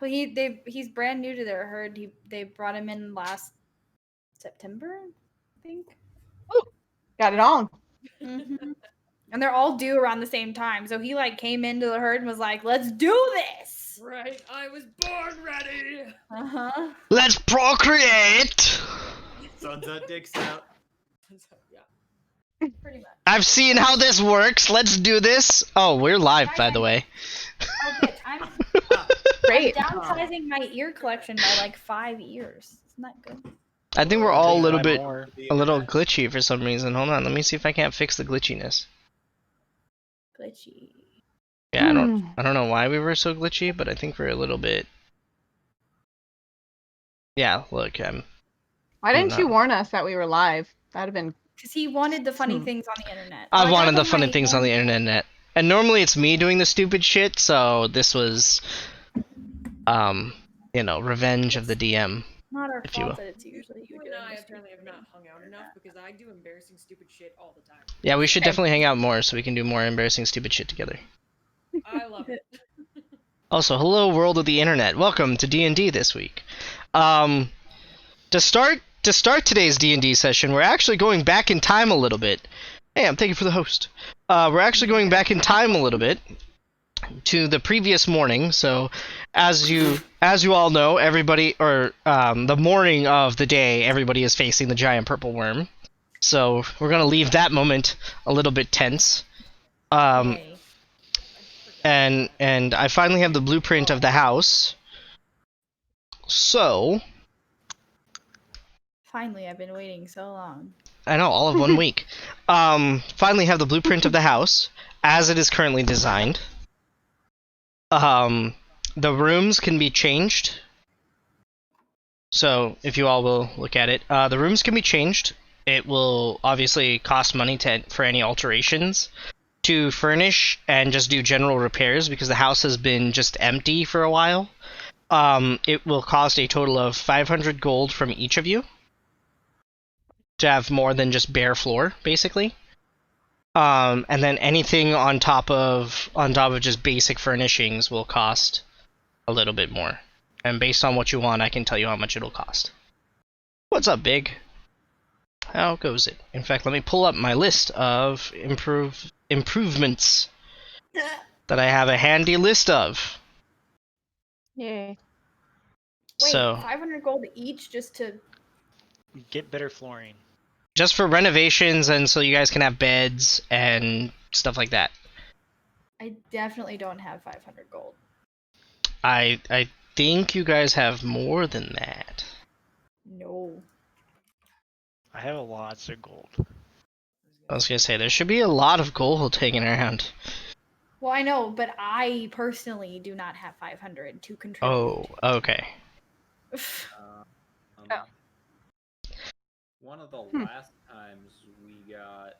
Well, he's brand new to their herd. They brought him in last September, I think. Ooh, got it on. Mm-hmm. And they're all due around the same time. So he like came into the herd and was like, "Let's do this!" Right, I was born ready. Let's procreate. Sun's out, dick's out. Yeah. Pretty much. I've seen how this works. Let's do this. Oh, we're live, by the way. Okay, I'm Great. downsizing my ear collection by like 5 ears. Isn't that good? I think we're all a little Buy bit, more. a little glitchy for some reason. Hold on, let me see if I can't fix the glitchiness. Glitchy. Yeah, I don't know why we were so glitchy, but I think we're a little bit. Yeah, look, Why didn't you warn us that we were live? That'd have been. Because he wanted the funny things on the internet. I Like, wanted the got funny my things on the internet, and normally it's me doing the stupid shit, so this was, you know, revenge of the DM. Not our if you will. fault that it's usually you You doing and I this apparently have stupid not hung out enough because I do embarrassing, stupid shit all the time. Yeah, we should definitely hang out more so we can do more embarrassing, stupid shit together. I love it. Also, hello world of the internet. Welcome to D&D this week. To start today's D&D session, we're actually going back in time a little bit. Hey, I'm thank you for the host. We're actually going back in time a little bit to the previous morning. So, as you all know, everybody, or the morning of the day, everybody is facing the giant purple worm. So we're gonna leave that moment a little bit tense. Yay. And I finally have the blueprint of the house. So Finally, I've been waiting so long. I know, all of 1 week. Finally have the blueprint of the house as it is currently designed. The rooms can be changed. So if you all will look at it, the rooms can be changed. It will obviously cost money for any alterations. To furnish and just do general repairs because the house has been just empty for a while. It will cost a total of 500 gold from each of you to have more than just bare floor, basically. And then anything on top of just basic furnishings will cost a little bit more. And based on what you want, I can tell you how much it'll cost. What's up, Big? How goes it? In fact, let me pull up my list of improvements that I have a handy list of. Yay. Wait, So 500 gold each just to... Get better flooring. just for renovations and so you guys can have beds and stuff like that. I definitely don't have 500 gold. I think you guys have more than that. No. I have lots of gold. I was gonna say there should be a lot of gold hanging around. Well, I know, but I personally do not have 500 to contribute. Oh, okay. One of the last times we got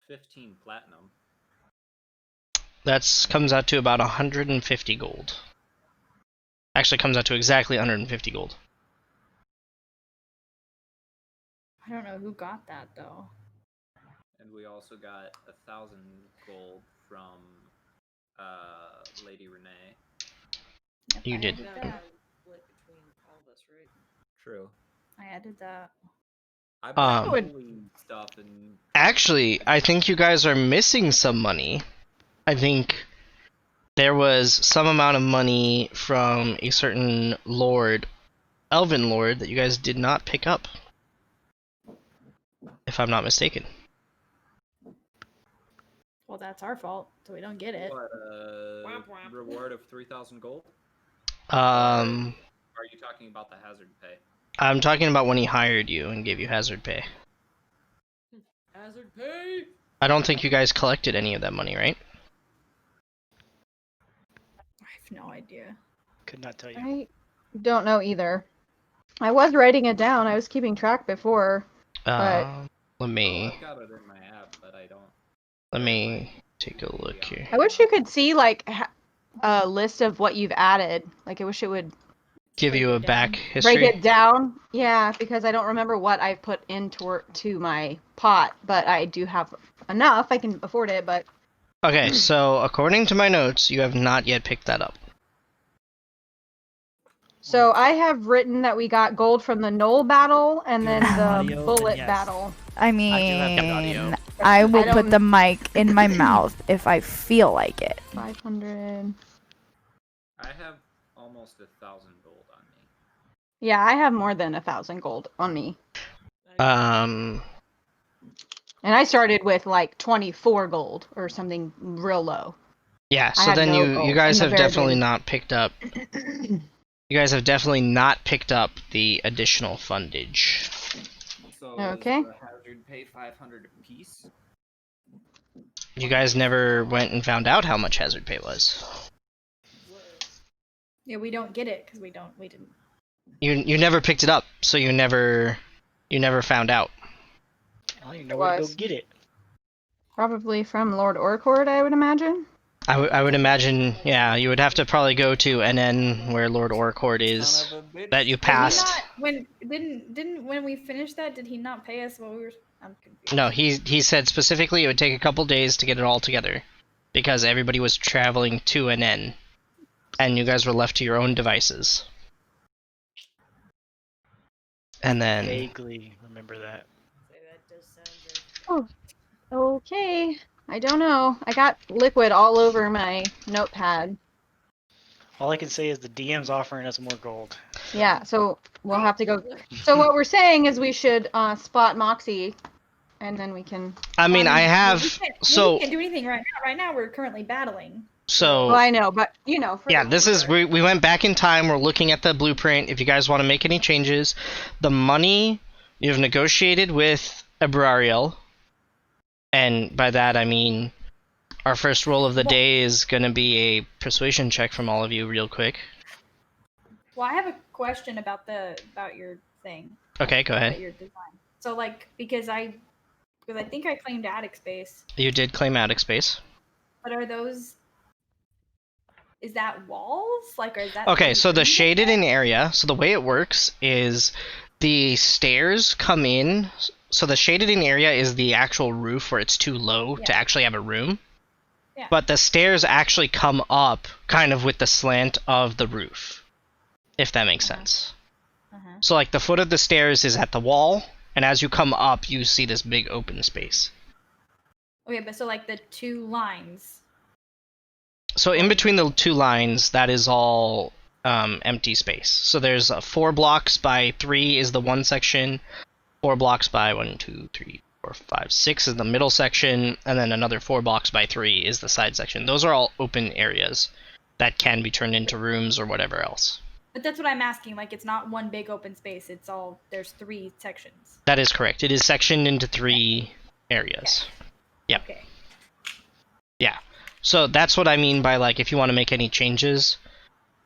15 platinum. That comes out to about 150 gold. Actually comes out to exactly 150 gold. I don't know who got that though. And we also got 1,000 gold from Lady Renee. Yep, You I did. added Now that. split between all of us, right? True. I added that. I bought Um, holy stuff and Actually, I think you guys are missing some money. I think there was some amount of money from a certain lord, elven lord, that you guys did not pick up. If I'm not mistaken. Well, that's our fault, so we don't get it. what, Womp womp. reward of 3,000 gold? Are Um, you talking about the hazard pay? I'm talking about when he hired you and gave you hazard pay. Hazard pay! I don't think you guys collected any of that money, right? I have no idea. Could not tell you. I don't know either. I was writing it down. I was keeping track before. But- Let me I've got it in my app, but I don't. take a look here. I wish you could see like a list of what you've added. Like I wish it would Give you a Break it back down. history. break it down. Yeah, because I don't remember what I've put into to my pot, but I do have enough. I can afford it, but Okay, so according to my notes, you have not yet picked that up. So I have written that we got gold from the Knoll battle and then the Audio, and bullet yes. battle. I do have good audio. mean, I will I put the don't- mic in my mouth if I feel like it. 500. I have almost 1,000 gold on me. Yeah, I have more than 1,000 gold on me. Um, And I started with like 24 gold or something real low. yeah. I So had then no you gold guys in the have very definitely beginning. not picked up. You guys have definitely not picked up the additional fundage. So Okay. is the hazard pay 500 apiece? You guys never went and found out how much hazard pay was. Yeah, we don't get it because we didn't. You never picked it up, so you never found out. I don't even know where to go Was. get it. Probably from Lord Orcord, I would imagine. I would imagine, yeah, you would have to probably go to NN where Lord Orcord is. Son of a bitch. That you Did he passed. not, when we finished that, did he not pay us what we were? I'm confused. No, he said specifically it would take a couple days to get it all together, because everybody was traveling to NN, and you guys were left to your own devices. And then Vaguely remember that. That does sound very... Okay. I don't know. I got liquid all over my notepad. All I can say is the DM's offering us more gold. Yeah, so we'll have to go. So what we're saying is we should spot Moxie, and then we can. I mean I we have we can't do anything right now. Right now, we're currently battling. so Well, I know, but you know. For yeah, the this is future. we went back in time. We're looking at the blueprint. If you guys want to make any changes, the money you've negotiated with Abrariel, and by that I mean our first roll of the day is gonna be a persuasion check from all of you, real quick. Well, I have a question about your thing. Okay, go About ahead. your design. So like because I think I claimed attic space, You did claim attic space. but are those? Is that walls? Like, or is that? Okay, three so the rooms? shaded in area, so the way it works is the stairs come in, so the shaded in area is the actual roof where it's too low to Yeah. actually have a room. Yeah. But the stairs actually come up kind of with the slant of the roof, if that makes sense. Uh-huh. So like the foot of the stairs is at the wall, and as you come up, you see this big open space. Okay, but so like the two lines. So in between the two lines, that is all empty space. So there's 4 blocks by 3 is the one section, 4 blocks by 1, 2, 3, 4, 5, 6 is the middle section, and then another 4 blocks by 3 is the side section. Those are all open areas that can be turned into rooms or whatever else. But that's what I'm asking. Like, it's not one big open space. It's all there's 3 sections. That is correct. It is sectioned into 3 areas. Yep. Okay. Yeah. So that's what I mean by, like, if you want to make any changes,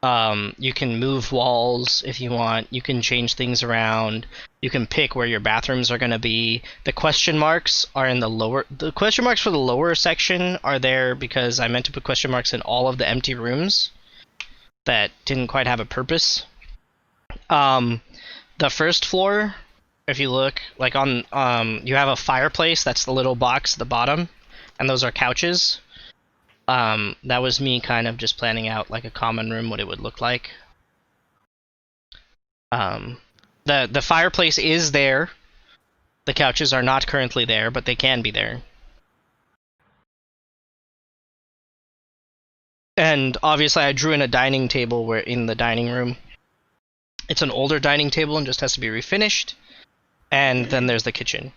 you can move walls if you want. You can change things around. You can pick where your bathrooms are going to be. The question marks are in the lower... The question marks for the lower section are there because I meant to put question marks in all of the empty rooms that didn't quite have a purpose. The first floor, if you look, like on... you have a fireplace. That's the little box at the bottom. And those are couches. That was me kind of just planning out like a common room, what it would look like. The fireplace is there. The couches are not currently there, but they can be there. And obviously I drew in a dining table where in the dining room. It's an older dining table and just has to be refinished. And then there's the kitchen.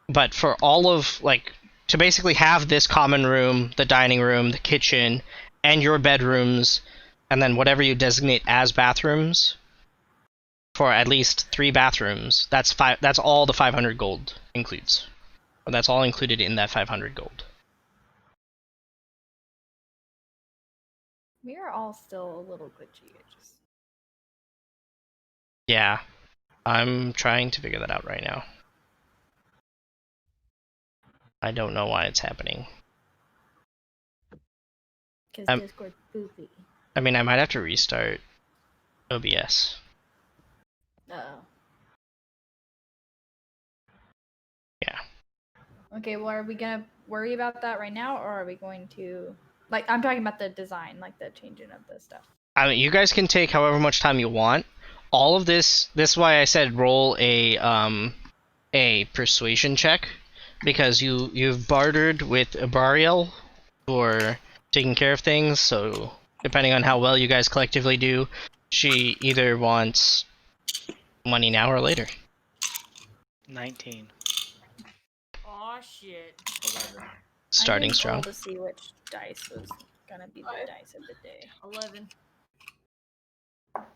But for all of, like, to basically have this common room, the dining room, the kitchen, and your bedrooms, and then whatever you designate as bathrooms, for at least 3 bathrooms, that's all the 500 gold includes. That's all included in that 500 gold. We are all still a little glitchy. Yeah, I'm trying to figure that out right now. I don't know why it's happening. Because Discord's poopy. I mean, I might have to restart OBS. Uh-oh. Yeah. Okay, well, are we gonna worry about that right now, or are we going to... Like, I'm talking about the design, like the changing of the stuff. I mean, you guys can take however much time you want. All of this is why I said roll a persuasion check, because you've bartered with Abariel for taking care of things, so depending on how well you guys collectively do, she either wants money now or later. 19. Aw, shit. 11. Starting I didn't strong. roll to see which dice was gonna be the dice of the day. 11.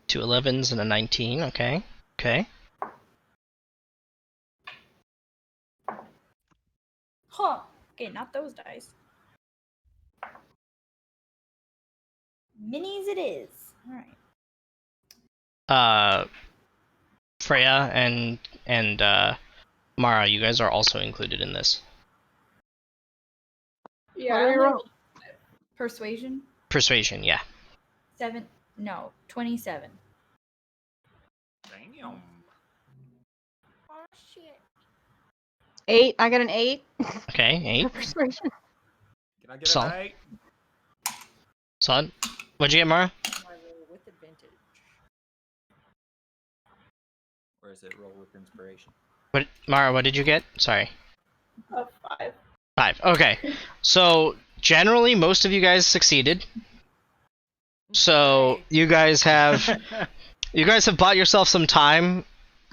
2 11s and a 19, okay. Okay. Huh. Okay, not those dice. Minis it is. Alright. Freya and Mara, you guys are also included in this. Yeah. What do we roll? Persuasion? Persuasion, yeah. 27. Damn. Oh shit. 8. I got an 8. Okay, 8. For persuasion. Can I get Solid. an 8? Solid. What'd you get, Mara? I roll with advantage. Or is it roll with inspiration? What, Mara, what did you get? Sorry. 5. 5. Okay. So, generally, most of you guys succeeded. So, you guys have bought yourself some time,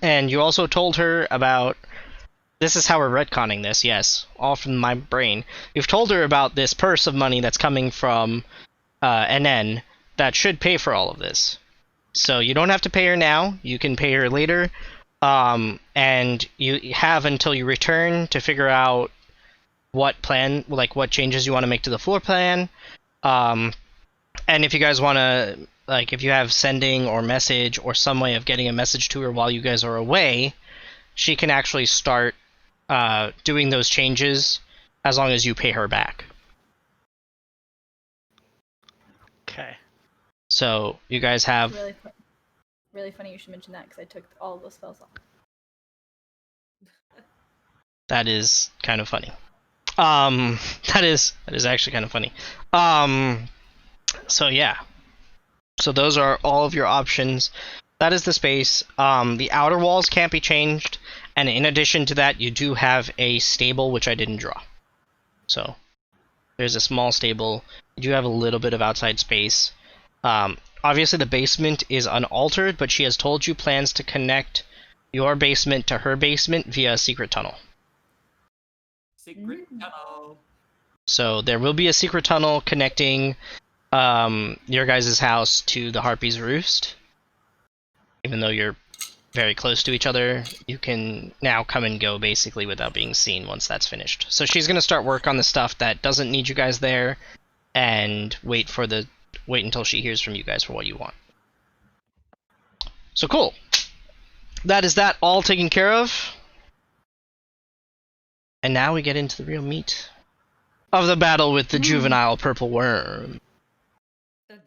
and you also told her about... This is how we're retconning this, yes. All from my brain. You've told her about this purse of money that's coming from NN that should pay for all of this. So, you don't have to pay her now. You can pay her later. And you have until you return to figure out what changes you want to make to the floor plan. And if you guys want to, if you have sending or message or some way of getting a message to her while you guys are away, she can actually start doing those changes as long as you pay her back. Okay. So you guys have... Really funny you should mention that because I took all of those spells off. That is kind of funny. That is actually kind of funny. So yeah. So those are all of your options. That is the space. The outer walls can't be changed, and in addition to that, you do have a stable which I didn't draw. So there's a small stable. You do have a little bit of outside space. Obviously the basement is unaltered, but she has told you plans to connect your basement to her basement via a secret tunnel. Secret tunnel. So there will be a secret tunnel connecting your guys' house to the Harpy's Roost. Even though you're very close to each other, you can now come and go basically without being seen once that's finished. So she's going to start work on the stuff that doesn't need you guys there, and wait until she hears from you guys for what you want. So cool. That is that all taken care of. And now we get into the real meat of the battle with the juvenile purple worm. Dun, dun, dun.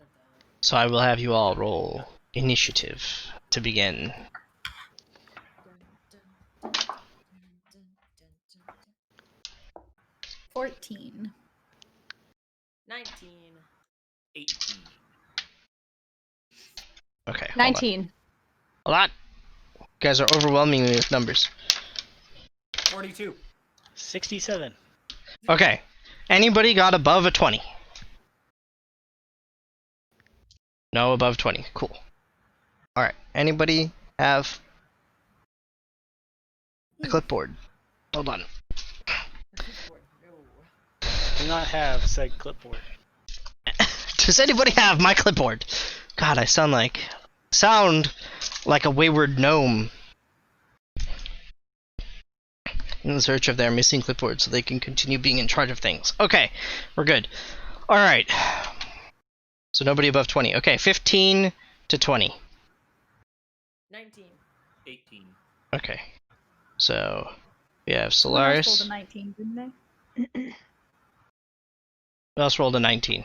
So I will have you all roll initiative to begin. Dun, dun, dun, dun, dun, dun. 14. 19. 18. Okay. hold on. 19. A lot. You guys are overwhelming me with numbers. 42. 67. Okay. Anybody got above a 20? No, above 20. Cool. Alright. Anybody have a clipboard? Hold on. No. Do not have said clipboard. Does anybody have my clipboard? God, I sound like a wayward gnome. In search of their missing clipboard so they can continue being in charge of things. Okay, we're good. Alright. So nobody above 20. Okay, 15 to 20. 19. 18. Okay. So we have Someone else Solaris. rolled a 19, didn't they? Who else rolled a 19?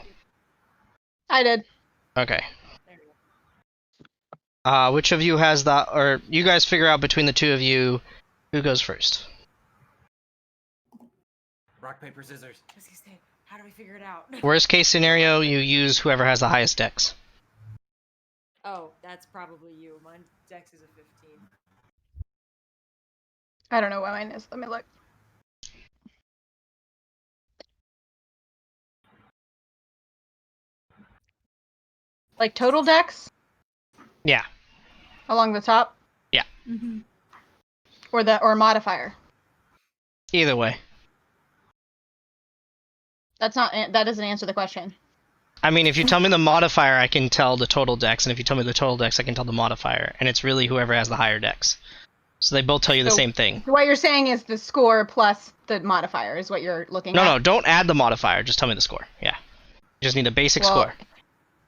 I did. Okay. There you go. Which of you has that, or you guys figure out between the two of you who goes first. Rock, paper, scissors. I was gonna say, how do we figure it out? Worst case scenario, you use whoever has the highest dex. Oh, that's probably you. My dex is a 15. I don't know what mine is. Let me look. Like total dex Yeah. along the top, Mm-hmm. or modifier. Either way. That doesn't answer the question. I mean, if you tell me the modifier, I can tell the total dex, and if you tell me the total dex, I can tell the modifier, and it's really whoever has the higher dex. So they both tell you the So- same thing. What you're saying is the score plus the modifier is what you're looking No, at. no, don't add the modifier. Just tell me the score. Yeah. You just need a basic Well, score.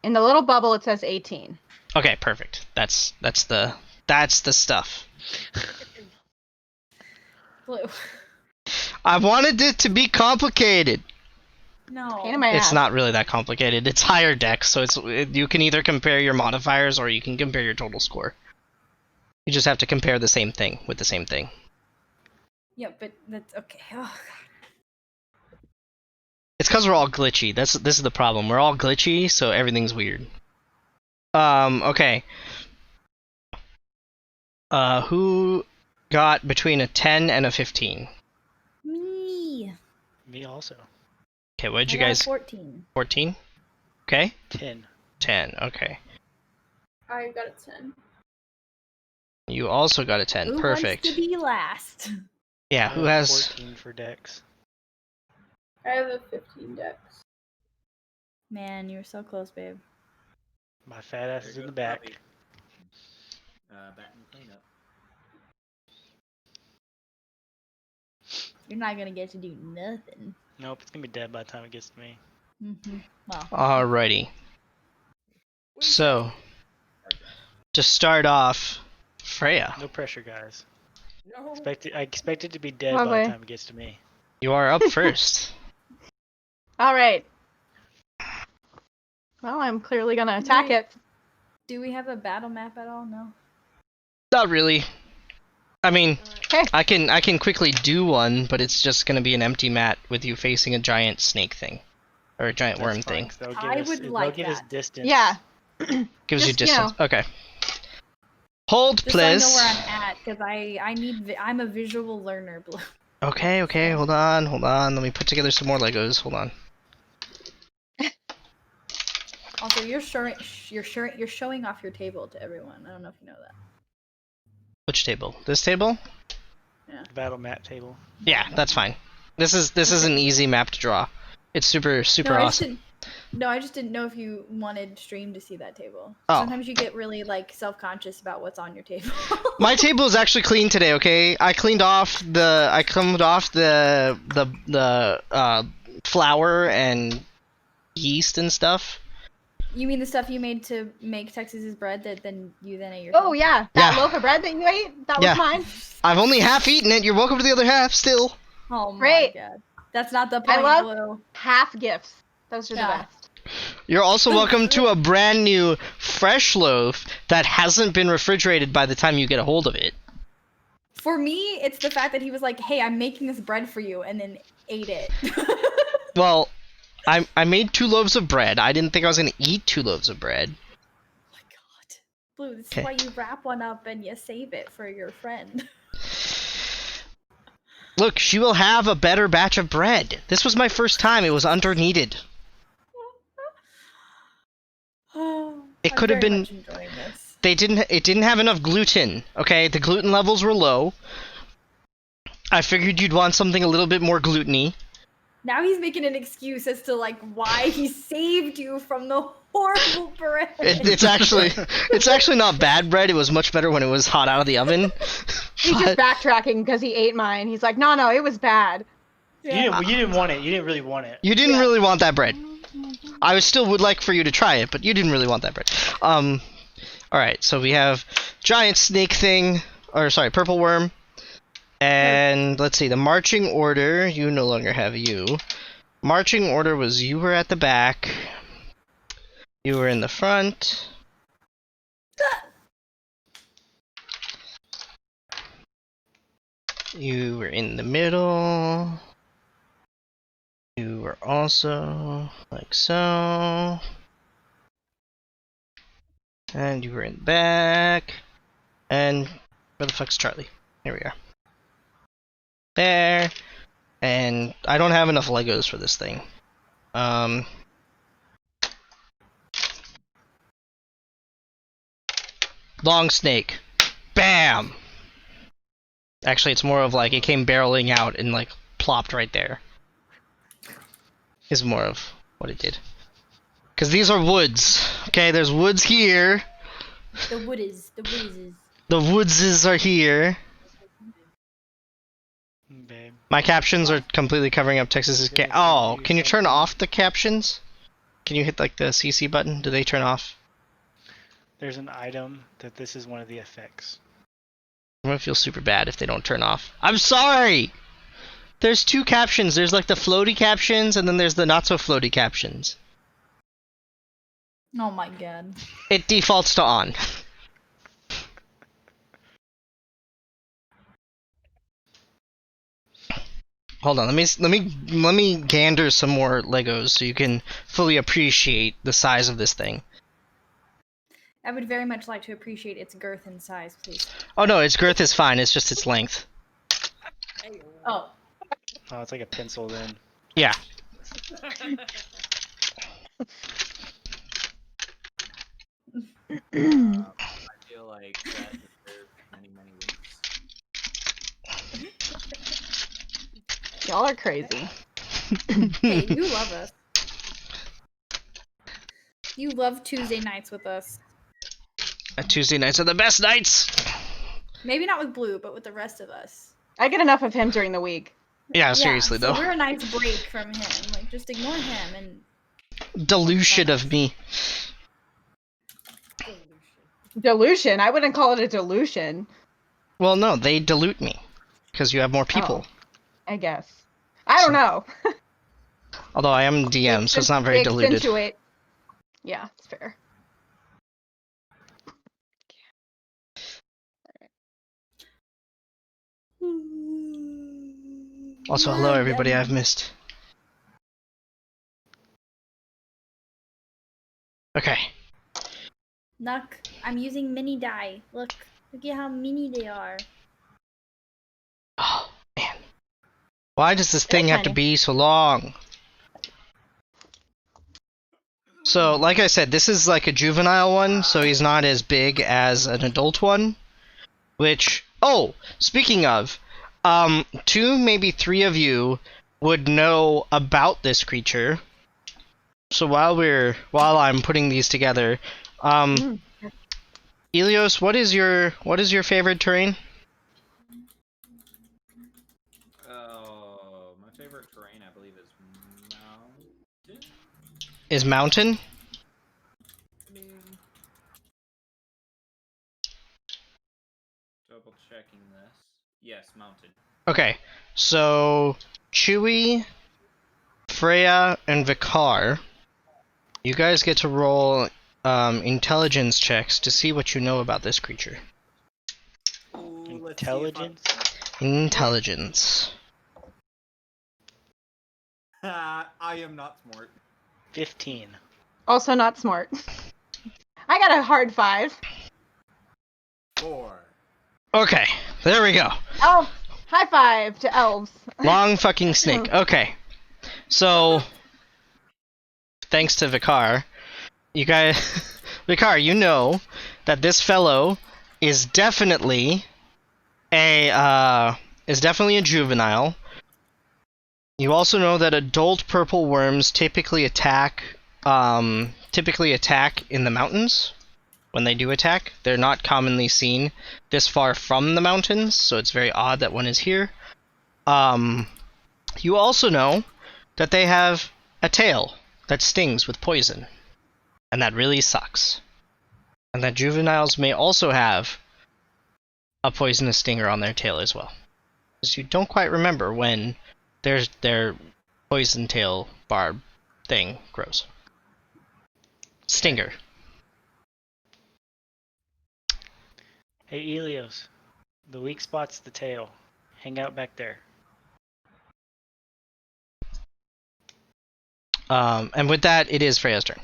In the little bubble, it says 18. Okay, perfect. That's the stuff. Blue. I wanted it to be complicated. No. Pain in my It's ass. not really that complicated. It's higher dex, so you can either compare your modifiers or you can compare your total score. You just have to compare the same thing with the same thing. Yeah, but that's okay. Oh, It's because we're all glitchy. This is the problem. We're all glitchy, so everything's weird. Okay. Who got between a 10 and a 15? me. Me also. Okay, what did you I got a guys... 14. 14? Okay. 10. 10, okay. I got a 10. You also got a 10. Who Perfect. wants to be last? Yeah, I who have has... 14 for Dex. I have a 15 dex. Man, you were so close, babe. My fat ass There is in goes the back. Bobby. Batting cleanup. You're not gonna get to do nothing. Nope, it's gonna be dead by the time it gets to me. Mm-hmm. Well, Alrighty. So, to start off, Freya, No pressure, guys. No. I expect it to be dead by Lovely. the time it gets to me. you are up first. All right. Well, I'm clearly gonna attack Wait. it. do we have a battle map at all? No. Not really. I mean, Okay. I can quickly do one, but it's just gonna be an empty mat with you facing a giant snake thing, or a giant That's worm fine, thing. 'cause They'll I give us, would they'll like give us that. distance. Yeah. Gives you Just, you know. distance. Okay. Hold, Just so I know please. where I'm at, because I'm a visual learner, Blue. Okay, hold on. Let me put together some more Legos. Hold on. Also, you're showing off your table to everyone. I don't know if you know that. Which table? This table? Battle map table. Yeah, that's fine. This is an easy map to draw. It's super awesome. I just didn't know if you wanted stream to see that table. Oh. Sometimes you get really like self-conscious about what's on your table. My table is actually clean today. Okay, I cleaned off the flour and yeast and stuff. You mean the stuff you made to make Texas's bread that then ate yourself? Oh yeah, that Yeah. loaf of bread that you ate, that Yeah. was mine. I've only half eaten it. You're welcome to the other half still. Oh my Great. god. That's not the I point, love- Blue. Half gifts. Those are the Yeah. best. You're also welcome to a brand new fresh loaf that hasn't been refrigerated by the time you get a hold of it. For me, it's the fact that he was like, "Hey, I'm making this bread for you," and then ate it. Well, I made 2 loaves of bread. I didn't think I was gonna eat 2 loaves of bread. Oh my god. Blue, this Okay. is why you wrap one up and you save it for your friend. Look, she will have a better batch of bread. This was my first time. It was under-kneaded. It I'm could have very been- much enjoying this. It didn't have enough gluten. Okay, the gluten levels were low. I figured you'd want something a little bit more gluteny. Now he's making an excuse as to like why he saved you from the horrible bread. It's actually not bad bread. It was much better when it was hot out of the oven. He's just backtracking because he ate mine. He's like, no, it was bad. You didn't want it. You didn't really want it. You didn't really want that bread. I still would like for you to try it, but you didn't really want that bread. Alright, so we have giant snake thing, or sorry, purple worm. And let's see, the marching order, you no longer have you. Marching order was you were at the back. You were in the front. You were in the middle. You were also like so. And you were in the back. And where the fuck's Charlie? Here we are. There. And I don't have enough Legos for this thing. Long snake. Bam! Actually, it's more of like it came barreling out and like plopped right there. Is more of what it did. Because these are woods. Okay, there's woods here. The woodies. The woodses are here. Babe. My captions are completely covering up Texas's oh, can you turn off the captions? Can you hit like the CC button? Do they turn off? There's an item that this is one of the effects. I'm gonna feel super bad if they don't turn off. I'm sorry! There's two captions. There's like the floaty captions and then there's the not so floaty captions. Oh my god. It defaults to on. Hold on, let me gander some more Legos so you can fully appreciate the size of this thing. I would very much like to appreciate its girth and size, please. Oh no, its girth is fine, it's just its length. Oh. Oh, it's like a pencil then. Yeah. I feel like that deserves many, many weeks. Y'all are crazy. Hey, you love us. You love Tuesday nights with us. Tuesday nights are the best nights! Maybe not with Blue, but with the rest of us. I get enough of him during the week. Yeah, seriously so though. we're a nice break from him. Like, just ignore him and... Delusion of me. Delusion? I wouldn't call it a delusion. Well, no, they dilute me. Because you have more people. I guess. I don't know. Although I am DM, so it's not very They diluted. accentuate. Yeah, it's fair. Also, hello everybody I've missed. Okay. Nuck, I'm using mini die. Look at how mini they are. Oh, man. Why does this thing have to tiny. be so long? So, like I said, this is like a juvenile one, so he's not as big as an adult one. Which, oh, speaking of, 2, maybe 3 of you would know about this creature. So while I'm putting these together, Elios, what is your favorite terrain? Oh, my favorite terrain, I believe, is mountain. Is mountain? Double checking this. Yes, mountain. Okay, so Chewie, Freya, and Vicar, you guys get to roll intelligence checks to see what you know about this creature. Ooh, Intelligence? Intelligence. I am not smart. 15. Also not smart. I got a hard 5. 4. Okay, there we go. Oh, high 5 to elves. Long fucking snake. Okay, so thanks to Vicar, you guys, Vicar, you know that this fellow is definitely a juvenile. You also know that adult purple worms typically attack in the mountains. When they do attack, they're not commonly seen this far from the mountains, so it's very odd that one is here. You also know that they have a tail that stings with poison, and that really sucks. And that juveniles may also have a poisonous stinger on their tail as well. Because you don't quite remember when their poison tail barb thing grows. Stinger. Hey, Elios. The weak spot's the tail. Hang out back there. And with that, it is Freya's turn.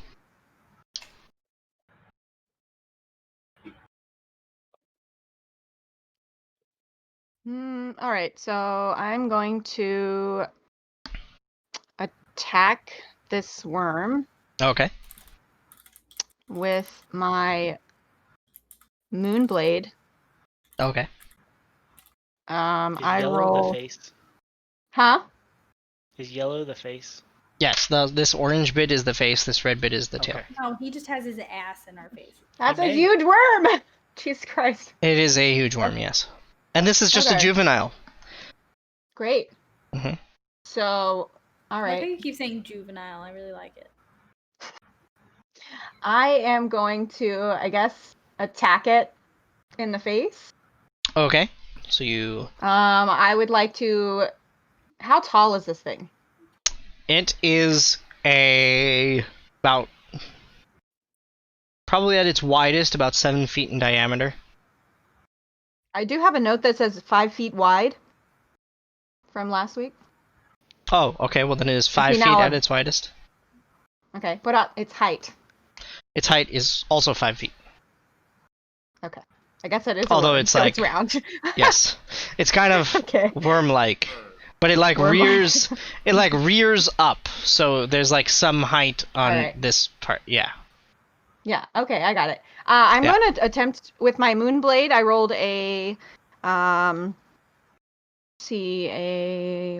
All right, so I'm going to attack this worm Okay. with my Moonblade. Okay. Is I yellow roll. the face? Huh? Is yellow the face? Yes, this orange bit is the face, this red bit is the tail. Okay. No, he just has his ass in our face. That's a may. huge worm. Jesus Christ. It is a huge worm, yes. And this is just a Okay. juvenile. Great. Mhm. So, all I right. think you keep saying juvenile. I really like it. I am going to, I guess, attack it in the face. Okay. So you... I would like to. How tall is this thing? It is about... Probably at its widest, about 7 feet in diameter. I do have a note that says 5 feet wide from last week. Oh, okay, well then it is 5 Okay, feet now at its widest. Okay, what up? Its height. Its height is also 5 feet. Okay. I guess it is. A Although worm, it's so like- it's round. Yes. It's kind of Okay. worm-like. But it like Worm-like. rears up. So there's like some height on Alright. this part. Yeah. Yeah. Okay, I got it. I'm Yeah. going to attempt with my Moonblade. I rolled a.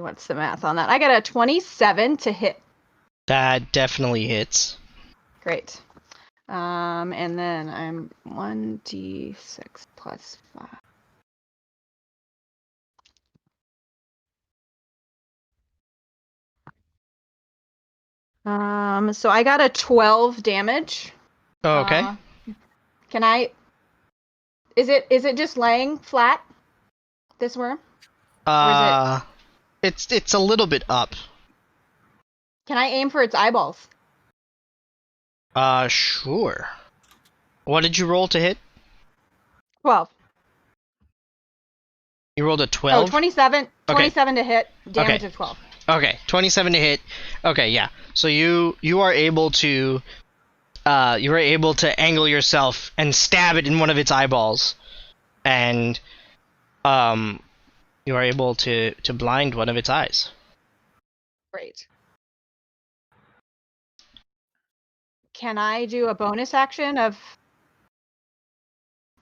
What's the math on that? I got a 27 to hit. That definitely hits. Great. And then I'm 1d6 plus 5. So I got a 12 damage. Oh, okay. Can I? Is it just laying flat? This worm? It's a little bit up. Can I aim for its eyeballs? Sure. What did you roll to hit? 12. You rolled a Oh, 12? 27. Okay. 27 to hit. Damage Okay. of 12. Okay, 27 to hit. Okay, yeah. So you are able to angle yourself and stab it in one of its eyeballs, and you are able to blind one of its eyes. Great. Can I do a bonus action of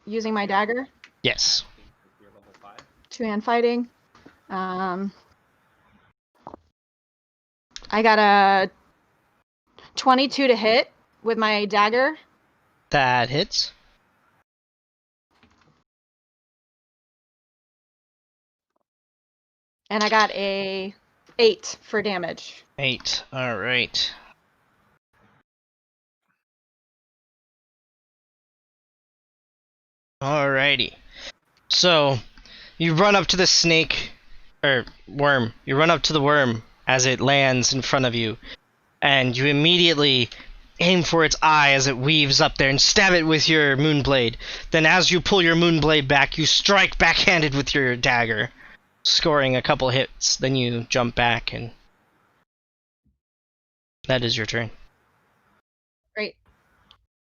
using my dagger? Yes. You're level 5. Two-hand fighting. I got a 22 to hit with my dagger. That hits. And I got a 8 for damage. 8. All right. Alrighty. So, you run up to the snake, or worm. You run up to the worm as it lands in front of you, and you immediately aim for its eye as it weaves up there and stab it with your moonblade. Then as you pull your moonblade back, you strike backhanded with your dagger, scoring a couple hits. Then you jump back, and that is your turn. Great.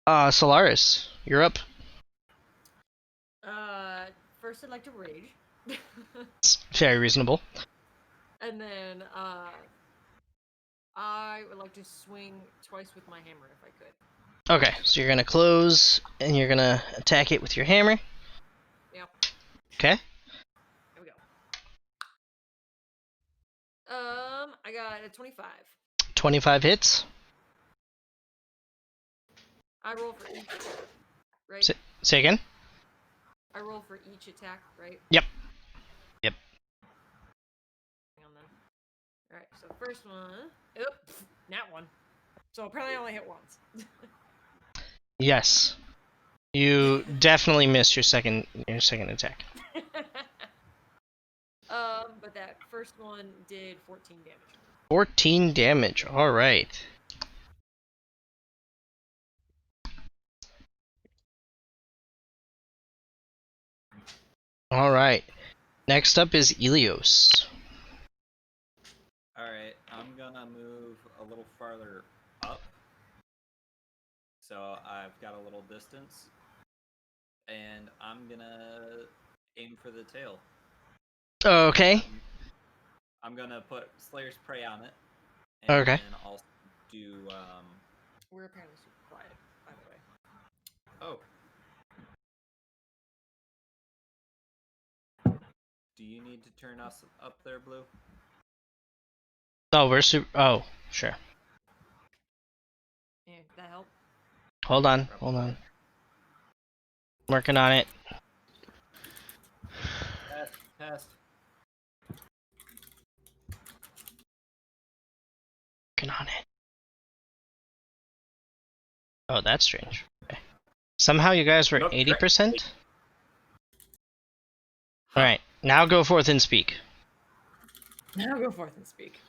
Solaris, you're up. First I'd like to rage. It's very reasonable. And then, I would like to swing twice with my hammer if I could. Okay, so you're gonna close, and you're gonna attack it with your hammer. Yep. Okay. Here we go. I got a 25. 25 hits. I roll for each, right? Say again? I roll for each attack, right? Yep. Yep. Hang on then. Alright, so first one. Oop, nat one. So apparently I only hit once. Yes. You definitely missed your second attack. But that first one did 14 damage. 14 damage. All right. All right. Next up is Ilios. Alright, I'm gonna move a little farther up. So I've got a little distance. And I'm gonna aim for the tail. Okay. I'm gonna put Slayer's Prey on it. Okay. And also do We're apparently super quiet, by the way. oh. Do you need to turn us up there, Blue? Oh, we're super. Oh, sure. Yeah, that help? Hold on. Working on it. Test. Working on it. Oh, that's strange. Okay. Somehow you guys were Nope, 80%? Alright, now go forth and speak. Now go forth and speak.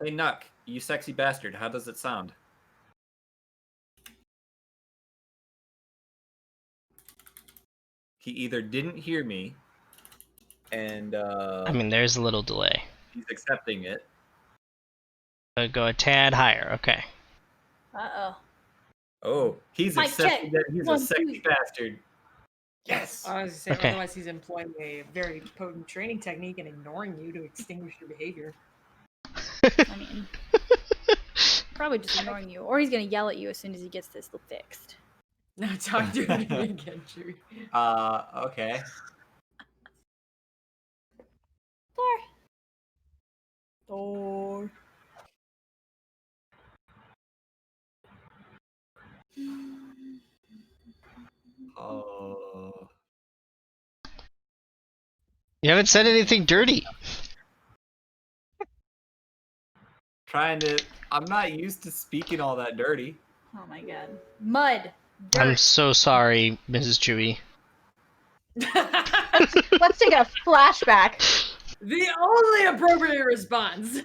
Hey, Nuck, you sexy bastard. How does it sound? He either didn't hear me, and I mean, there's a little delay. he's accepting it. Go a tad higher, okay. Uh-oh. Oh, he's Mike, accepting check. that he's a 1, sexy 2. bastard. Yes. I was saying, Okay. otherwise he's employing a very potent training technique and ignoring you to extinguish your behavior. I mean, probably just ignoring you, or he's gonna yell at you as soon as he gets this fixed. Now talk to me again, Chewie. Okay. Thor. Oh. You haven't said anything dirty. Trying to. I'm not used to speaking all that dirty. Oh my god. Mud. I'm Dirt. so sorry, Mrs. Chewy. Let's take a flashback. The only appropriate response.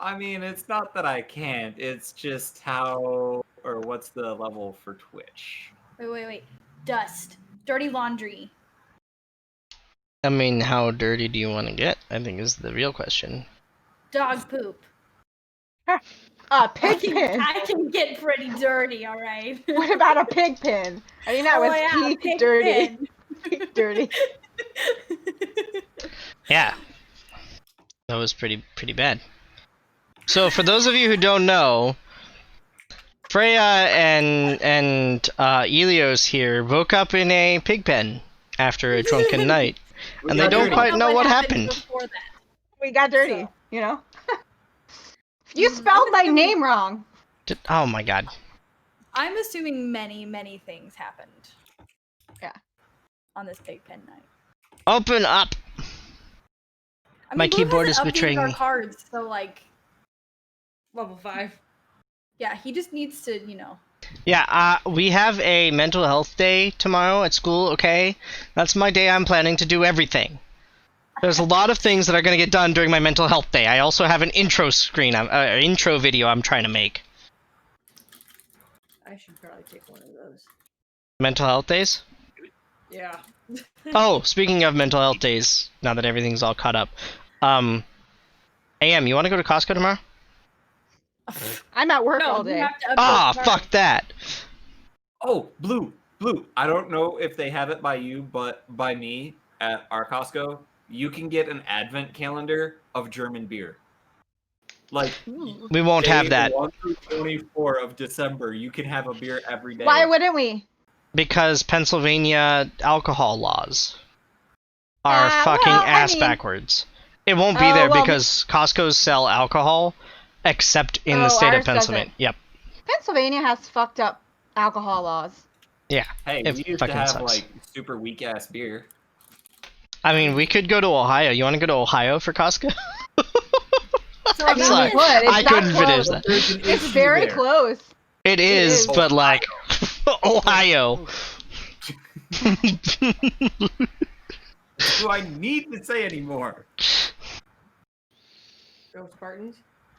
I mean, it's not that I can't. It's just how, or what's the level for Twitch? Wait. Dust. Dirty laundry. I mean, how dirty do you want to get? I think is the real question. Dog poop. Pig pen. I can get pretty dirty, alright? What about a pig pen? I mean, that Oh, was yeah, peak pig dirty. pen. Peak dirty. Yeah. That was pretty bad. So for those of you who don't know, Freya and Elios here woke up in a pig pen after a drunken night, and they got don't dirty. quite know what happened. Before that. We got dirty, So- you know? You spelled my name wrong. Oh my god. I'm assuming many things happened. Yeah. On this pig pen night. Open up! I My mean, Blue keyboard hasn't is betraying updated our me. cards, so like, Level 5. yeah, he just needs to, Yeah, we have a mental health day tomorrow at school, okay? That's my day I'm planning to do everything. There's a lot of things that are going to get done during my mental health day. I also have an intro screen, intro video I'm trying to make. I should probably take one of those. Mental health days? Yeah. Oh, speaking of mental health days, now that everything's all caught up. AM, you want to go to Costco tomorrow? I'm at work no, all you day. have to update Ah, the fuck that. Oh, Blue. I don't know if they have it by you, but by me at our Costco, you can get an advent calendar of German beer. Like, We won't have day that 1 through 24 of December, you can have a beer every day. Why wouldn't we? because Pennsylvania alcohol laws are fucking well, I ass mean- backwards. It won't be Oh, there well, because Costco's sell alcohol except in the Oh, state of ours Pennsylvania. doesn't. Yep. Pennsylvania has fucked up alcohol laws. Yeah. Hey, It we used to fucking have sucks. like super weak ass beer. I mean, we could go to Ohio. You want to go to Ohio for Costco? So I'm that sorry. means- Would. It's I that couldn't finish close. that. There's an It's issue very there. close. It is, is. but like Ohio. Do I need to say anymore? Go Spartans.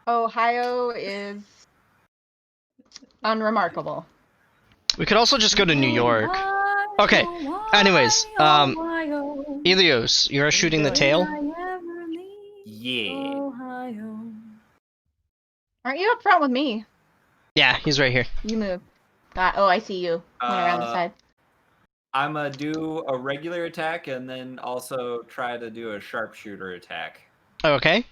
Ohio is unremarkable. We could also just go to New York. Ohio, Okay, anyways, Ohio, Elios, you're shooting the will tail? I ever leave Yeah. Ohio? Aren't you up front with me? Yeah, he's right here. You move. Oh, I see you. Went around the side. I'm gonna do a regular attack and then also try to do a sharpshooter attack. Okay.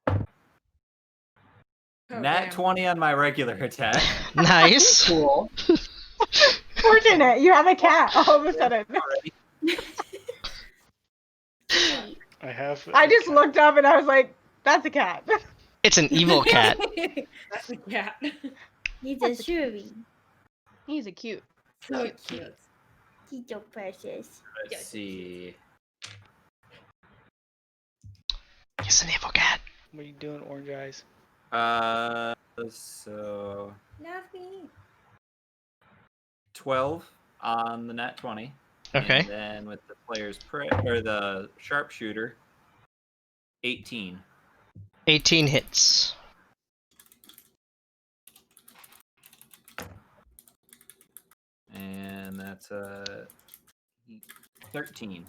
Oh, Nat damn. 20 on my regular attack. Nice. Cool. Fortunate, you have a cat all of a sudden. Already. I have. I just looked up and I was like, "That's a cat." It's an evil cat. That's a cat. He's a shuri. He's a cute. So cute. He's so precious. Let's see. He's an evil cat. What are you doing, Orange Eyes? So Love me. 12 on the nat 20. Okay. And then with the player's or the sharpshooter, 18. 18 hits. And that's a 13.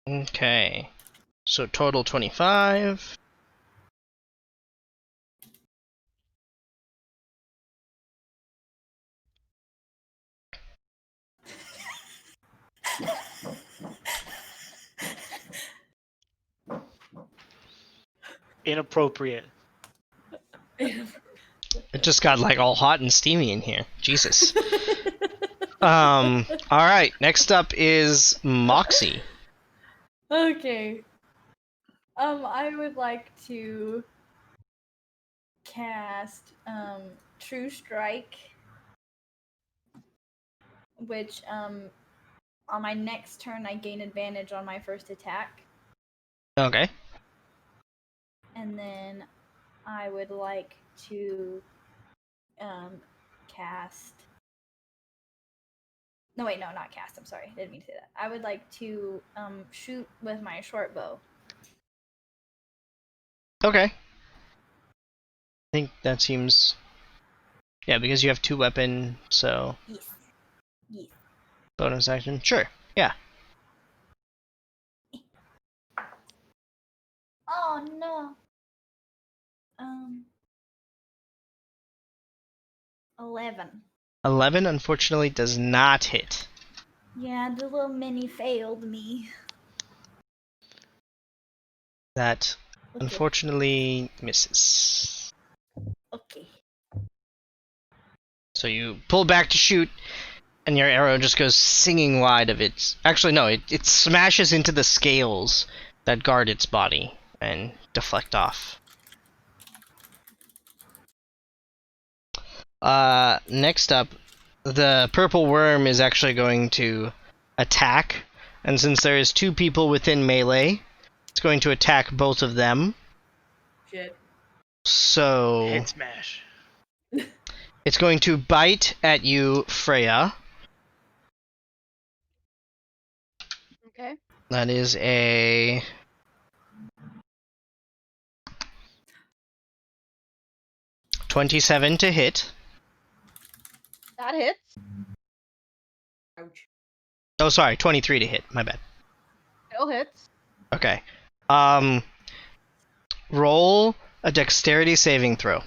Okay. So total 25. Inappropriate. It just got like all hot and steamy in here. Jesus. All right. Next up is Moxie. Okay. I would like to cast True Strike, which on my next turn I gain advantage on my first attack, Okay. and then I would like to cast. No, wait, no, not cast. I'm sorry, I didn't mean to say that. I would like to shoot with my short bow. Okay. I think that seems. Yeah, because you have 2 weapon, so Yes. Yes. bonus action. Sure. Yeah. Oh no. 11. 11 unfortunately does not hit. Yeah, the little mini failed me. That Okay. unfortunately misses. Okay. So you pull back to shoot, and your arrow just goes singing wide of its. Actually, no, it smashes into the scales that guard its body and deflect off. Next up, the purple worm is actually going to attack, and since there is 2 people within melee, it's going to attack both of them. Shit. So Head smash. it's going to bite at you, Freya. Okay. That is a 27 to hit. That hits. Ouch. Oh, sorry, 23 to hit. My bad. Still hits. Okay. Roll a dexterity saving throw.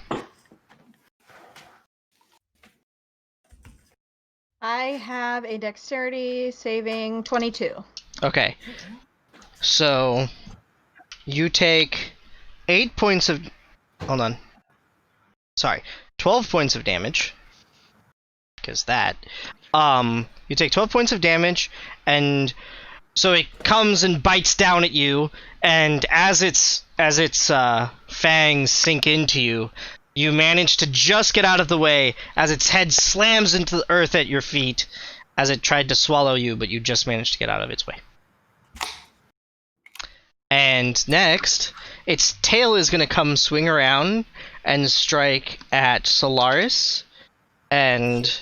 I have a dexterity saving 22. Okay. So you take 8 points of. Hold on. Sorry, 12 points of damage. Because that. You take 12 points of damage, and so it comes and bites down at you, and as its fangs sink into you, you manage to just get out of the way as its head slams into the earth at your feet as it tried to swallow you, but you just managed to get out of its way. And next, its tail is going to come swing around and strike at Solaris, and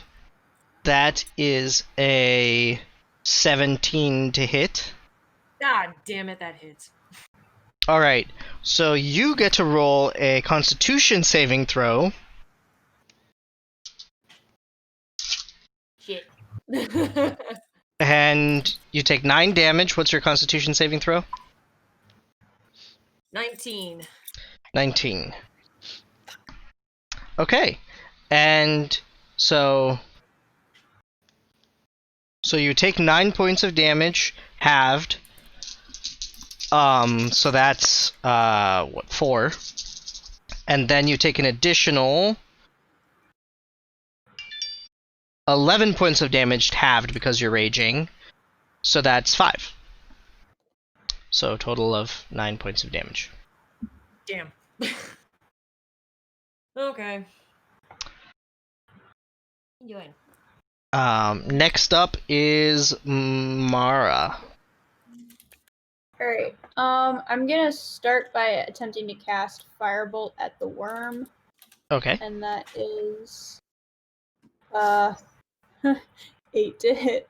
that is a 17 to hit. God damn it, that hits. Alright, so you get to roll a Constitution saving throw. Shit. And you take 9 damage. What's your Constitution saving throw? 19. 19. Okay. And so So you take 9 points of damage, halved. So that's 4. And then you take an additional 11 points of damage, halved because you're raging. So that's 5. So a total of 9 points of damage. Damn. Okay. Doing. Next up is Mara. Alright. I'm gonna start by attempting to cast Firebolt at the worm, Okay. and that is 8 to hit.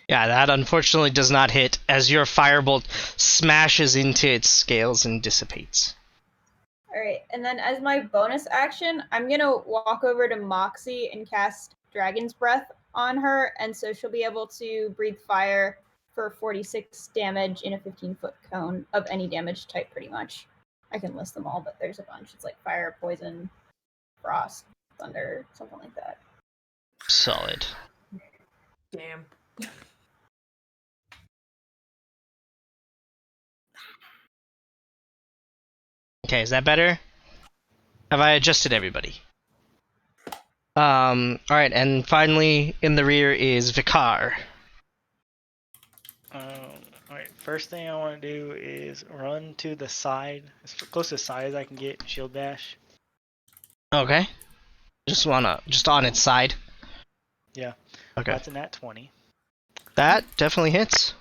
Yeah, that unfortunately does not hit, as your firebolt smashes into its scales and dissipates. Alright, and then as my bonus action, I'm gonna walk over to Moxie and cast Dragon's Breath on her, and so she'll be able to breathe fire for 46 damage in a 15-foot cone of any damage type, pretty much. I can list them all, but there's a bunch. It's like fire, poison, frost, thunder, something like that. Solid. Damn. Okay, is that better? Have I adjusted everybody? Alright, and finally, in the rear is Vicar. Alright, first thing I want to do is run to the side, as close to the side as I can get, shield bash. Okay. Just on its side? Yeah. Okay. That's a nat 20. That definitely hits.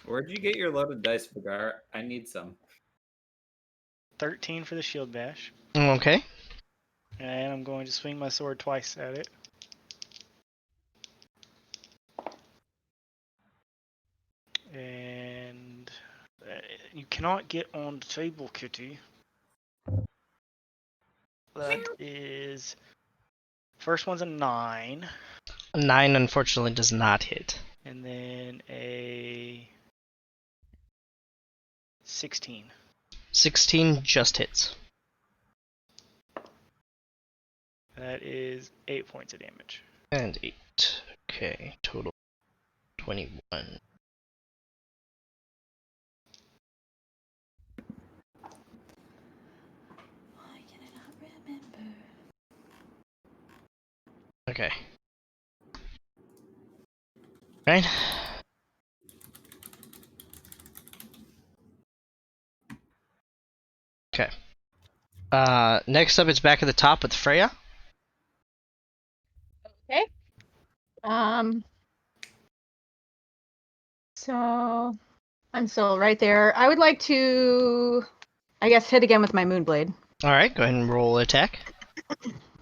Where'd you get your loaded dice, Vigar? I need some. 13 for the shield bash. Okay. And I'm going to swing my sword twice at it. And you cannot get on the table, Kitty. That is... First one's a 9. 9 unfortunately does not hit. And then a 16. 16 just hits. That is 8 points of damage. And 8. Okay, total 21. Why can I not remember? Okay. Right. Okay. Next up, it's back at the top with Freya. Okay. So I'm still right there. I would like to, I guess, hit again with my Moonblade. All right, go ahead and roll attack.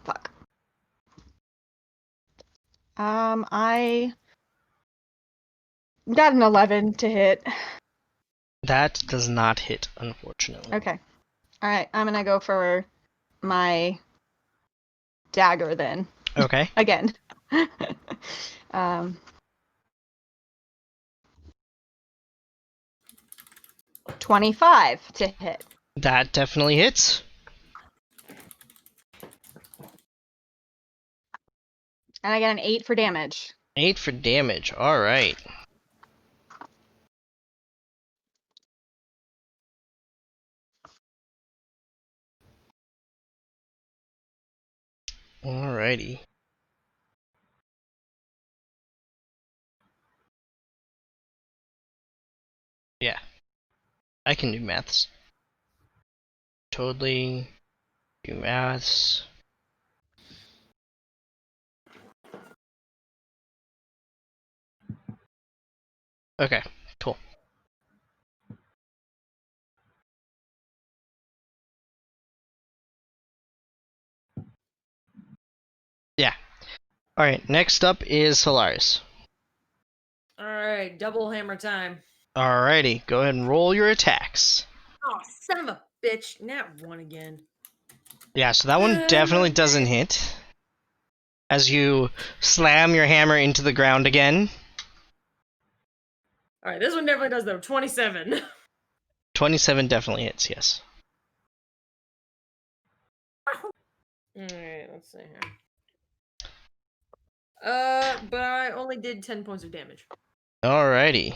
Fuck. I got an 11 to hit. That does not hit, unfortunately. Okay. All right. I'm gonna go for my dagger then. Okay. Again. 25 to hit. That definitely hits. And I get an 8 for damage. 8 for damage. All right. Alrighty. Yeah. I can do maths. Totally do maths. Okay, cool. Yeah. Alright, next up is Solaris. Alright, double hammer time. Alrighty, go ahead and roll your attacks. Oh, son of a bitch. Nat 1 again. Yeah, so that one definitely doesn't hit. As you slam your hammer into the ground again. Alright, this one definitely does though. 27. 27 definitely hits, yes. Alright, let's see here. But I only did 10 points of damage. Alrighty.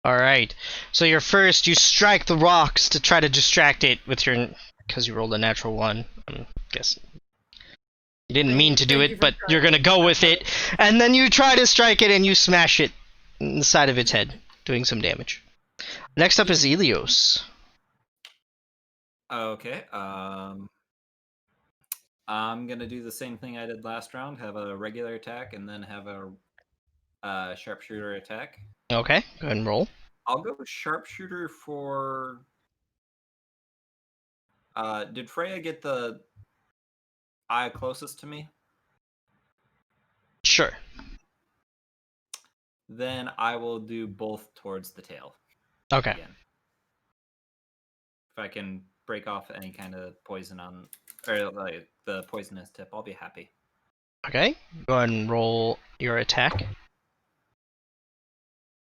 Alright. So you're first, you strike the rocks to try to distract it with your... Because you rolled a natural 1. I'm guessing. You didn't mean to do Thank you it, for but you're trying. gonna go with it. And then you try to strike it and you smash it in the side of its head, doing some damage. Next up is Elios. Okay. I'm gonna do the same thing I did last round. Have a regular attack and then have a sharpshooter attack. Okay, go ahead and roll. I'll go sharpshooter for. Did Freya get the eye closest to me? Sure. Then I will do both towards the tail. Okay. Again. If I can break off any kind of poison on, or like the poisonous tip, I'll be happy. Okay, go ahead and roll your attack.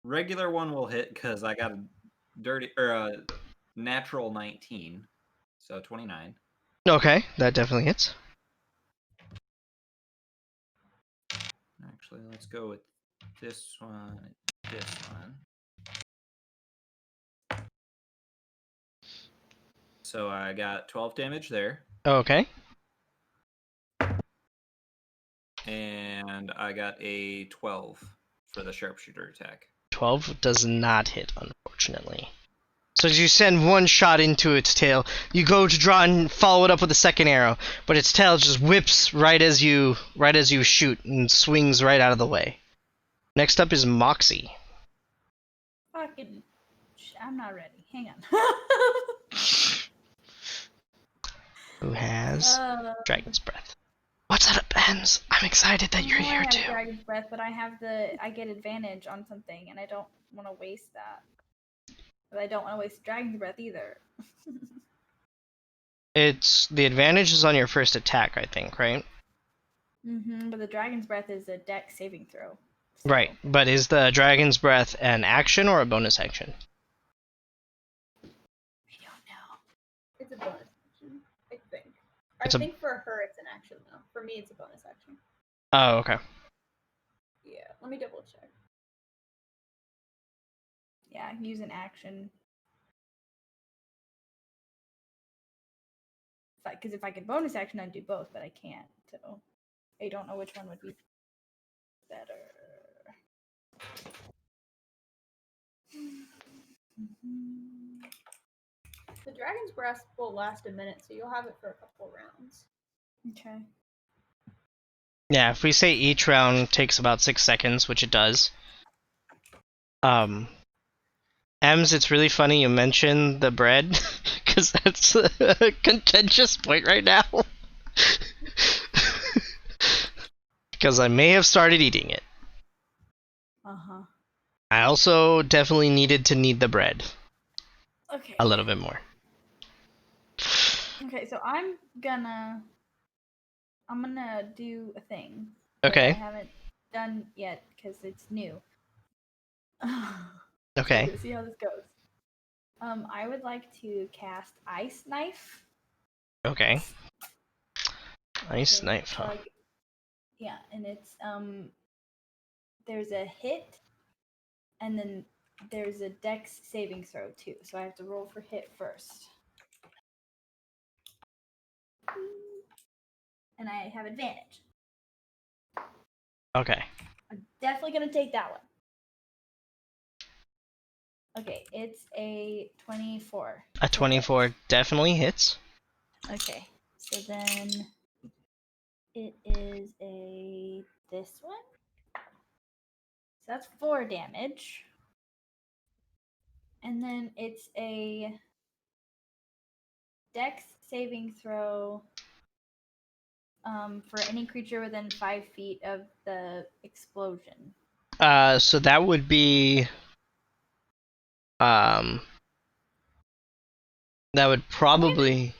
Regular one will hit because I got a natural 19, so 29. Okay, that definitely hits. Actually, let's go with this one. This one. So I got 12 damage there, Okay. and I got a 12 for the sharpshooter attack. 12 does not hit, unfortunately. So as you send one shot into its tail, you go to draw and follow it up with a second arrow, but its tail just whips right as you shoot and swings right out of the way. Next up is Moxie. Fucking. I'm not ready. Hang on. Who has Dragon's Breath. What's up, Ems? I'm excited that you're I here have too. Dragon's Breath, but I get advantage on something, and I don't want to waste that. But I don't want to waste Dragon's Breath either. It's the advantage is on your first attack, I think, right? But the Dragon's Breath is a dex saving throw. so- Right, but is the Dragon's Breath an action or a bonus action? I don't know. It's a bonus action, I think. It's I a- think for her it's an action though. For me it's a bonus action. Oh, okay. Yeah, let me double check. Yeah, use an action. Because if I could bonus action, I'd do both, but I can't. So I don't know which one would be better. The Dragon's Breath will last a minute, so you'll have it for a couple rounds. Okay. Yeah, if we say each round takes about 6 seconds, which it does. Ems, it's really funny you mentioned the bread, because that's a contentious point right now. Because I may have started eating it. Uh-huh. I also definitely needed to knead the bread Okay. a little bit more. Okay, so I'm gonna do a thing. that I Okay, haven't done yet because it's new. okay. Let's see how this goes. I would like to cast Ice Knife. Okay. Ice Okay, knife, huh? like- yeah, and it's there's a hit, and then there's a dex saving throw too. So I have to roll for hit first. And I have advantage. Okay. I'm definitely gonna take that one. Okay, it's a 24. A 24 definitely hits. Okay, so then it is this one. So that's 4 damage. And then it's a dex saving throw for any creature within 5 feet of the explosion. So that would be that would probably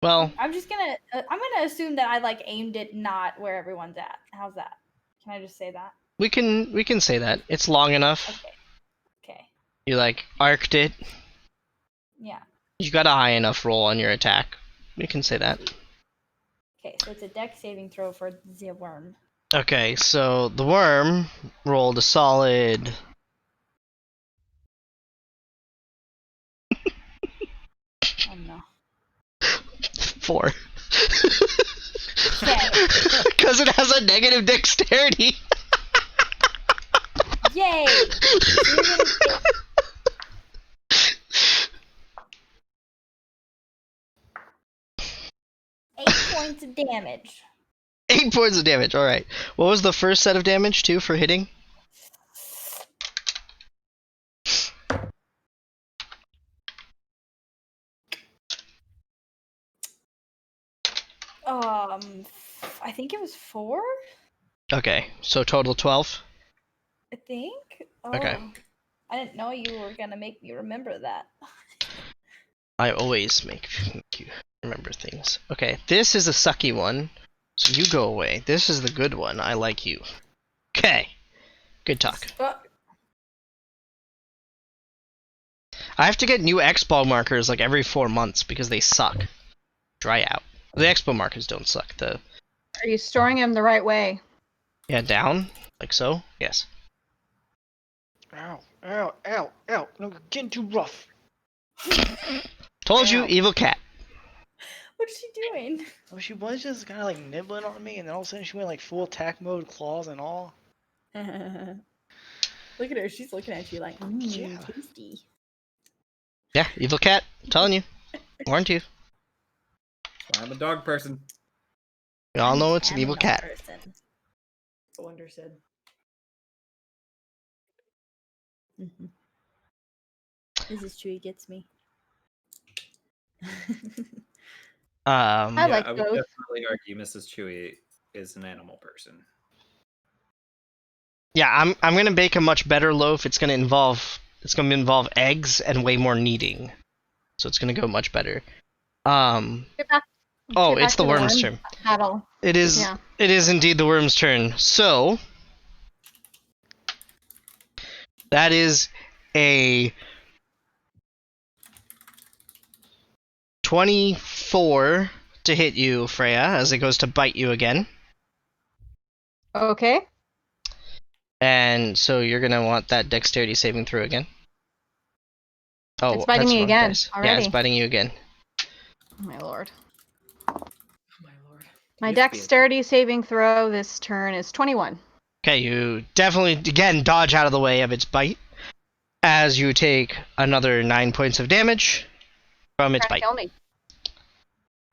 well, I'm just gonna I'm gonna assume that I like aimed it not where everyone's at. How's that? Can I just say that? we can say that. It's long enough. Okay. Okay. You like arced it. Yeah. You got a high enough roll on your attack. We can say that. Okay, so it's a dex saving throw for the worm. Okay, so the worm rolled a solid. Oh no. 4. Okay. Because it has a negative dexterity. Yay! So you're gonna take 8 points of damage. 8 points of damage, alright. What was the first set of damage, too, for hitting? I think it was 4? Okay, so total 12? I think. Okay. Oh, I didn't know you were gonna make me remember that. I always make you remember things. Okay, this is a sucky one, so you go away. This is the good one. I like you. Okay. Good talk. I have to get new expo markers like every 4 months because they suck. Dry out. The expo markers don't suck. The Are you storing them the right way? yeah, down like so. Yes. Ow, ow, ow, ow. No, getting too rough. Told you, Ow. evil cat. What's she doing? Oh, she was just kind of like nibbling on me, and then all of a sudden she went like full attack mode, claws and all. Look at her. She's looking at you like, Yeah. tasty. Yeah, evil cat. I'm telling you. Warned you. I'm a dog person. We all know it's an evil Animal cat. person. Wonder said. Mhm. Mrs. Chewy gets me. I Yeah, like I would both. definitely argue Mrs. Chewy is an animal person. Yeah, I'm gonna bake a much better loaf. It's gonna involve eggs and way more kneading, so it's gonna go much better. Get back. Oh, get back it's the to worm's worm turn. Battle. It is. Yeah. It is indeed the worm's turn. So that is a 24 to hit you, Freya, as it goes to bite you again. Okay. And so you're gonna want that dexterity saving throw again. Oh, It's biting that's me wrong again dice. Yeah, already. it's biting you again. Oh my lord. Oh my lord. My Used to be- dexterity saving throw this turn is 21. Okay, you definitely again dodge out of the way of its bite as you take another 9 points of damage from its Trying bite. to kill me.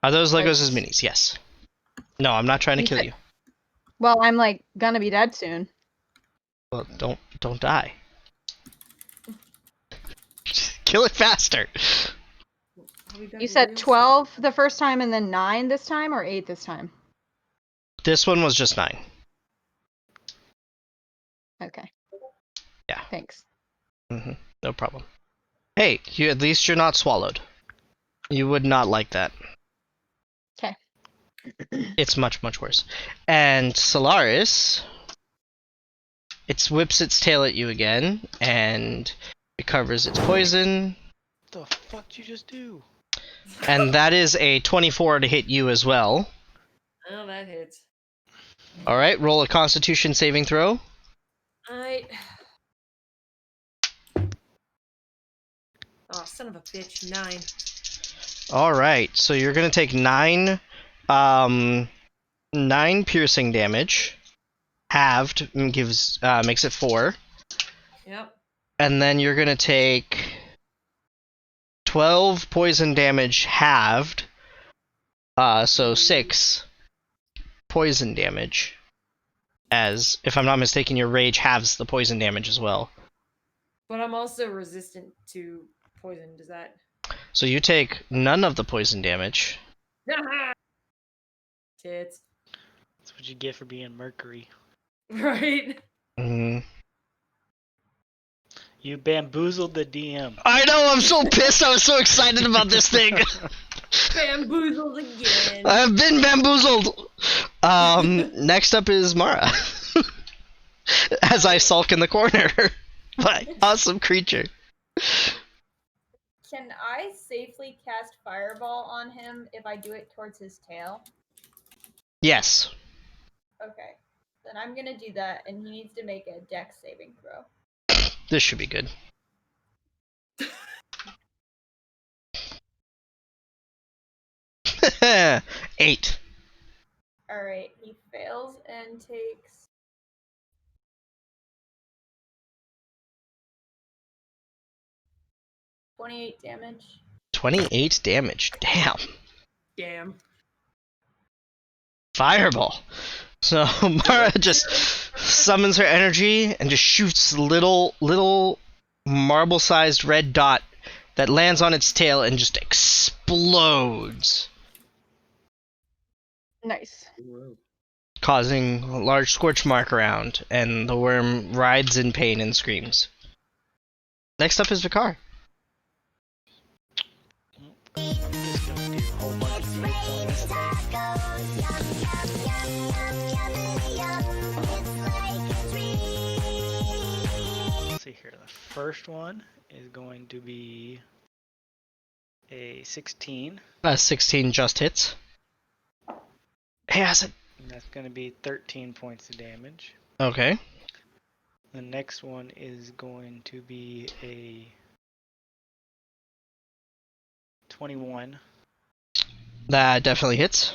Are those Legos Let's- as minis? Yes. No, I'm not trying to You kill said- you. Well, I'm like gonna be dead soon. Well, don't die. Kill it faster. Are we back You to said real 12 the first time and then 9 this time, or 8 this time? This one was just 9. Okay. Yeah. Thanks. No problem. Hey, at least you're not swallowed. You would not like that. 'Kay. It's much, much worse. And Solaris, it whips its tail at you again and recovers its poison. What the fuck did you just do? And that is a 24 to hit you as well. Oh, that hits. Alright, roll a constitution saving throw. I. Oh, son of a bitch. 9. Alright, so you're gonna take 9 piercing damage. Halved makes it 4. Yep. And then you're gonna take 12 poison damage halved. So 6 poison damage. As, if I'm not mistaken, your rage halves the poison damage as well. But I'm also resistant to poison. Does that. So you take none of the poison damage. Tits. That's what you get for being Mercury. Right? Mm. You bamboozled the DM. I know, I'm so pissed. I was so excited about this thing. Bamboozled again. I've been bamboozled. Next up is Mara. As I sulk in the corner. My awesome creature. Can I safely cast Fireball on him if I do it towards his tail? Yes. Okay. Then I'm gonna do that, and he needs to make a Dex saving throw. This should be good. Eight. Alright, he fails and takes 28 damage. 28 damage. Damn. Damn. Fireball. So Mara just summons her energy and just shoots little marble-sized red dot that lands on its tail and just explodes, Nice. causing a large scorch mark around, and the worm writhes in pain and screams. Next up is Vicar. I'm just gonna do a whole bunch of hits on this thing. Let's see here. The first one is going to be a 16. 16 just hits. Hey, acid. And that's going to be 13 points of damage. Okay. The next one is going to be a 21. That definitely hits.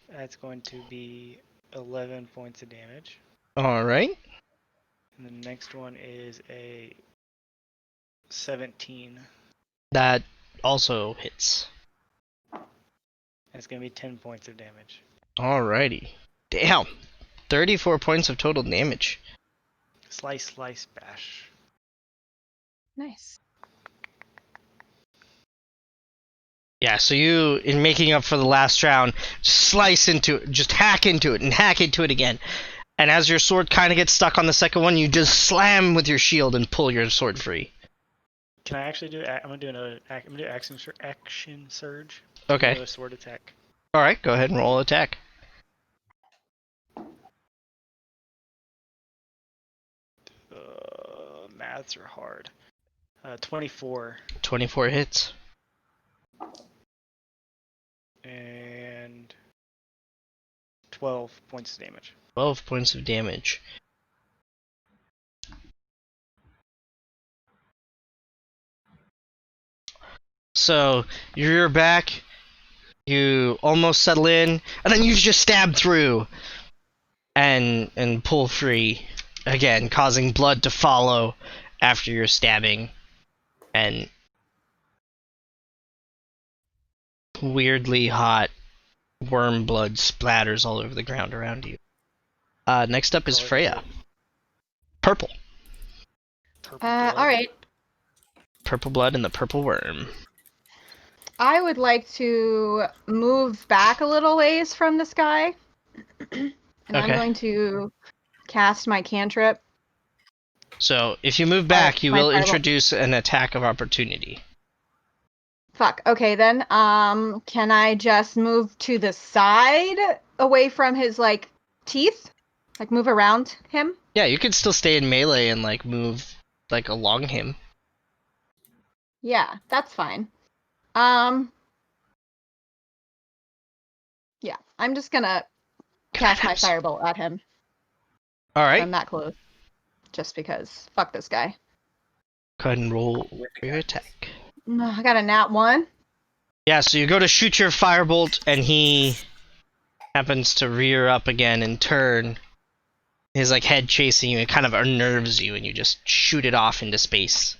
That's going to be 11 points of damage. Alright. And the next one is a 17. That also hits. That's going to be 10 points of damage. Alrighty. Damn. 34 points of total damage. Slice, slice, bash. Nice. Yeah, so you, in making up for the last round, slice into it, just hack into it, and hack into it again. And as your sword kind of gets stuck on the second one, you just slam with your shield and pull your sword free. Can I actually do? I'm gonna do another. I'm gonna do action surge. Okay. Do a sword attack. Alright, go ahead and roll attack. Maths are hard. 24 24 hits. and 12 points of damage. 12 points of damage. So, you're back, you almost settle in, and then you just stab through and pull free again, causing blood to follow after your stabbing, and weirdly hot worm blood splatters all over the ground around you. Next up is Color Freya. is it? Purple. Purple blood. Alright. Purple blood and the purple worm. I would like to move back a little ways from this guy. And I'm Okay. going to cast my cantrip. So, if you move back, you my will fireball. introduce an attack of opportunity. Fuck. Okay, then. Can I just move to the side away from his, like, teeth? Like, move around him? Yeah, you could still stay in melee and, like, move, like, along him. Yeah, that's fine. Yeah, I'm just gonna cast my firebolt at him. Alright, I'm that close. Just because. Fuck this guy. go ahead and roll for your attack. I got a nat 1. Yeah, so you go to shoot your firebolt, and he happens to rear up again and turn. His, like, head chasing you, it kind of unnerves you, and you just shoot it off into space.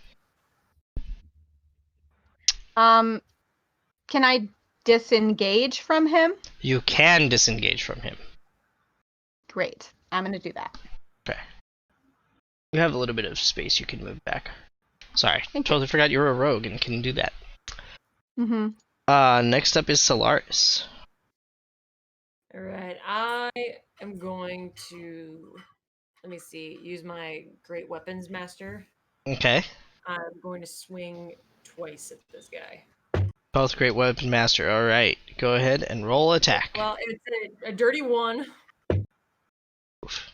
Can I disengage from him? You can disengage from him. Great. I'm gonna do that. Okay. You have a little bit of space you can move back. Sorry, Thank you. totally forgot you're a rogue and can do that. Mm-hmm. Next up is Solaris. Alright, I am going to, let me see, use my Great Weapons Master. Okay. I'm going to swing twice at this guy. Both Great Weapon Master. Alright, go ahead and roll attack. Well, it's a dirty one. Oof.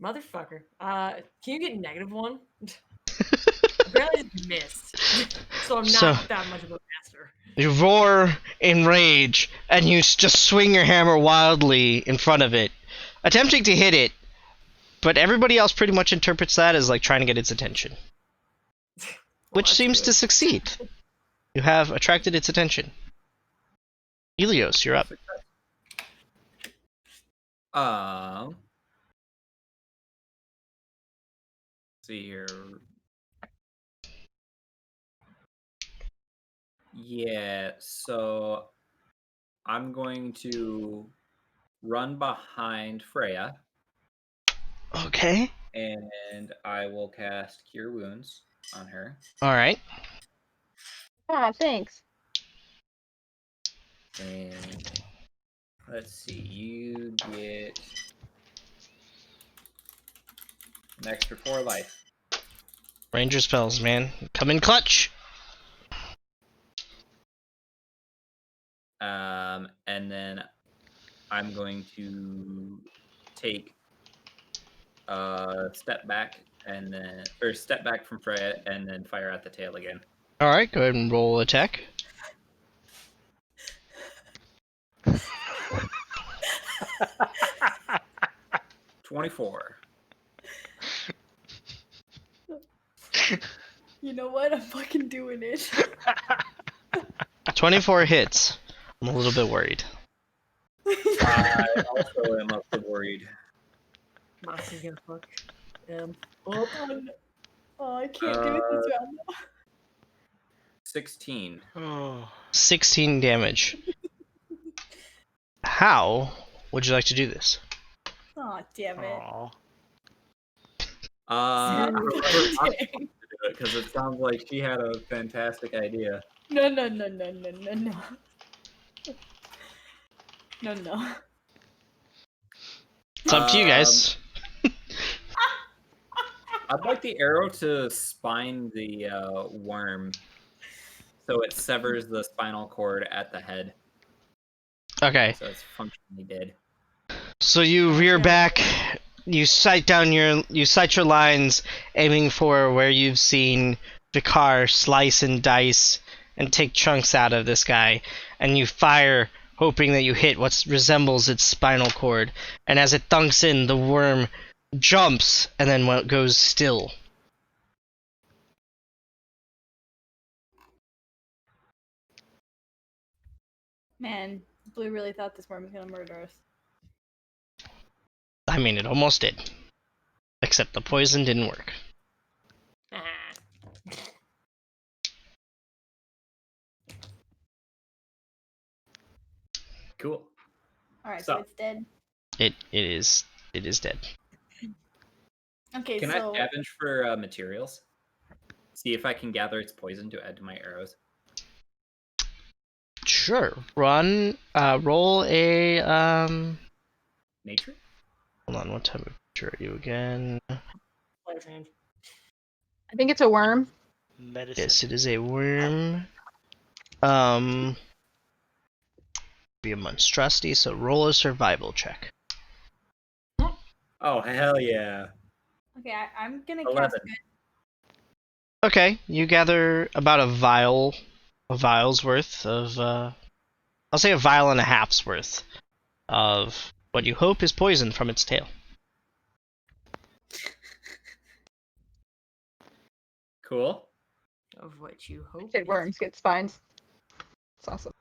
Motherfucker. Can you get -1? Apparently, I just missed. So I'm not So- that much of a master. You roar in rage, and you just swing your hammer wildly in front of it, attempting to hit it, but everybody else pretty much interprets that as like trying to get its attention, which that's seems to good. succeed. You have attracted its attention. Helios, you're up. See here. Yeah, so I'm going to run behind Freya, Okay. and I will cast Cure Wounds on her. All right. Ah, thanks. And let's see, you get an extra 4 life. Ranger spells, man. Come in clutch. And then I'm going to take a step back step back from Freya and then fire at the tail again. All right, go ahead and roll attack. $24. You know what? I'm fucking doing it. 24 hits. I'm a little bit worried. I also am up to worried. Moxie's gonna fuck. Oh, I can't do it this round. 16. Oh. 16 damage. How would you like to do this? Oh, damn it. Aw. I Sad prefer fucking not to thing. do it because it sounds like she had a fantastic idea. No. No. It's up to you guys. I'd like the arrow to spine the worm so it severs the spinal cord at the head. Okay. So it's functionally dead. So you rear back, you sight your lines, aiming for where you've seen Vicar slice and dice and take chunks out of this guy, and you fire, hoping that you hit what resembles its spinal cord. And as it thunks in, the worm jumps and then goes still. Man, Blue really thought this worm was gonna murder us. I mean, it almost did. Except the poison didn't work. Ah. Cool. Alright, So- so it's dead. It is dead. Okay, Can so I scavenge for materials? See if I can gather its poison to add to my arrows. Sure. Roll a Nature? hold on, what type of creature are you again? Life hand. I think it's a worm. Medicine. Yes, it is a worm. Be a monstrosity, so roll a survival check. Oh, hell yeah. okay, I'm gonna 11. cast Okay, you gather about a vial's worth of, I'll say a vial and a half's worth of what you hope is poison from its tail. Cool. Of what you hope. Said worms get spines. It's awesome.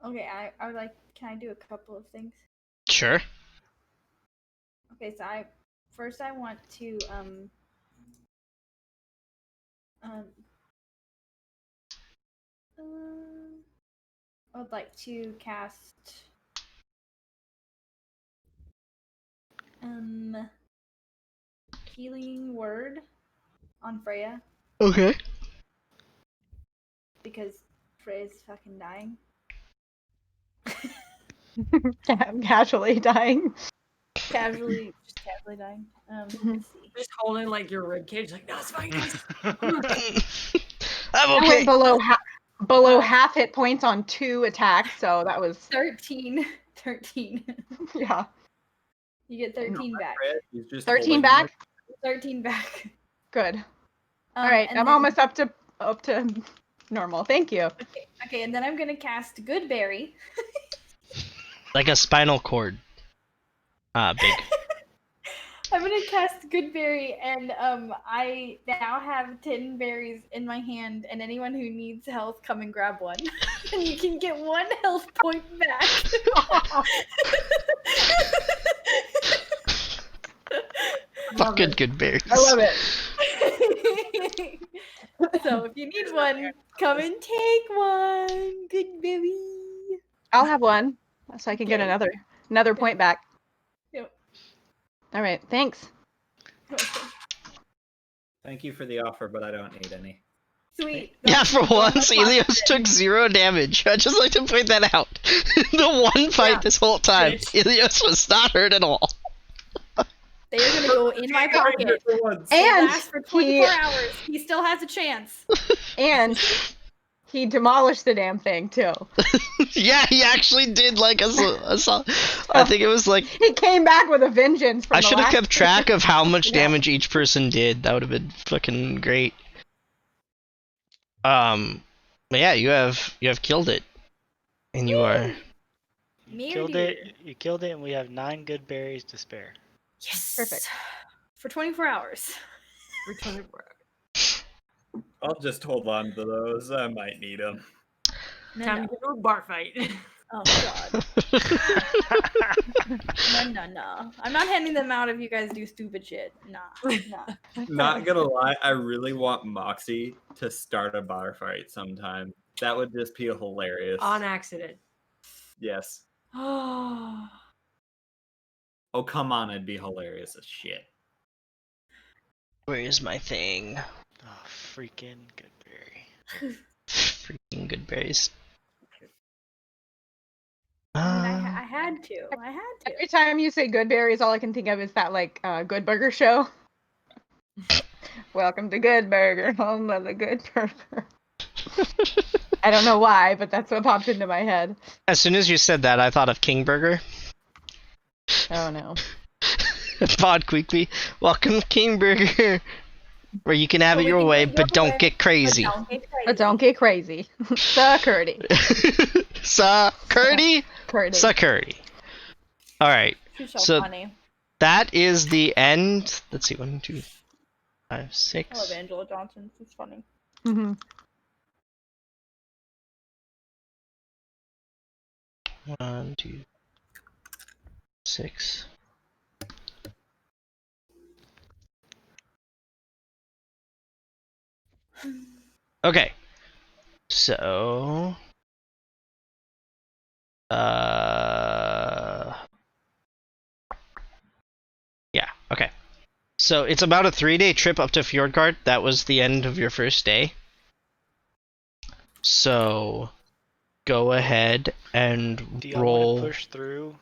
Okay, I would like. Can I do a couple of things? Sure. Okay, so I want to I would like to cast Healing Word on Freya Okay. because Freya's fucking dying. Casually dying. just casually dying. Let's see. Just holding like your rib cage, like, no, it's fine, guys. I'm I okay. went below half hit points on 2 attacks, so that was 13. yeah. You get 13 back. Fred, he's just 13 holding back? 13 back. Good. All right, and I'm then- almost up to normal. Thank you. Okay, and then I'm gonna cast Goodberry. Like a spinal cord. Big. I'm gonna cast Goodberry, and I now have 10 berries in my hand, and anyone who needs health, come and grab one. And you can get 1 health point back. Fucking good berries. I love it. So if you need one, come and take one. Goodberry. I'll have one, so I can get Okay. another point back. Yep. All right, thanks. Thank you for the offer, but I don't need any. Sweet. Yeah, for Don't once, look Elios lost took 0 damage. I'd just like to point that out. The one fight Yeah. this whole time, Bitch. Elios was not hurt at all. They are gonna go in my pocket. For once. They And last for 24 hours. He still has a chance. And he demolished the damn thing too. Yeah, he actually did like I think it was like He came back with a vengeance. From I the should have last kept track of how much Yeah. damage each person did. That would have been fucking great. But yeah, you have killed it, and you are Me or Killed you? it. You killed it, and we have 9 good berries to spare. Yes. Perfect. For 24 hours. For 24 hours. I'll just hold on to those. I might need them. No, Time no. to go to a bar fight. Oh god. No. I'm not handing them out if you guys do stupid shit. Nah. Not gonna lie, I really want Moxie to start a bar fight sometime. That would just be hilarious. On accident. Yes. Oh. Oh, come on, it'd be hilarious as shit. Where is my thing? Oh, freaking good berry. Freaking good berries. I mean, I had to. Every time you say good berries, all I can think of is that like Good Burger show. Welcome to Good Burger, home of the Good Burger. I don't know why, but that's what popped into my head. As soon as you said that, I thought of King Burger. Oh no. Pod quickly. Welcome to King Burger, where you can have it your way, but don't get crazy. But don't get crazy. Security. Curdy? Curdy. Security. Alright, She's so So- funny. that is the end. Let's see, 1, 2, 5, I love 6. Angela Johnson. She's funny. Mhm. 1, 2, 6. Okay. So yeah, okay. So it's about a 3-day trip up to Fjordgard. That was the end of your first day. So go ahead and Do y'all roll. want to push through?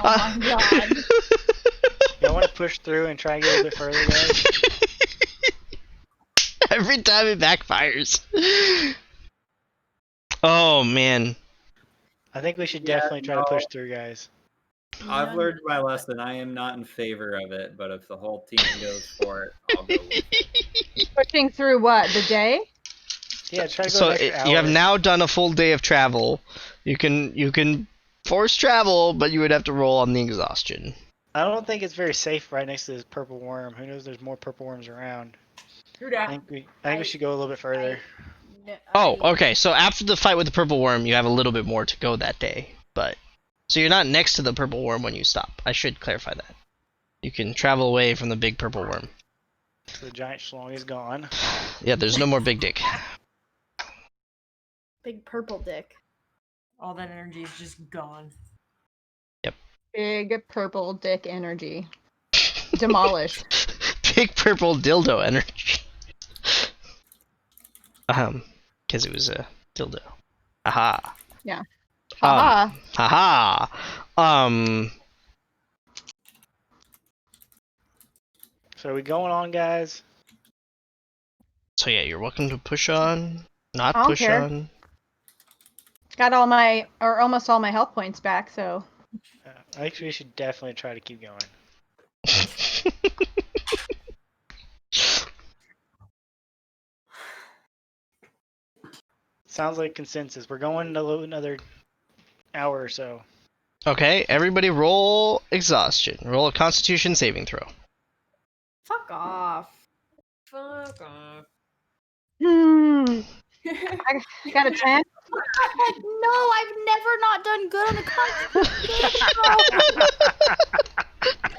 Oh my god. Y'all want to push through and try and get a little bit further, guys? Every time it backfires. Oh man. I think we should Yeah, definitely try to no. push through, guys. I've learned my lesson. I am not in favor of it, but if the whole team goes for it, I'll go with it. Pushing through what? The day? Yeah, try to go So an extra you have hour. now done a full day of travel. You can force travel, but you would have to roll on the exhaustion. I don't think it's very safe right next to this purple worm. Who knows? There's more purple worms around. True I that. think we should go a little bit further. Oh, okay. So after the fight with the purple worm, you have a little bit more to go that day. But so you're not next to the purple worm when you stop. I should clarify that. You can travel away from the big purple worm. The giant schlong is gone. Yeah, there's no more big dick. Big purple dick. All that energy is just gone. Big purple dick energy. Demolished. Big purple dildo energy. Because it was a dildo. Aha. Haha. Haha. So are we going on, guys? So yeah, you're welcome to push on. Not I don't push care. on. Got all my, or almost all my health points back, so. I think we should definitely try to keep going. Sounds like consensus. We're going another hour or so. Okay, everybody roll exhaustion. Roll a Constitution saving throw. Fuck off. Fuck off. I got a 10. No, I've never not done good on the Constitution.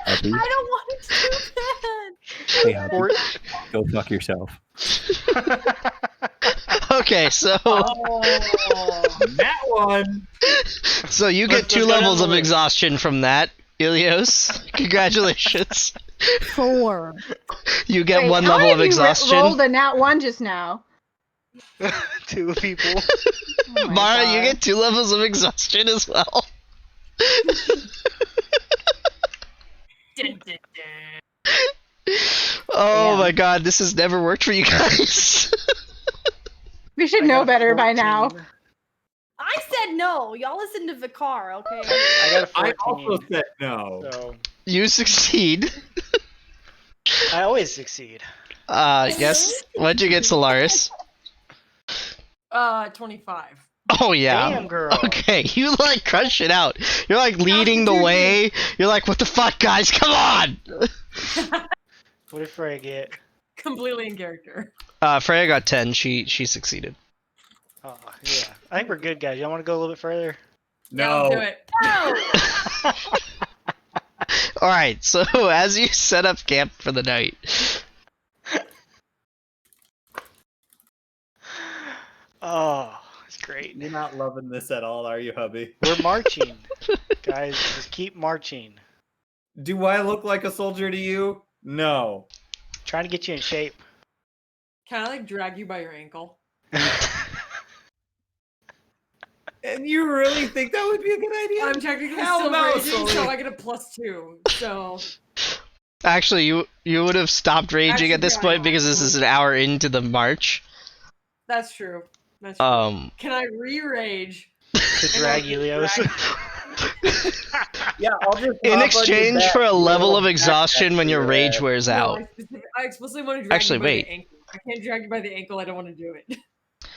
Abby, I don't want to do that. hey, Abby, go fuck yourself. Okay, so That one. so you Let's get 2 go down levels the of list. exhaustion from that, Ilios. Congratulations. 4. You get Wait, 1 how level many of you exhaustion. rolled a nat 1 just now. 2 people. Oh my Mara, you God. get 2 levels of exhaustion as well. Dun, dun, dun. Oh Damn. my god, this has never worked for you guys. We should I know got a better by now. 14. I said no. Y'all listen to Vicar, okay? I got a 14. I also said no. So You succeed. I always succeed. Yes. What'd you get, Solaris? 25. Oh yeah. Damn, girl. Okay, you like crush it out. You're like leading the way. You're like, what the fuck, guys? Come on. What did Freya get? Completely in character. Freya got 10. She succeeded. Oh, yeah. I think we're good, guys. Y'all want to go a little bit further? Yeah, No. let's do it. No. All right. So as you set up camp for the night, Oh, it's great. You're not loving this at all, are you, hubby? We're marching. Guys, just keep marching. Do I look like a soldier to you? No. Trying to get you in shape. Can I like drag you by your ankle? And you really think that would be a good idea? I'm technically Hell still no, raging, so Sully. I get a +2. So actually, you would have stopped raging Actually, at this yeah, I point know, because this is an hour into the march. that's true. That's true. Can I re-rage? To drag Helios. Yeah, I'll just In hop on your exchange back, for a you level little of exhaustion backpack when your for rage ass. wears No, out. I explicitly want to drag Actually, you by wait. the ankle. I can't drag you by the ankle. I don't want to do it.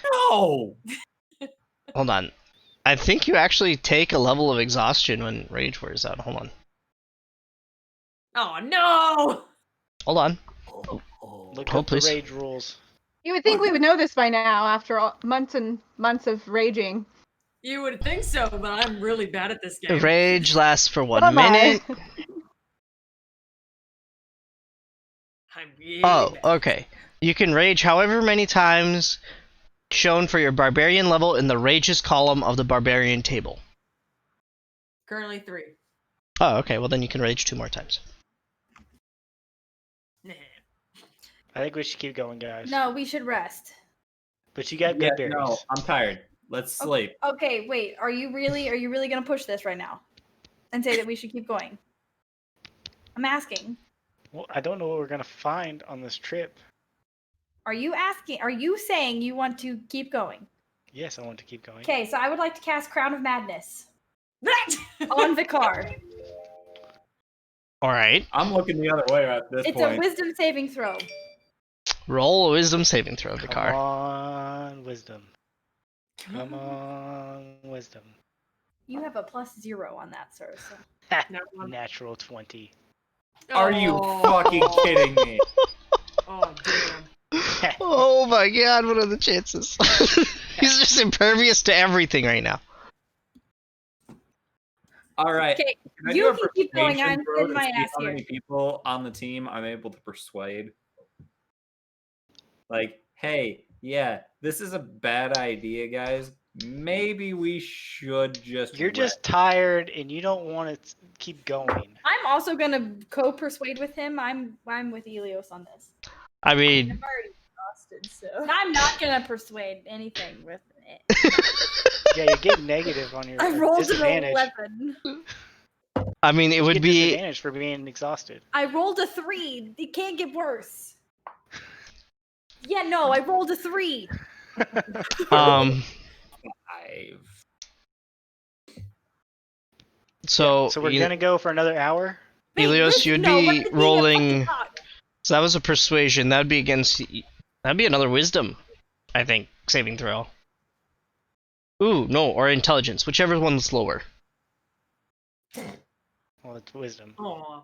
No. Hold on. I think you actually take a level of exhaustion when rage wears out. Hold on. Oh no! Hold on. Look Oh, up please. the rage rules. You would think we would know this by now after months and months of raging. You would think so, but I'm really bad at this game. Rage lasts for 1 Am I? minute. I'm really Oh, bad. okay. You can rage however many times shown for your barbarian level in the rages column of the barbarian table. Currently 3. Oh, okay. Well, then you can rage 2 more times. Nah. I think we should keep going, guys. No, we should rest. But you got Yeah, good berries. no, I'm tired. Let's sleep. Okay, wait. Are you really gonna push this right now? And say that we should keep going? I'm asking. Well, I don't know what we're gonna find on this trip. Are you saying you want to keep going? Yes, I want to keep going. Okay, so I would like to cast Crown of Madness on Vicar. All right. I'm looking the other way at this It's a point. wisdom saving throw. Roll a wisdom saving throw, Come Vicar. on, wisdom. Come on, wisdom. You have a +0 on that, sir. So. No, I'm- Natural 20. Are you Oh. fucking kidding me? Oh damn. Oh my god, what are the chances? He's just impervious to everything right now. All right. Okay, Can I you do a can keep going. persuasion I'm throw getting to my see ass how here. many people on the team I'm able to persuade? Like, hey, yeah, this is a bad idea, guys. Maybe we should just. You're just tired and you don't want to keep going. I'm also gonna co-persuade with him. I'm with Elios on this. I mean, I'm already exhausted, so. I'm not gonna persuade anything with it. Yeah, you get negative on your I rolled an disadvantage. 11. I mean, it You would get be disadvantage for being exhausted. I rolled a 3. It can't get worse. Yeah, no, I rolled a 3. Five. So So we're you- gonna go for another hour. Hey, Helios, listen, you'd no, let be the DM fucking rolling. talk. So that was a persuasion. That'd be against. That'd be another wisdom, I think, saving throw. Ooh, no, or intelligence, whichever one's lower. Well, it's wisdom. Aw.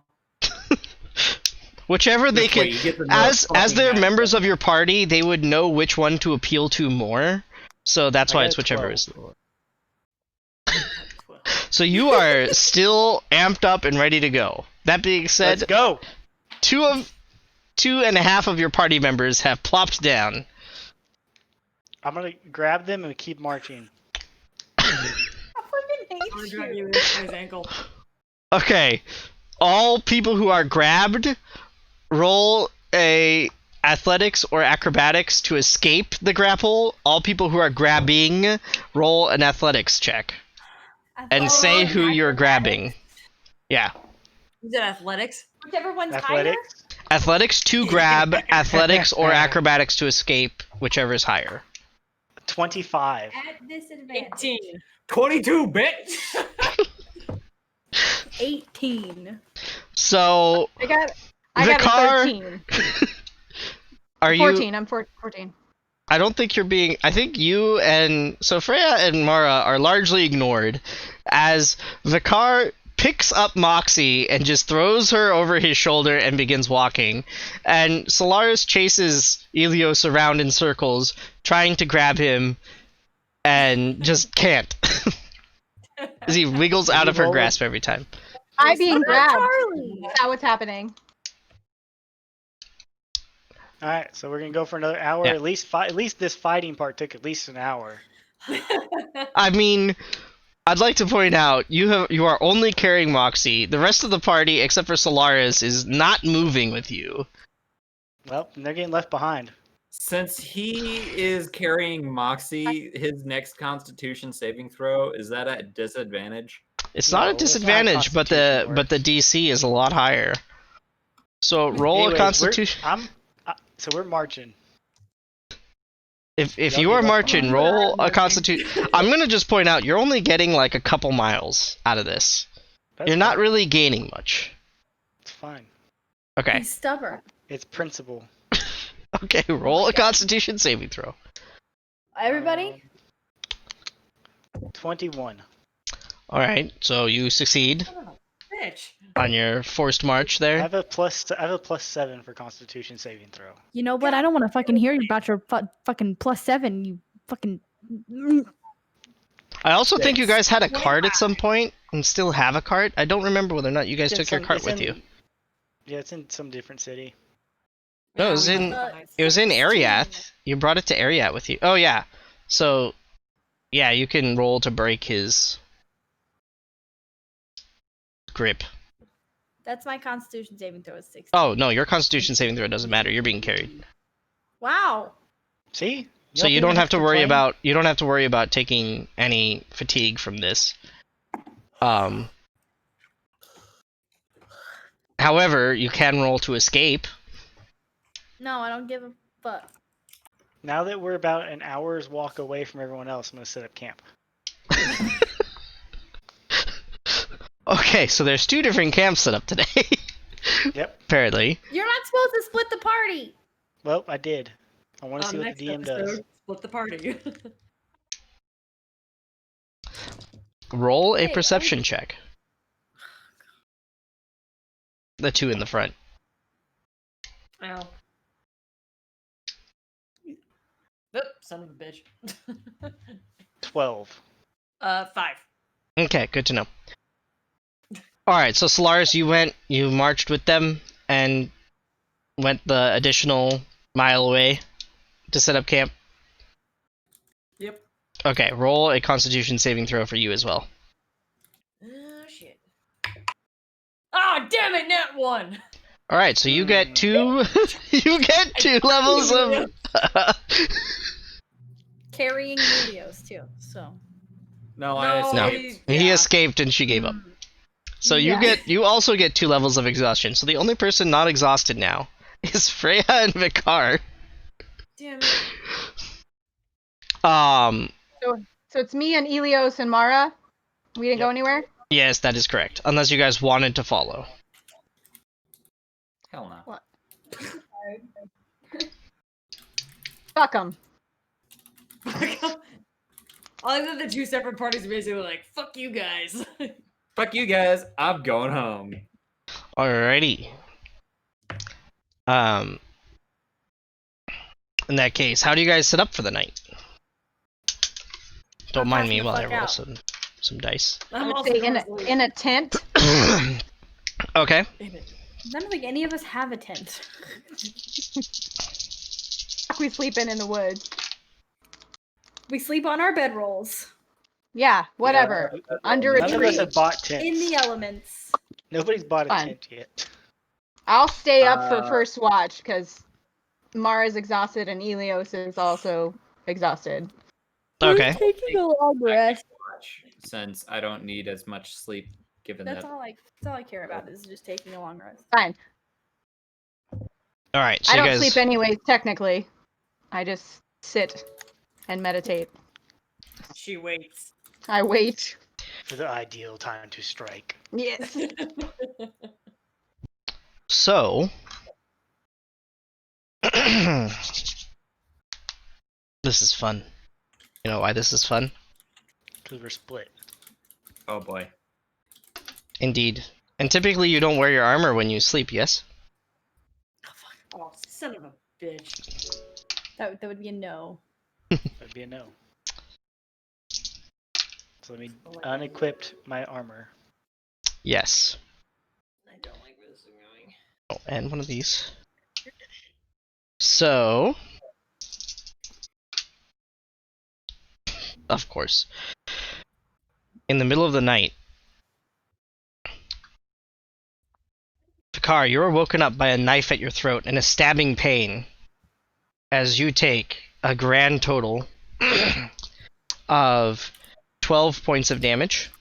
Whichever they This way can. you get to know As fucking they're magic. members of your party, they would know which one to appeal to more. So that's I why got it's a whichever 12. is lower. So you are still amped up and ready to go. That being said, Let's go. two and a half of your party members have plopped down. I'm gonna grab them and keep marching. I fucking I'm gonna hate drag you. you into his ankle. Okay, all people who are grabbed, roll a athletics or acrobatics to escape the grapple. All people who are grabbing, roll an athletics check and say who you're grabbing. Yeah, Is it athletics? Whichever one's higher. Athletics. athletics to grab, athletics or acrobatics to escape, whichever is higher. 25. At disadvantage. 18. 22, bitch. 18. So I got The a car- 13. are you? 14. I'm 14. I don't think you're being. I think you and so Freya and Mara are largely ignored, as the car picks up Moxie and just throws her over his shoulder and begins walking, and Solaris chases Ilios around in circles, trying to grab him, and just can't. As he wiggles out of her grasp every time. I being grabbed. Charlie. Is that what's happening? All right, so we're gonna go for another hour. Yeah. At least this fighting part took at least an hour. I mean, I'd like to point out you are only carrying Moxie. The rest of the party, except for Solaris, is not moving with you. Well, they're getting left behind. Since he is carrying Moxie, his next Constitution saving throw is that at disadvantage? It's No, not a that's not how disadvantage, but the Constitution DC is a lot higher. So roll Anyways, a Constitution. So we're marching. If Yep, you are you're left marching, behind. roll a Constitution. I'm gonna just point out you're only getting like a couple miles out of this. That's You're not fine. really gaining much. It's fine. Okay. He's stubborn. It's principle. Okay. Roll a Constitution saving throw. Everybody? 21. All right. So you succeed Bitch. on your forced march I there. have a +7 for Constitution saving throw. You know what? I don't want to fucking hear about your fucking +7. You fucking. I also think you guys had a cart at some point and still have a cart. I don't remember whether or not you guys It's in took your some- cart it's with in- you. Yeah, it's in some different city. No, it was in- It was in Ariath. You brought it to Ariath with you. Oh yeah. So, yeah, you can roll to break his grip. That's my Constitution saving throw is 16. Oh no, your Constitution saving throw doesn't matter. You're being carried. Wow. See? So you don't have to worry about taking any fatigue from this. However, you can roll to escape. No, I don't give a fuck. Now that we're about an hour's walk away from everyone else, I'm gonna set up camp. Okay, so there's 2 different camps set up today. Yep. Apparently. You're not supposed to split the party. Well, I did. I want to see what the DM does. Split the party. Roll a Hey, perception check. The 2 in the front. Ow. Oop, son of a bitch. 12. 5. Okay, good to know. Alright, so Solaris, you marched with them and went the additional mile away to set up camp? Yep. Okay, roll a Constitution saving throw for you as well. Oh shit. Ah, damn it, net 1. Alright, so you get 2 you get 2 levels of Carrying Helios too. So No, I No. escaped. He escaped and she gave up. So you also get 2 levels of exhaustion. So the only person not exhausted now is Freya and Vikar. Damn it. So it's me and Ilios and Mara. We didn't go Yep. anywhere. Yes, that is correct. Unless you guys wanted to follow. Hell no. What? Fuck them. I like that the two separate parties are basically like, fuck you guys. Fuck you guys. I'm going home. Alrighty. In that case, how do you guys set up for the night? Don't I'm mind me passing the while I fuck roll out. some dice. I I'm would also say going to sleep. in a tent. Okay. Damn it. I don't think any of us have a tent. We sleep in the woods. We sleep on our bedrolls. Yeah, whatever. Under a None of us tree. have bought tents. In the elements. Nobody's bought a Fine. tent yet. I'll stay up for Uh, first watch because Mara's exhausted and Elios is also exhausted. Okay. Taking a long rest. Since I don't need as much sleep, given That's that. all I care about is just taking a long rest. Fine. Alright, so I you don't guys sleep anyways, technically. I just sit and meditate. She waits. I wait. For the ideal time to strike. Yes. So this is fun. You know why this is fun? Because we're split. Oh boy. Indeed. And typically you don't wear your armor when you sleep, yes? Oh, son of a bitch. That would be a no. That'd be a no. So let me unequip my armor. Yes. I don't like where this is going. Oh, and one of these. So of course. In the middle of the night, Picard, you are woken up by a knife at your throat and a stabbing pain as you take a grand total of 12 points of damage.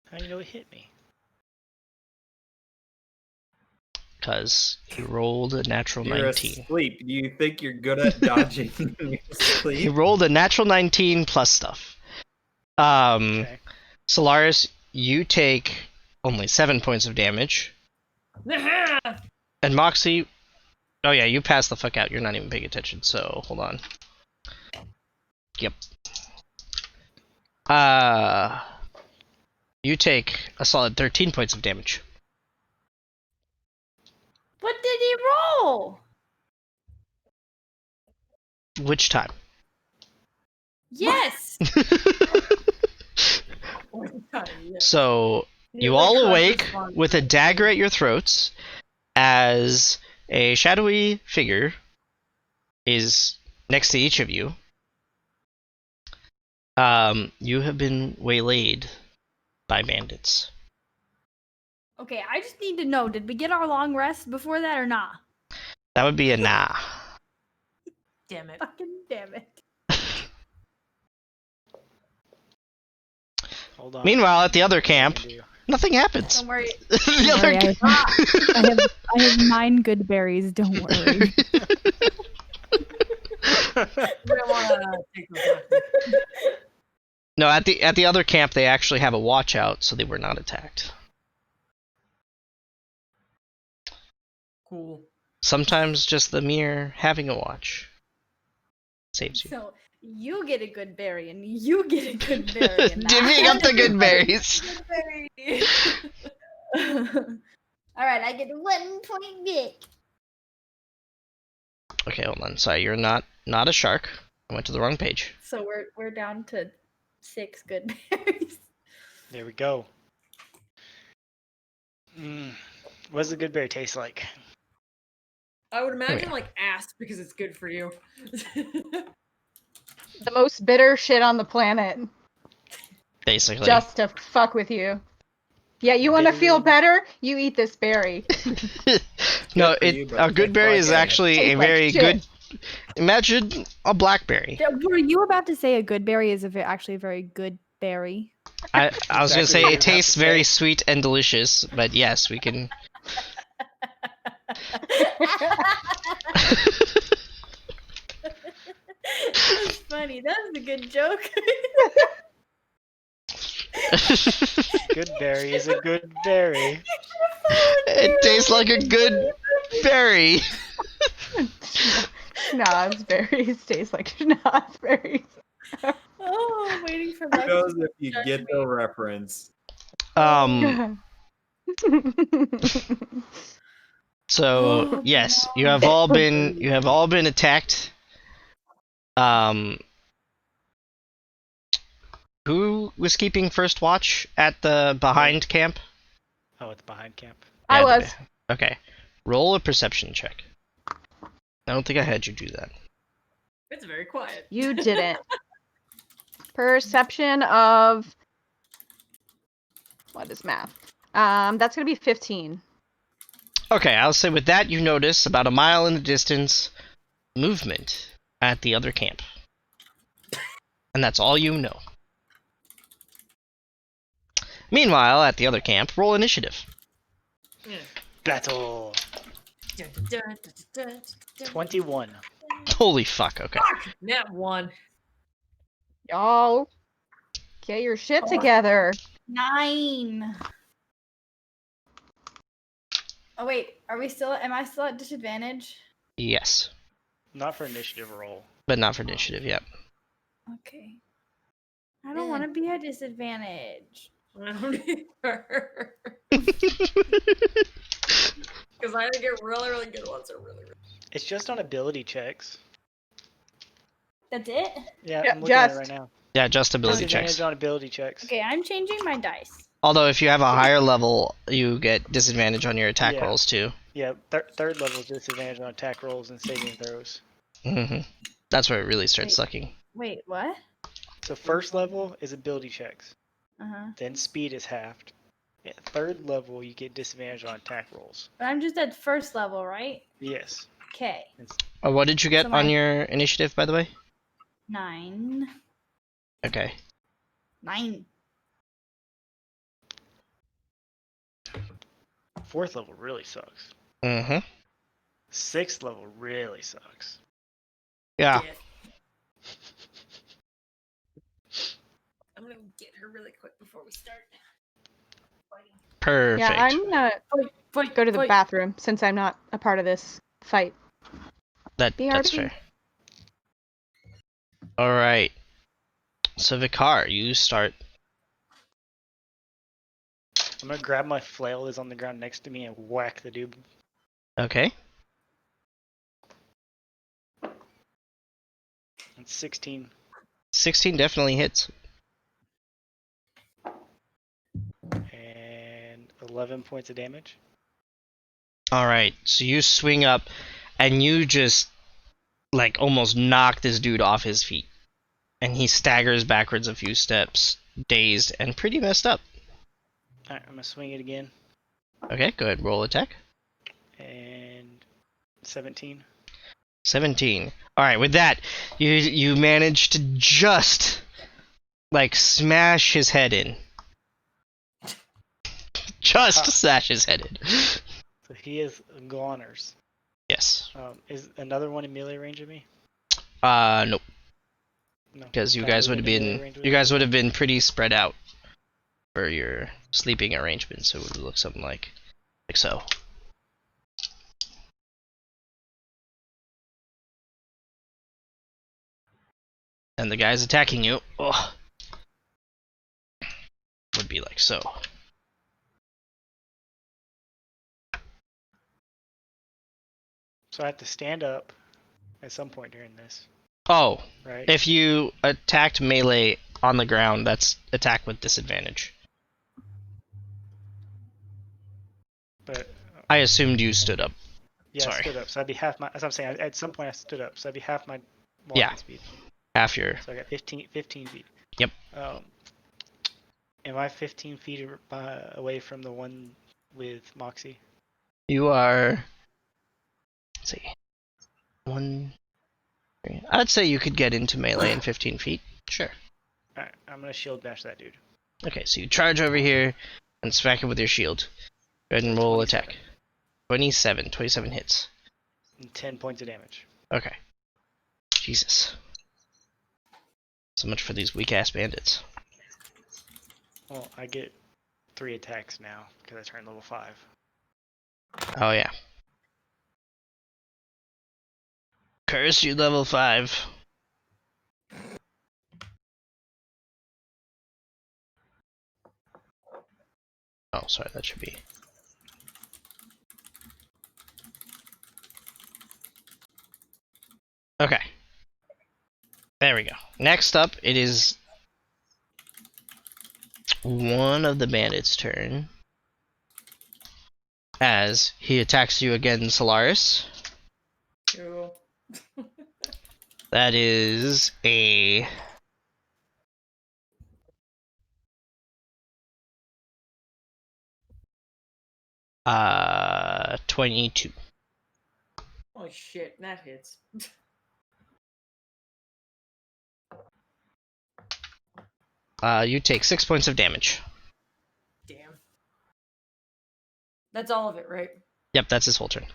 How do you know it hit me? Because you rolled a natural You're 19. asleep. Do you think you're good at dodging in your You sleep? rolled a natural 19 plus stuff. Okay. Solaris, you take only 7 points of damage. And Moxie, oh yeah, you passed the fuck out. You're not even paying attention, so hold on. Yep. You take a solid 13 points of damage. What did he roll? Which time? Yes. So, you all awake with a dagger at your throats as a shadowy figure is next to each of you. You have been waylaid by bandits. Okay, I just need to know, did we get our long rest before that or not? That would be a nah. Damn it. Fucking damn it. Hold on. Meanwhile, at the other camp, nothing happens. Don't worry. The other Sorry, camp. I have 9 good berries. Don't worry. We don't want to take those off. No, at the other camp, they actually have a watch out, so they were not attacked. Cool. Sometimes just the mere having a watch saves you. So you get a good berry and you get a good berry. And Divvying up the good berries. Good berry. All right, I get 1 point back. Okay, hold on. Sorry, you're not a shark. I went to the wrong page. So we're down to 6 good berries. There we go. What does the good berry taste like? I would imagine like ass because it's good for you. The most bitter shit on the planet. Basically. Just to fuck with you. Yeah, you want to feel better? You eat this berry. No, for you, but a it's good berry is like actually a Tastes like very shit. good. Imagine a blackberry. Were you about to say a good berry is actually a very good berry? I was gonna Exactly say what it you have to tastes very say. sweet and delicious, but yes, we can. That's funny. That was a good joke. Good berry is a good berry. It tastes like a good berry. Schnozberries taste like schnozberries. Oh, I'm waiting for Who Lex knows to if you judge get me. the reference? So Oh, yes, no. you have all been attacked. Who was keeping first watch at the behind camp? Oh, it's behind camp. I Yeah, was. Okay. Roll a perception check. I don't think I had you do that. It's very quiet. You didn't. Perception of what is math? That's gonna be 15. Okay, I'll say with that you notice about a mile in the distance movement at the other camp. And that's all you know. Meanwhile, at the other camp, roll initiative. Battle. 21. Holy fuck, okay. Nat 1. Y'all, get your shit together. 9. Oh wait, am I still at disadvantage? Yes, Not for initiative roll. but not for initiative yet. Okay. I don't want to be at disadvantage. I don't either. Because I get really, really good ones or really, really. It's just on ability checks. That's it? Yeah, Yeah, I'm looking at it just- right now. Yeah, just ability Disadvantage checks. on ability checks. Okay, I'm changing my dice. Although if you have a higher level, you get disadvantage on your attack Yeah. rolls too. Yeah, third level is disadvantage on attack rolls and saving throws. That's where it really starts Wait. sucking. Wait, what? So first level is ability checks. Uh-huh. Then speed is halved. At third level, you get disadvantage on attack rolls. But I'm just at first level, right? Yes. Okay. What did you get So on my- your initiative, by the way? 9. Okay. 9. Fourth level really sucks. Mm-hmm. Sixth level really sucks. Yeah. I'm gonna get her really quick before we start. Perfect. Yeah, I'm gonna Fight, go to the fight. bathroom since I'm not a part of this fight. That's BRB. fair. Alright. So Vicar, you start. I'm gonna grab my flail that's on the ground next to me and whack the dude. Okay. It's 16. 16 definitely hits. And 11 points of damage. Alright, so you swing up and you just like almost knock this dude off his feet. And he staggers backwards a few steps, dazed and pretty messed up. Alright, I'm gonna swing it again. Okay, go ahead, roll attack. And 17. 17. Alright, with that, you manage to just like smash his head in. Just smash his head in. So he is goners. Yes. Is another one in melee range of me? Nope. No. Because you Not guys really would have in melee been range with you me? guys would have been pretty spread out for your sleeping arrangement, so it would look something like so. And the guys attacking you would be like so. So I have to stand up at some point during this, Oh, right? if you attacked melee on the ground, that's attack with disadvantage. But I assumed you stood up. yeah, I sorry. stood up. So I'd be half my. As I'm saying, at some point I stood up. So I'd be half my walking Yeah. speed. Half your. So I got 15 feet. Yep. Am I 15 feet away from the one with Moxie? You are. Let's see. One. Three. I'd say you could get into melee in 15 feet. Sure. Alright, I'm gonna shield bash that dude. Okay, so you charge over here and smack him with your shield. Go ahead and roll 27. attack. 27 hits. And 10 points of damage. Okay. Jesus. So much for these weak ass bandits. Well, I get 3 attacks now because I turned level 5. Oh yeah. Curse you, level 5. Oh, sorry, that should be. Okay. There we go. Next up, it is one of the bandits' turn. As he attacks you again, Solaris. Cool. That is a... 22. Holy shit, that hits. You take 6 points of damage. Damn. That's all of it, right? Yep, that's his whole turn.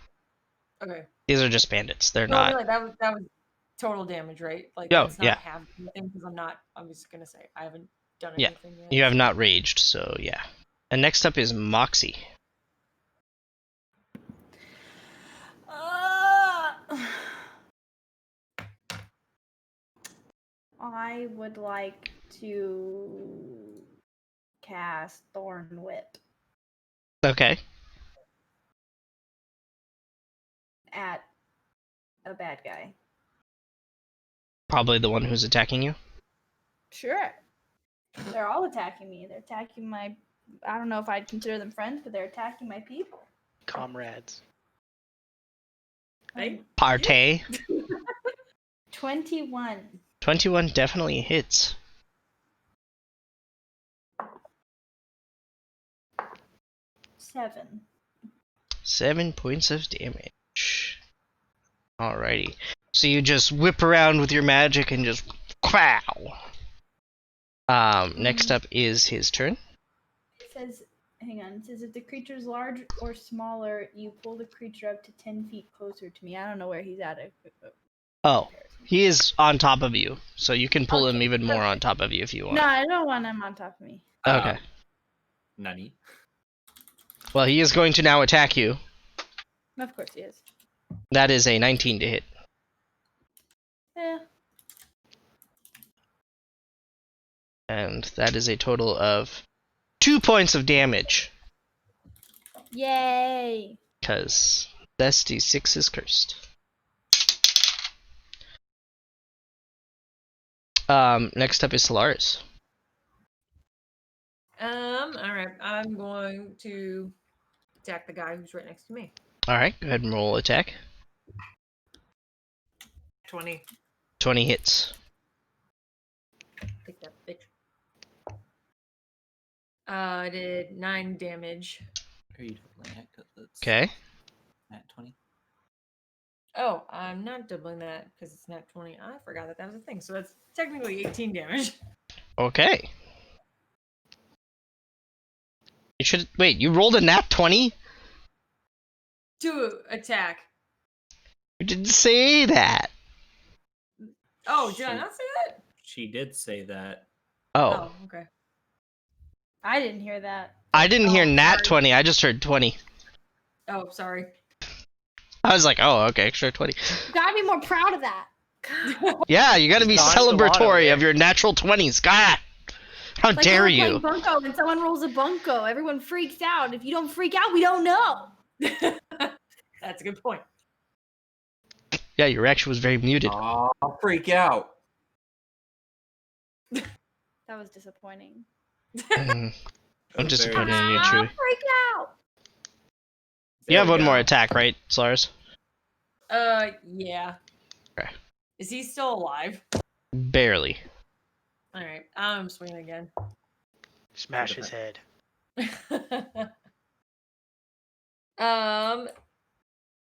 Okay. These are just bandits. They're No, not. really, that was total damage, right? Like, Oh, it's not yeah. half anything because I'm just gonna say I haven't done Yeah, anything yet. You have not raged, so yeah. And next up is Moxie. I would like to cast Thorn Whip Okay. at a bad guy. Probably the one who's attacking you. Sure. They're all attacking me. They're attacking my... I don't know if I'd consider them friends, but they're attacking my people. Comrades. Hey. Partay. 21. 21 definitely hits. 7. 7 points of damage. Alrighty. So you just whip around with your magic and just wow. Next up is his turn. It says, hang on, it says if the creature is large or smaller, you pull the creature up to 10 feet closer to me. I don't know where he's at. Oh, he is on top of you, so you can pull him Okay, even more perfect. on top of you if you want. No, I don't want him on top of me. Okay. Nani? Well, he is going to now attack you. Of course he is. That is a 19 to hit. Yeah. And that is a total of 2 points of damage. Yay! Because Dusty 6 is cursed. Next up is Solaris. Alright, I'm going to attack the guy who's right next to me. Alright, go ahead and roll attack. 20. 20 hits. Take that, bitch. I did 9 damage. Are you doubling it? 'Cause it's Okay. Nat 20. Oh, I'm not doubling that because it's not 20. I forgot that was a thing. So that's technically 18 damage. Okay. You should wait. You rolled a nat 20. To attack. You didn't say that. Oh, did I not say that? She did say that. Oh, Okay. I didn't hear that. I didn't hear Oh, nat sorry. 20. I just heard 20. Oh, sorry. I was like, oh, okay, extra 20. You gotta be more proud of that. Yeah, you gotta be Not a lot of celebratory it. of your natural 20s. God, how Like dare when we're you? playing Bunko and someone rolls a Bunko, everyone freaks out. If you don't freak out, we don't know. That's a good point. Yeah, your reaction was very muted. I'll freak out. That was disappointing. Mm, I'm Very disappointed in you, Ah, Chewie. freak out. You have There we one more go. attack, right, Solaris? Yeah. Okay. Is he still alive? Barely. Alright, I'm swinging again. Smash his head.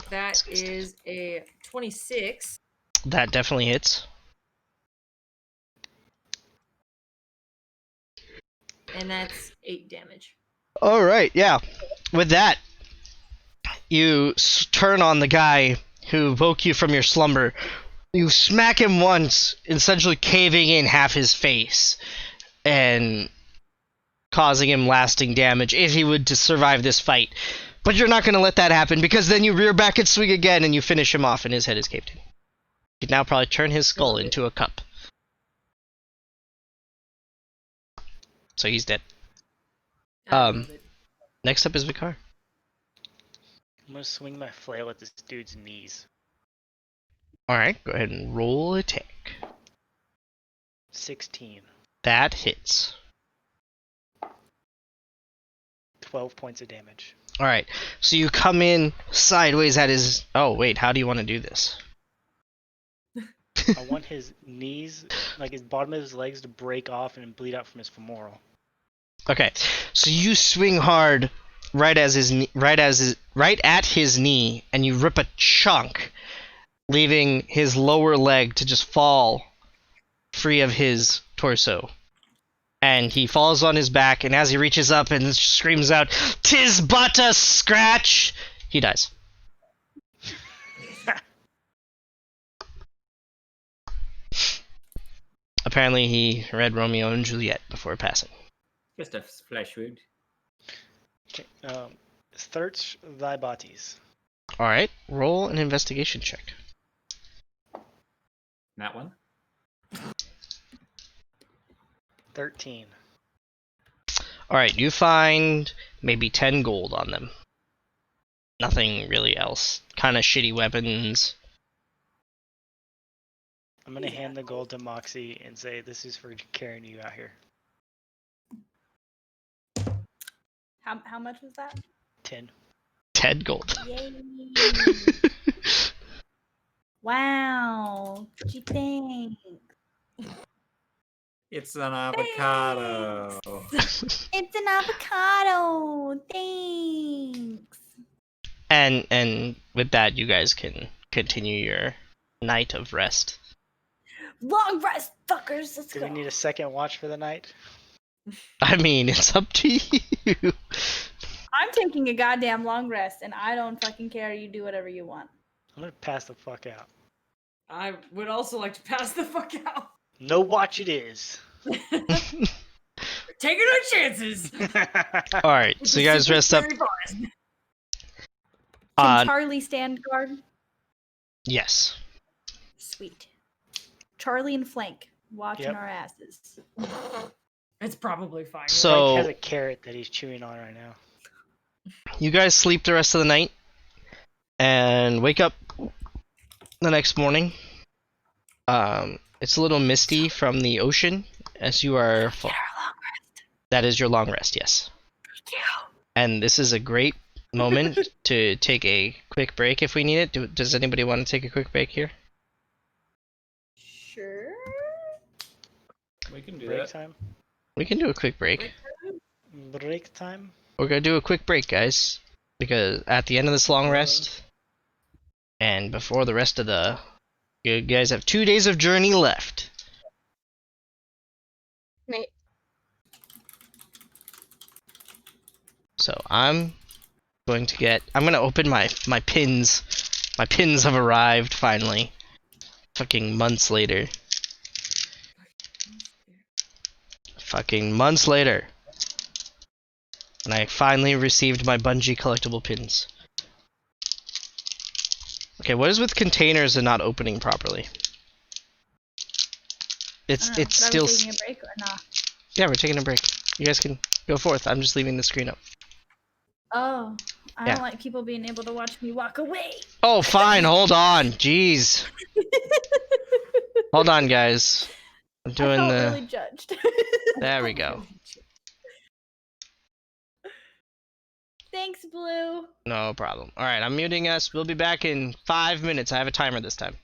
That is a 26. That definitely hits. And that's 8 damage. All right, yeah. With that, you turn on the guy who woke you from your slumber. You smack him once, essentially caving in half his face, and causing him lasting damage if he would to survive this fight. But you're not going to let that happen, because then you rear back and swing again, and you finish him off, and his head is caved in. You can now probably turn his skull into a cup. So he's dead. I love it. Next up is Vikar. I'm gonna swing my flail at this dude's knees. Alright, go ahead and roll attack. 16. That hits. 12 points of damage. Alright, so you come in sideways at his... Oh, wait, how do you want to do this? I want his knees, like his bottom of his legs, to break off and bleed out from his femoral. Okay, so you swing hard right at his knee, and you rip a chunk, leaving his lower leg to just fall free of his torso. And he falls on his back, and as he reaches up and screams out, "'Tis but a scratch!" he dies. Apparently he read Romeo and Juliet before passing. Just a flesh wound. Okay, search thy bodies. Alright, roll an investigation check. That one. 13. Alright, you find maybe 10 gold on them. Nothing really else. Kind of shitty weapons. I'm gonna hand the gold to Moxie and say, this is for carrying you out here. How much was that? 10. 10 gold. Yay! Wow. Gee, thanks. It's an avocado. It's an avocado. Thanks. And with that, you guys can continue your night of rest. Long rest, fuckers. Let's Do go. we need a second watch for the night? I mean, it's up to you. I'm taking a goddamn long rest, and I don't fucking care. You do whatever you want. I'm gonna pass the fuck out. I would also like to pass the fuck out. No watch it is. Taking our chances. Alright, With so the you guys super rest up. scary forest. Can Charlie stand guard? Yes. Sweet. Charlie and Flank watching Yep. our asses. It's probably fine. So- Frank has a carrot that he's chewing on right now. You guys sleep the rest of the night and wake up the next morning. It's a little misty from the ocean as you are. That is your long rest, yes. And this is a great moment to take a quick break if we need it. Does anybody want to take a quick break here? Sure. We can do Break that. time? We can do a quick break. Break time? We're gonna do a quick break, guys, because at the end of this long rest, and before the rest of the, you guys have 2 days of journey left. Nate. So I'm going to open my pins. My pins have arrived finally. Fucking months later. Fucking months later. And I finally received my Bungie collectible pins. Okay, what is with containers and not opening properly? It's I don't know, it's but still Are we taking a break or not? yeah, we're taking a break. You guys can go forth. I'm just leaving the screen up. Oh, I Yeah. don't like people being able to watch me walk away. Oh, fine. Hold on. Jeez. Hold on, guys. I'm I doing felt the. really judged. There we go. Thanks, Blue. No problem. All right, I'm muting us. We'll be back in 5 minutes. I have a timer this time.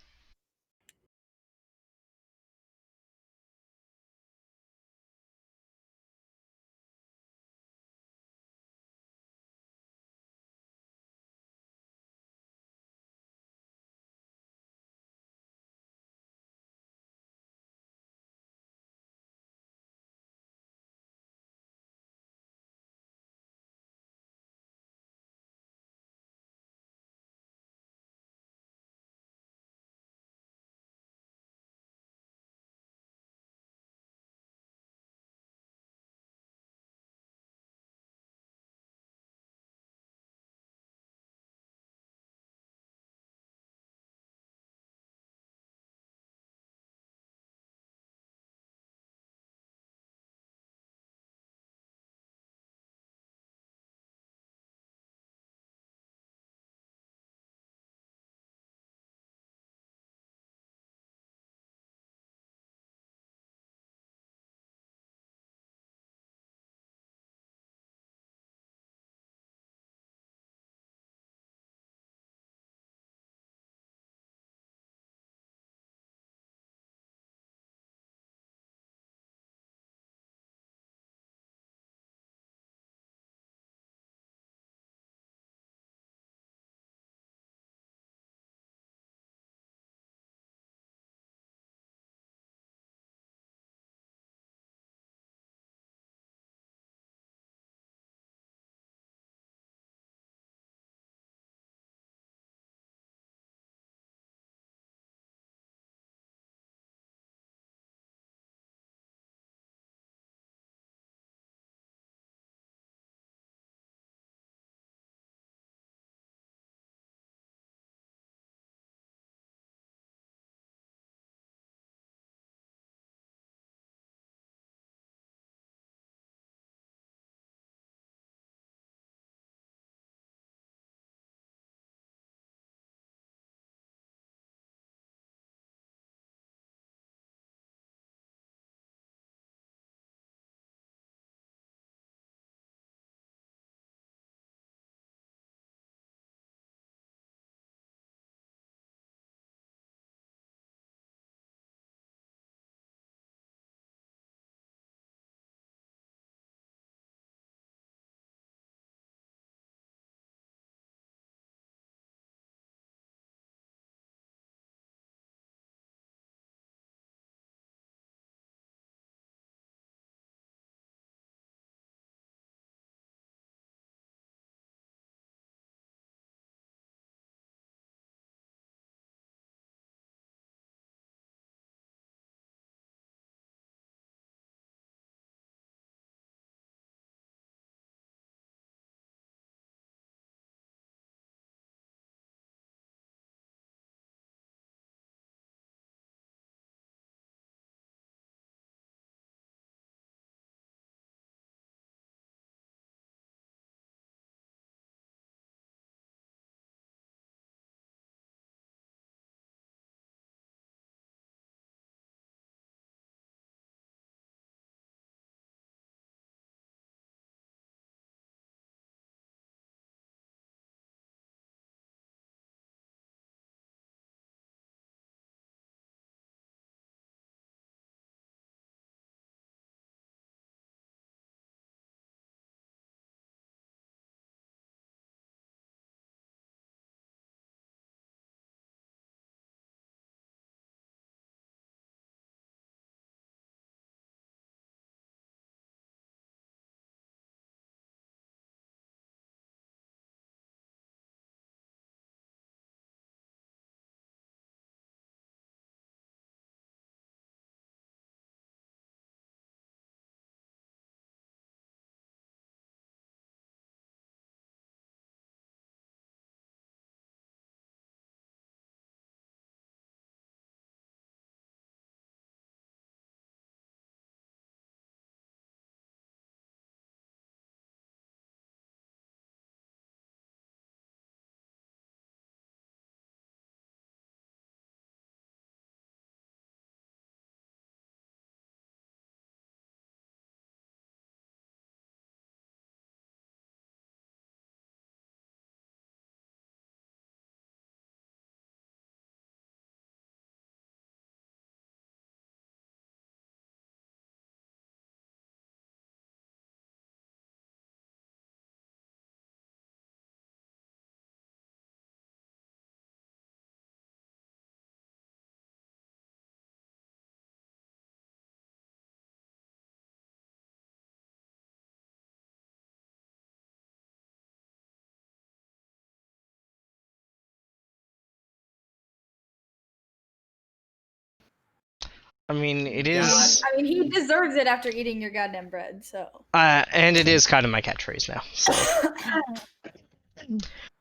I mean, it God. is, I mean, he deserves it after eating your goddamn bread. So. and it is kind of my catchphrase now. So.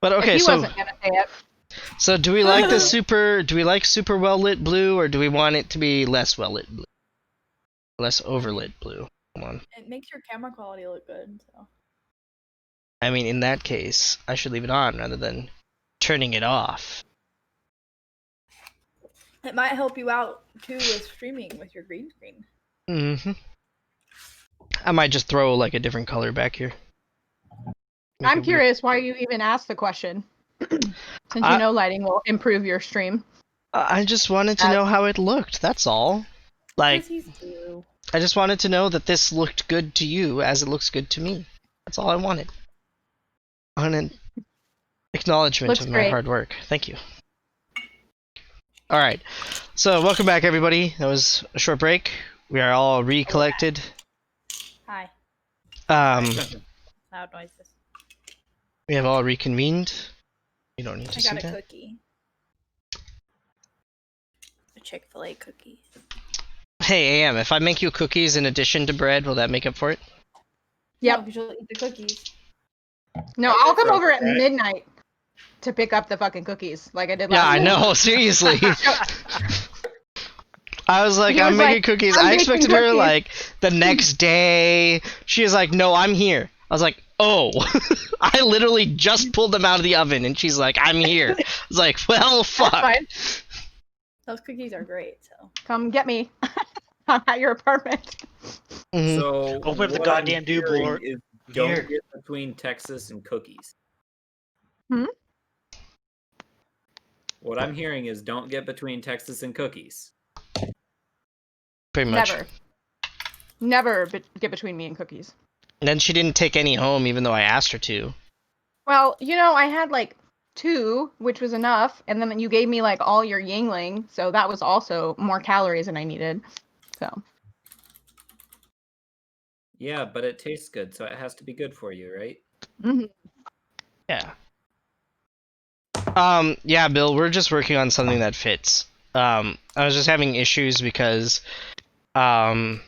But If okay, he so wasn't gonna say it. so do we like the super? Do we like super well lit blue, or do we want it to be less well lit blue, less overlit blue? Come on. It makes your camera quality look good. So. I mean, in that case, I should leave it on rather than turning it off. It might help you out too with streaming with your green screen. Mm-hmm. I might just throw like a different color back here. Make I'm it weird. curious why you even asked the question. Since I- you know lighting will improve your stream. I just wanted to know how it looked. That's all. Like, Because he's blue. I just wanted to know that this looked good to you as it looks good to me. That's all I wanted. On an acknowledgement Looks of my great. hard work. Thank you. All right. So, welcome back, everybody. That was a short break. We are all recollected. Hi. Loud noises. We have all reconvened. You don't need to I see got a that. cookie. A Chick-fil-A cookie. Hey, AM, if I make you cookies in addition to bread, will that make up for it? Yep. No, 'cause you'll eat the cookies. No, I'll come over at midnight to pick up the fucking cookies, like I did last Yeah, I night. know, seriously. I was like, He I'm was making like, cookies. "I'm I baking expected her cookies." like the next day. She was like, no, I'm here. I was like, oh. I literally just pulled them out of the oven and she's like, I'm here. I was like, well, fuck. Fine. Those cookies are great. So. Come get me. I'm at your apartment. Mhm. So Open up the what I'm goddamn dude hearing board. is don't Here. get between Texas and cookies. Hmm? What I'm hearing is don't get between Texas and cookies. Pretty much. Never get between me and cookies. And then she didn't take any home even though I asked her to. Well, I had like 2, which was enough, and then you gave me like all your Yingling, so that was also more calories than I needed. So Yeah, but it tastes good, so it has to be good for you, right? Yeah. Yeah, Bill, we're just working on something that fits. I was just having issues because I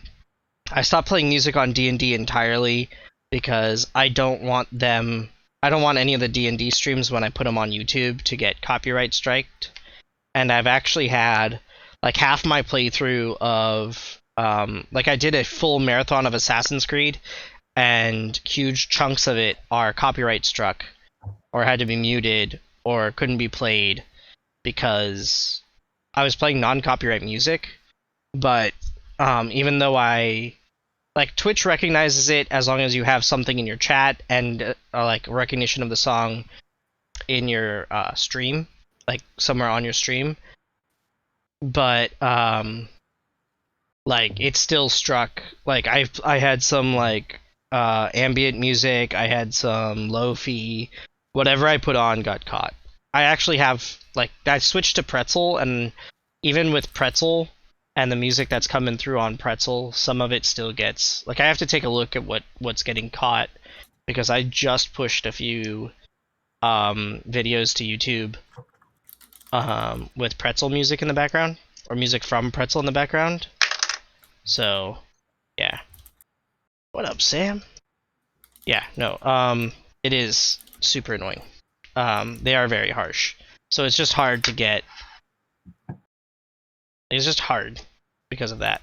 stopped playing music on D&D entirely because I don't want any of the D&D streams when I put them on YouTube to get copyright striked. And I've actually had like half my playthrough of like I did a full marathon of Assassin's Creed and huge chunks of it are copyright struck or had to be muted or couldn't be played because I was playing non-copyright music, but even though like Twitch recognizes it as long as you have something in your chat and like recognition of the song in your stream, like somewhere on your stream, but like it still struck. Like I had some like ambient music, I had some lo-fi, whatever I put on got caught. I actually have like I switched to Pretzel, and even with Pretzel and the music that's coming through on Pretzel, some of it still gets like I have to take a look at what's getting caught because I just pushed a few videos to YouTube with Pretzel music in the background or music from Pretzel in the background. So, yeah. What up, Sam? Yeah, no. It is super annoying. They are very harsh. So it's just hard to get. It's just hard because of that.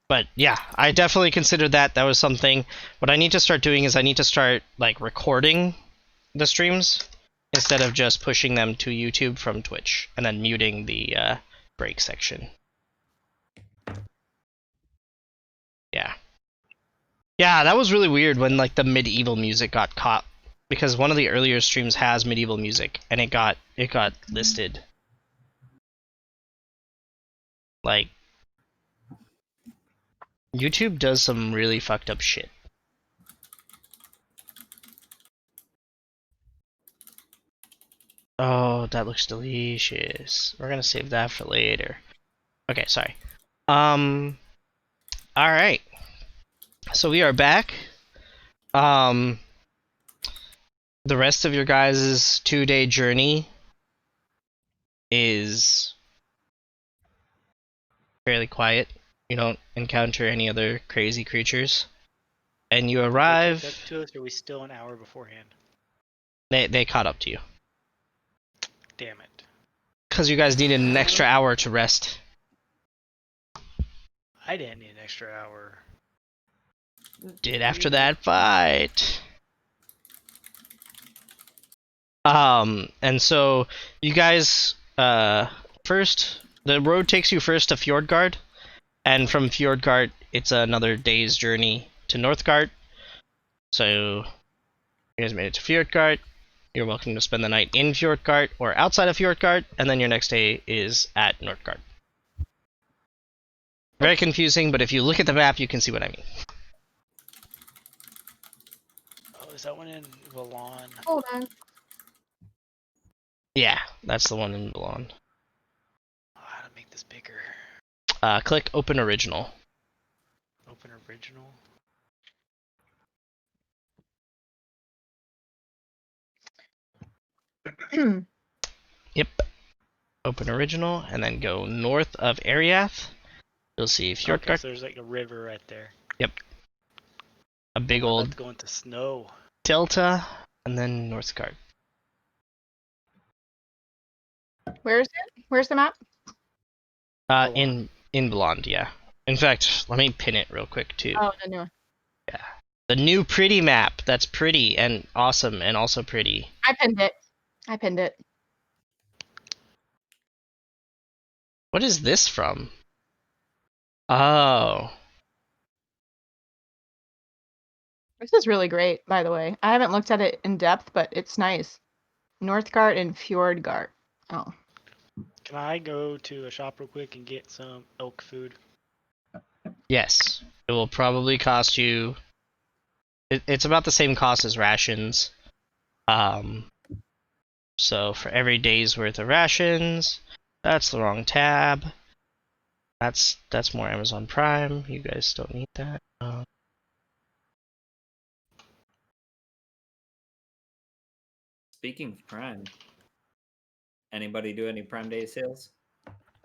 But yeah, I definitely considered that. That was something. What I need to start doing is I need to start like recording the streams instead of just pushing them to YouTube from Twitch and then muting the break section. Yeah. Yeah, that was really weird when like the medieval music got caught because one of the earlier streams has medieval music and it got listed. Like YouTube does some really fucked up shit. Oh, that looks delicious. We're gonna save that for later. Okay, sorry. Alright. So we are back. The rest of your guys' 2-day journey is fairly quiet. You don't encounter any other crazy creatures. And you Did they arrive. catch up to us, or are we still an hour beforehand? They caught up to you. Damn it. Because you guys needed an extra hour to rest. I didn't need an extra hour. Did after that fight. And so you guys, first, the road takes you first to Fjordgard, and from Fjordgard, it's another day's journey to Northgard. So, you guys made it to Fjordgard. You're welcome to spend the night in Fjordgard or outside of Fjordgard, and then your next day is at Northgard. Very confusing, but if you look at the map, you can see what I mean. Oh, is that one in Valon? Hold on. Yeah, that's the one in Balon. Oh, how to make this bigger? Click Open Original. Open original. Yep. Open Original, and then go north of Ariath. You'll see Okay, Fjordgard. so there's like a river right there. A big I'm about old to go into snow. delta, and then Northgard. Where is it? Where's the map? In Blonde, yeah. In fact, let me pin it real quick too. Oh, the new one. The new pretty map. That's pretty and awesome, and also pretty. I pinned it. I pinned it. What is this from? Oh, This is really great, by the way. I haven't looked at it in depth, but it's nice. Northgard and Fjordgard. Oh. Can I go to a shop real quick and get some elk food? yes. It will probably cost you. It's about the same cost as rations. So for every day's worth of rations, that's the wrong tab. That's more Amazon Prime. You guys don't need that. Speaking of Prime, anybody do any Prime Day sales?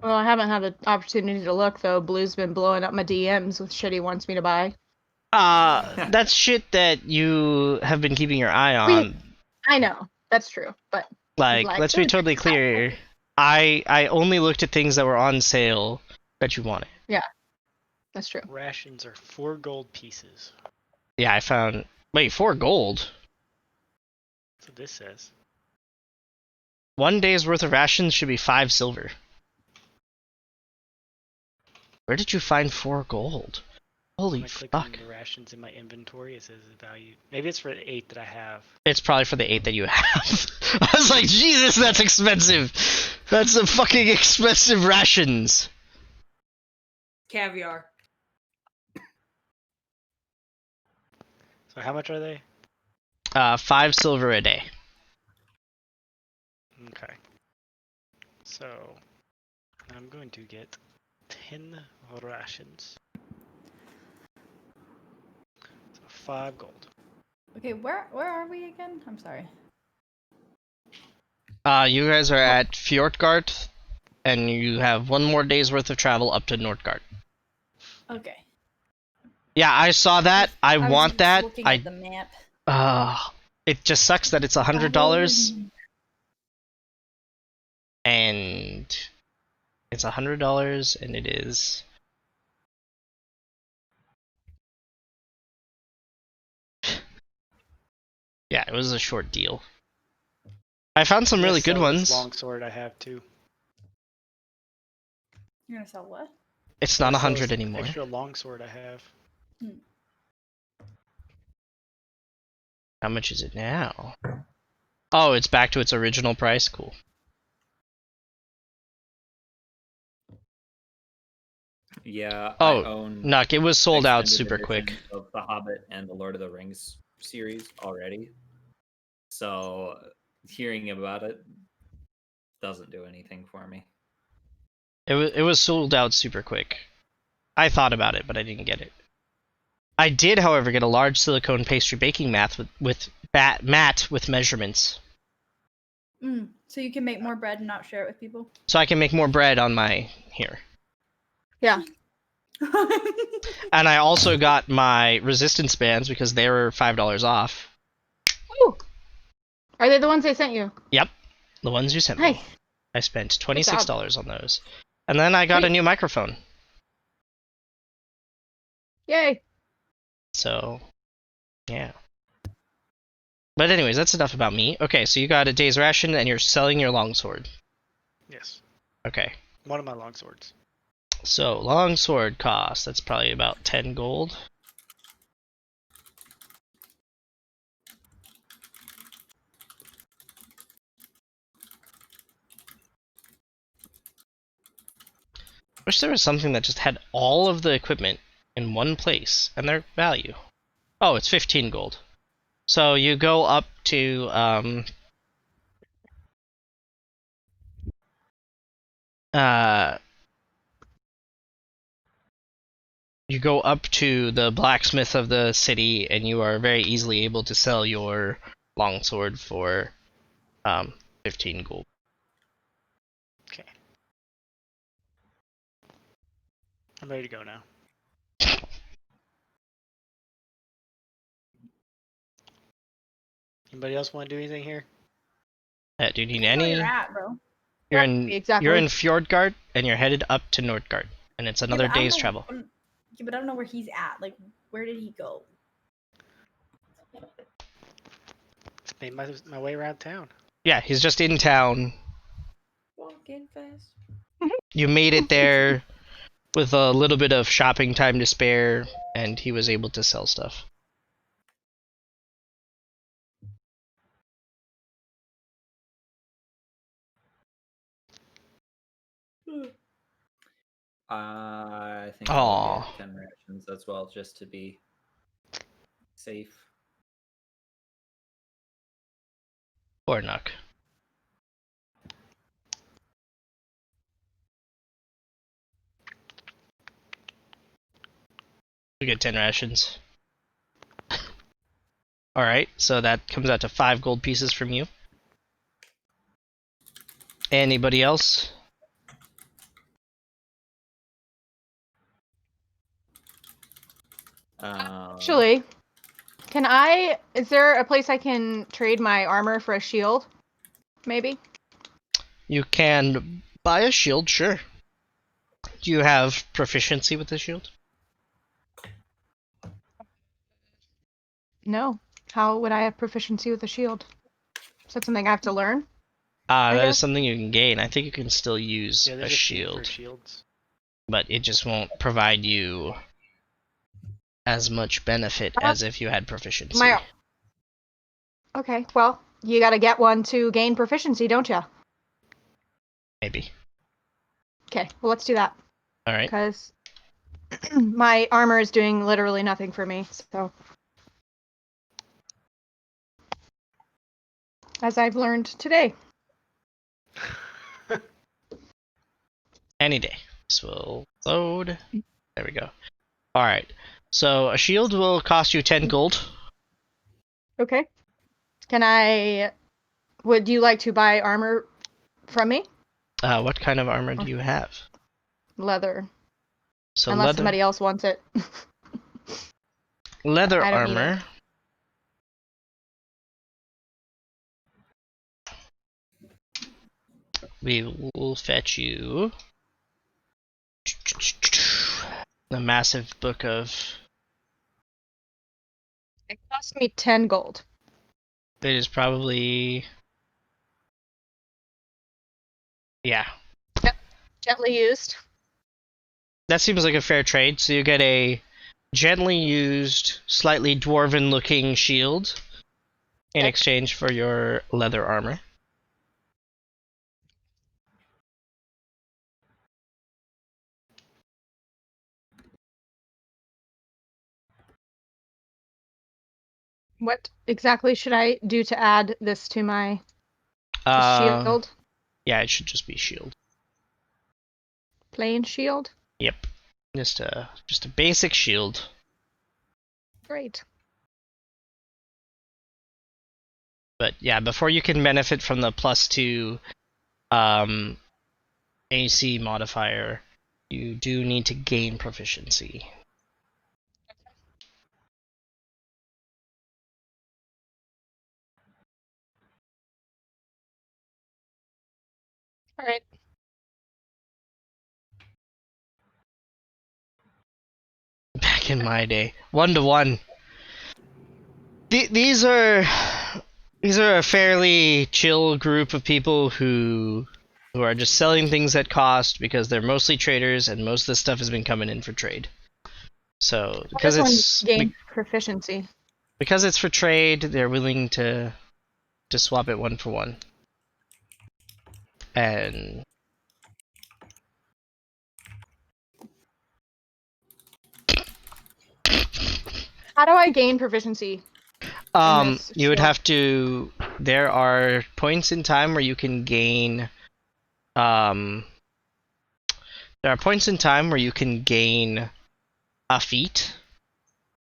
Well, I haven't had the opportunity to look, though. Blue's been blowing up my DMs with shit he wants me to buy. That's shit that you have been keeping your eye on. I know. That's true. But Like, like, let's be "Dude, totally clear. I only looked at things that were on sale that you wanted. that's true. Rations are 4 gold pieces. Yeah, I found. Wait, 4 gold. That's what this says. 1 day's worth of rations should be 5 silver. Where did you find 4 gold? Holy When I click fuck. on the rations in my inventory, it says the value. Maybe it's for the 8 that I have. It's probably for the 8 that you have. I was like, Jesus, that's expensive. That's a fucking expensive rations. Caviar. So how much are they? 5 silver a day. Okay. So I'm going to get 10 rations. So 5 gold. Okay, where are we again? I'm sorry. You guys are at Fjordgard, and you have 1 more day's worth of travel up to Nordgard. Okay. Yeah, I saw that. I was want just that. looking at the map. It just sucks that it's $100, and it's $100, and it is. Yeah, it was a short deal. I found some really good ones. Long sword I have too. You're gonna sell what? It's not This 100 is anymore. Extra long sword I have. How much is it now? Oh, it's back to its original price. Cool. Yeah. Oh, I own Nuck, it was sold out extended super quick. editions of The Hobbit and the Lord of the Rings series already. So hearing about it doesn't do anything for me. It was sold out super quick. I thought about it, but I didn't get it. I did, however, get a large silicone pastry baking mat with measurements, So you can make more bread and not share it with people. so I can make more bread on my here. Yeah. And I also got my resistance bands because they were $5 off. Ooh. Are they the ones I sent you? Yep, the ones you sent Nice. me. I spent job. $26 on those. And then I got a Sweet. new microphone. Yay. So, yeah. But anyways, that's enough about me. Okay, so you got a day's ration and you're selling your longsword. Yes. Okay. One of my longswords. So, longsword cost, that's probably about 10 gold. Wish there was something that just had all of the equipment in one place and their value. Oh, it's 15 gold. So you go up to you go up to the blacksmith of the city, and you are very easily able to sell your longsword for 15 gold. Okay. I'm ready to go now. Anybody else want to do anything here? Do you need Where any? you're at, bro. You're Yep, in exactly. you're in Fjordgard, and you're headed up to Nordgard, and it's another Yeah, but I don't day's know- travel. Yeah, but I don't know where he's at. Like, where did he go? Made my way around town. Yeah, he's just in town. Walking fast. You made it there with a little bit of shopping time to spare, and he was able to sell stuff. I think Aw. I'll get 10 rations as well, just to be safe. Poor Nuck. You get 10 rations. Alright, so that comes out to 5 gold pieces from you. Anybody else? Actually, is there a place I can trade my armor for a shield? Maybe? You can buy a shield, sure. Do you have proficiency with the shield? No. How would I have proficiency with a shield? Is that something I have to learn? That is guess. something you can gain. I think you can still use Yeah, a there's a fee for shield, shields. but it just won't provide you as much benefit as if you had proficiency. Okay, well, you gotta get one to gain proficiency, don't you? Maybe. Okay, well, let's do that. Alright. Because my armor is doing literally nothing for me, so. As I've learned today. Any day. This will load. There we go. Alright. So a shield will cost you 10 gold. Okay. Would you like to buy armor from me? What kind of armor do you have? Leather. So Unless somebody else wants it. leather I don't need armor. We will fetch you the massive book of. It cost me 10 gold. It is probably. Yeah. Gently used. That seems like a fair trade. So you get a gently used, slightly dwarven looking shield in Okay. exchange for your leather armor. What exactly should I do to add this to my shield? Yeah, it should just be shield. Plain shield? Yep. Just a basic shield. Great. But yeah, before you can benefit from the +2 AC modifier, you do need to gain proficiency. All right. Back in my day, 1-to-1. These are a fairly chill group of people who are just selling things at cost because they're mostly traders and most of the stuff has been coming in for trade. So because it's gain proficiency. because it's for trade, they're willing to swap it 1-for-1. And How do I gain proficiency? this you would shield? have to. There are points in time where you can gain. There are points in time where you can gain a feat,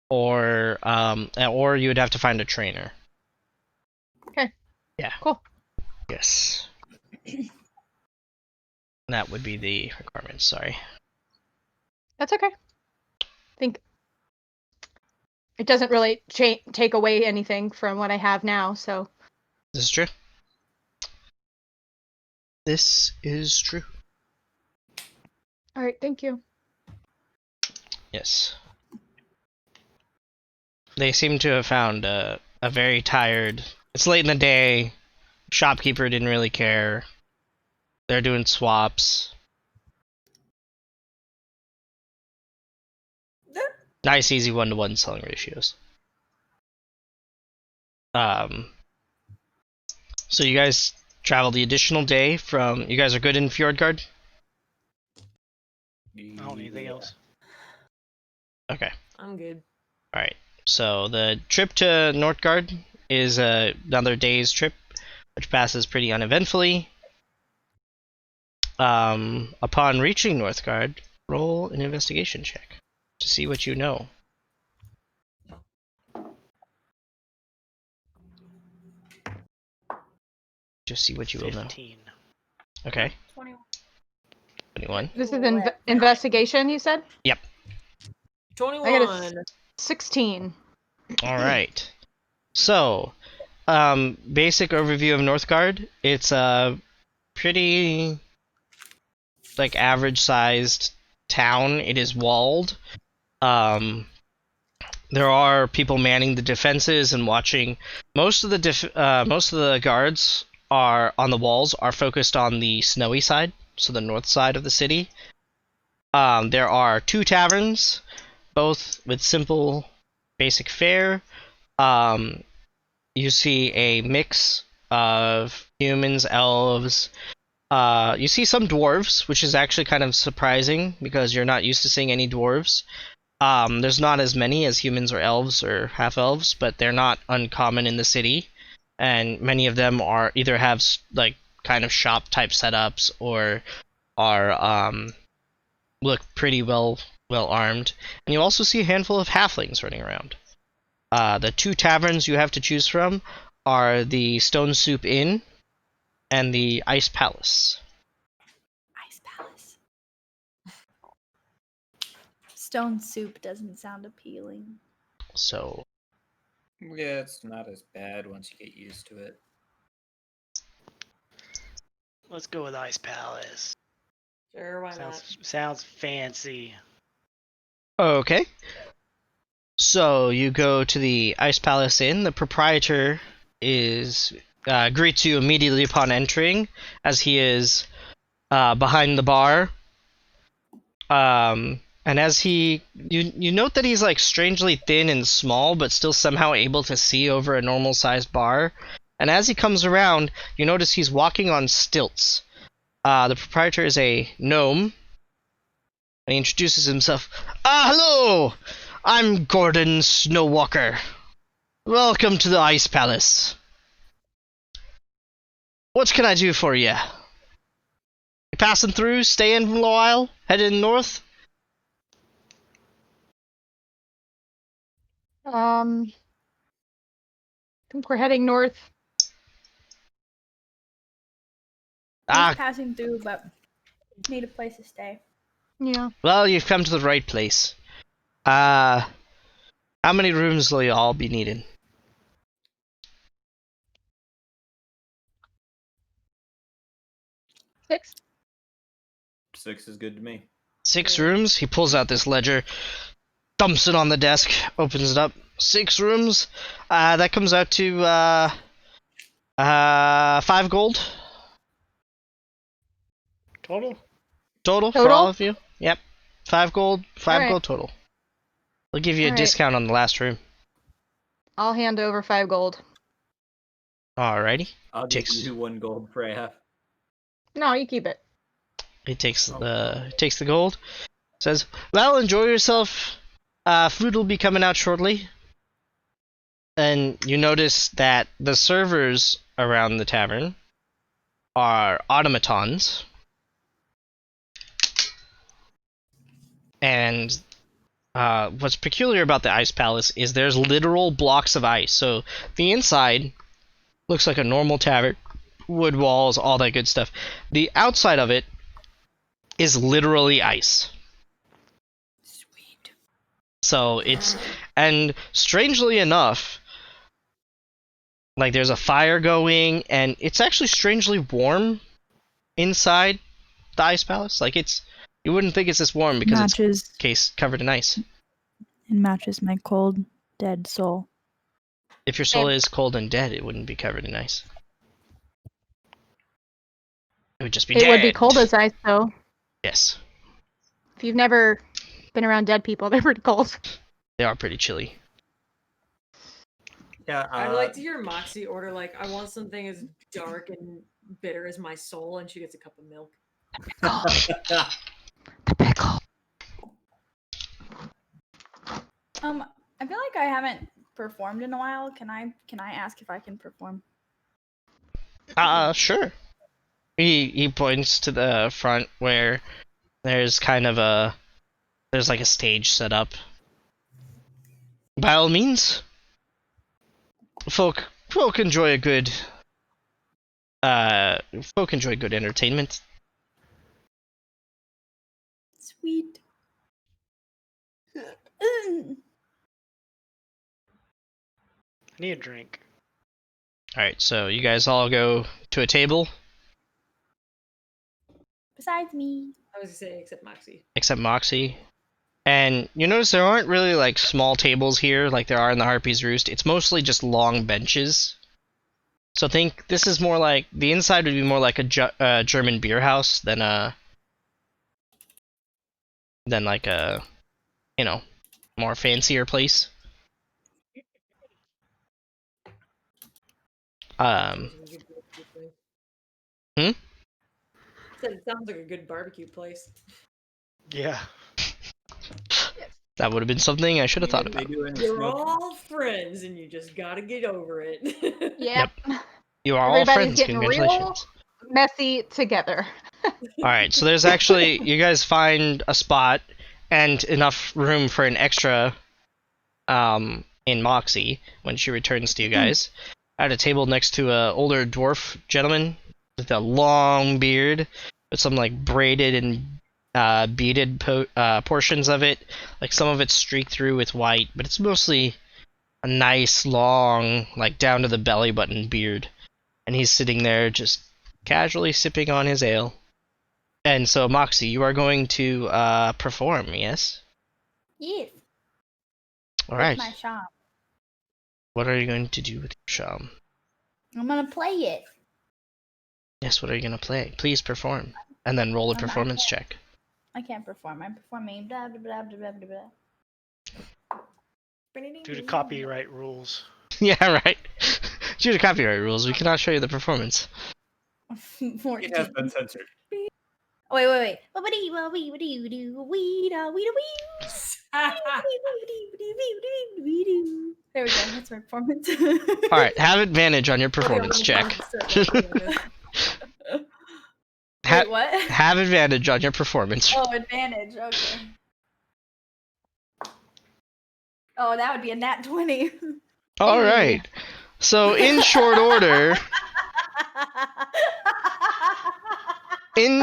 or you would have to find a trainer. Okay. Yeah. Cool. Yes. That would be the requirement. Sorry. That's okay. I think it doesn't really take away anything from what I have now, so. This is true. This is true. All right, thank you. Yes. They seem to have found a very tired. It's late in the day. Shopkeeper didn't really care. They're doing swaps. Nice, easy 1-to-1 selling ratios. So you guys travel the additional day from. You guys are good in Fjordgard? I don't need anything else. Okay. I'm good. Alright. So the trip to Northgard is another day's trip, which passes pretty uneventfully. Upon reaching Northgard, roll an investigation check to see what you know. Just see what you will know. 15. Okay. 21. 21. This is investigation, you said? Yep. 21. 16. Alright. So, basic overview of Northgard. It's a pretty, like, average-sized town. It is walled. There are people manning the defenses and watching. Most of the guards are on the walls are focused on the snowy side, so the north side of the city. There are 2 taverns, both with simple, basic fare. You see a mix of humans, elves. You see some dwarves, which is actually kind of surprising because you're not used to seeing any dwarves. There's not as many as humans or elves or half-elves, but they're not uncommon in the city. And many of them are either have like kind of shop-type setups or are look pretty well armed. And you also see a handful of halflings running around. The 2 taverns you have to choose from are the Stone Soup Inn and the Ice Palace. Ice Palace. Stone soup doesn't sound appealing. So, Yeah, it's not as bad once you get used to it. Let's go with Ice Palace. Sure, why not? Sounds fancy. okay. So you go to the Ice Palace Inn. The proprietor greets you immediately upon entering, as he is behind the bar. And as you note that he's like strangely thin and small, but still somehow able to see over a normal-sized bar. And as he comes around, you notice he's walking on stilts. The proprietor is a gnome, and he introduces himself. Hello! I'm Gordon Snowwalker. Welcome to the Ice Palace. What can I do for you? You passing through, staying for a while, heading north? I think we're heading north. Just passing through, but need a place to stay. Yeah. Well, you've come to the right place. How many rooms will you all be needing? 6. 6 is good to me. 6 rooms? He pulls out this ledger, dumps it on the desk, opens it up. 6 rooms? That comes out to, 5 gold Total? total for Total? all of you. Yep. 5 gold, 5 Alright. gold total. We'll give you a Alright. discount on the last room. I'll hand over 5 gold. Alrighty. I'll give Takes- you 1 gold, Freya. No, you keep it. He takes the gold. Says, "Well, enjoy yourself. Food will be coming out shortly." And you notice that the servers around the tavern are automatons. And what's peculiar about the Ice Palace is there's literal blocks of ice. So the inside looks like a normal tavern, wood walls, all that good stuff. The outside of it is literally ice. Sweet. So it's, and strangely enough, like there's a fire going, and it's actually strangely warm inside the Ice Palace. Like it's, you wouldn't think it's this warm because it's covered in ice. It matches my cold, dead soul. If your soul is cold and dead, it wouldn't be covered in ice. It would just be It dead. would be cold as ice, though. Yes, If you've never been around dead people, they're pretty cold. they are pretty chilly. Yeah, I'd like to hear Moxie order, like, I want something as dark and bitter as my soul, and she gets a cup of milk. The pickle. I feel like I haven't performed in a while. Can I ask if I can perform? Sure. He points to the front where there's kind of there's like a stage set up. By all means, folk enjoy good entertainment. Sweet. I need a drink. Alright, so you guys all go to a table, Besides me. I was gonna say, except Moxie. except Moxie. And you notice there aren't really like small tables here like there are in the Harpy's Roost. It's mostly just long benches. So think this is more like, the inside would be more like a German beer house than like a, you know, more fancier place. Said it sounds like a good barbecue place. Yeah. That would have been something I should have thought about. You're all friends, and you just gotta get over it. Yep. You are all Everybody's friends. getting real Congratulations. messy together. Alright, so there's actually, you guys find a spot and enough room for an extra in Moxie when she returns to you guys. At a table next to a older dwarf gentleman with a long beard with some like braided and beaded portions of it. Like some of it's streaked through with white, but it's mostly a nice long, like down to the belly button beard. And he's sitting there just casually sipping on his ale. And so, Moxie, you are going to perform, yes? Yes. Alright. My shop. What are you going to do with your sham? I'm gonna play it. Yes, what are you going to play? Please perform. And then roll a performance check. I can't perform. I'm performing. Blah blah blah blah blah blah. Due to copyright rules. Yeah, right. Due to copyright rules, we cannot show you the performance. It has been censored. Wait. There we go. That's my performance. Alright, have advantage on your performance check. Wait, what? Have advantage on your performance. Oh, advantage. Okay. Oh, that would be a nat 20. Alright. So, in short order, in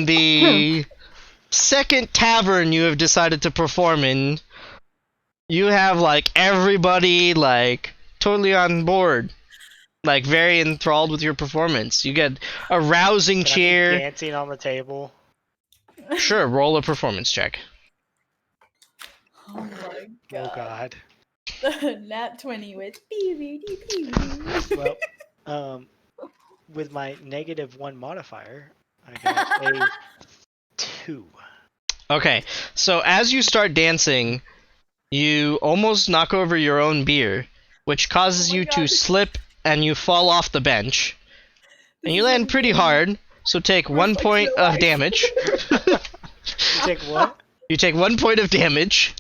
the second tavern you have decided to perform in, you have like everybody like totally on board, like very enthralled with your performance. You get a rousing Can I be cheer. dancing on the table. Sure, roll a performance check. Oh my Oh god. god. Nat 20 with PvD. Well, with my -1 modifier, I got a 2. Okay, so as you start dancing, you almost knock over your own beer, which causes Oh my you to God. slip and you fall off the bench. And This you is land pretty insane. hard, so take 1 Reflect point your of life. damage. You take what? You take 1 point of damage.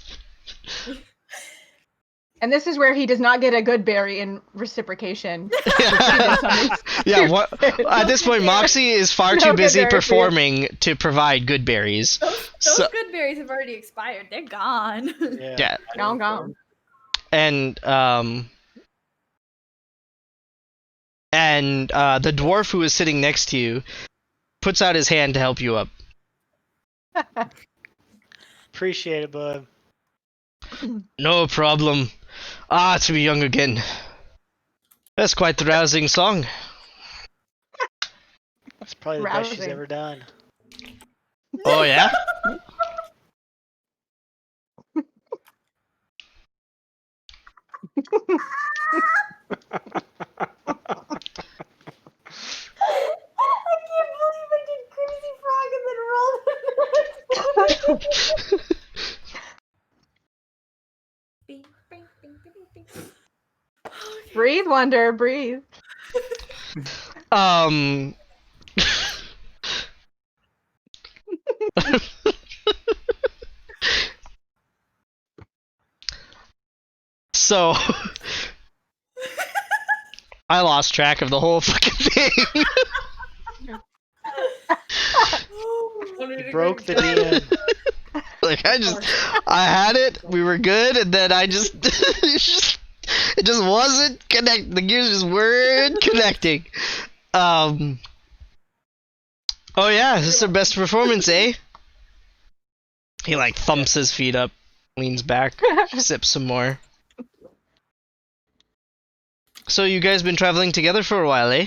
And this is where he does not get a good berry in reciprocation. Yeah, what, at this point, Moxie is far No too good busy berry for you. performing to provide good berries. Those So- good berries have already expired. They're gone. Yeah, Gone. and the dwarf who is sitting next to you puts out his hand to help you up. Appreciate it, bud. No problem. Ah, to be young again. That's quite the rousing song. That's probably the best she's Rousing. ever done. Oh yeah? I can't believe I did Crazy Frog and then rolled. Breathe, Wonder, breathe. Um. So, I lost track of the whole fucking thing. You broke the DM. Like I had it. We were good, and then I just, it just wasn't connect. The gears just weren't connecting. Oh yeah, this is their best performance, eh? He like thumps his feet up, leans back, sips some more. So you guys been traveling together for a while, eh?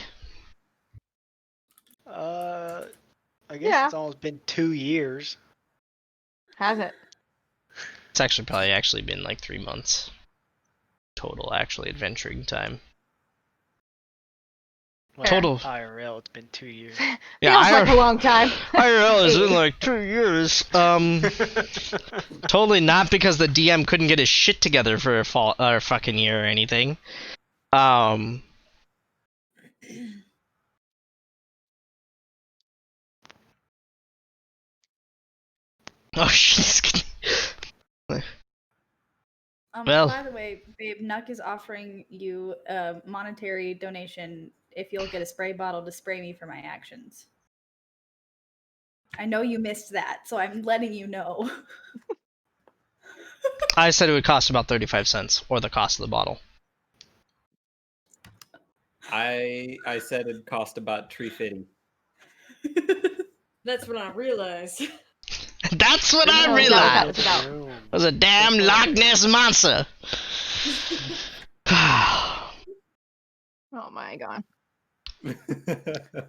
I guess Yeah. it's almost been 2 years. Has it? It's actually probably been like 3 months total, actually adventuring time. Well, Total. IRL, it's been 2 years. Yeah, Feels like a long time. IRL has been like 2 years. Totally not because the DM couldn't get his shit together for a fucking year or anything. Oh shit. Well- By the way, babe, Nuck is offering you a monetary donation if you'll get a spray bottle to spray me for my actions. I know you missed that, so I'm letting you know. I said it would cost about 35 cents, or the cost of the bottle. I said it'd cost about $3.50. That's when I realized. That's what I No, realized. that was about- It was a damn Loch Ness monster. Oh my god. Okay,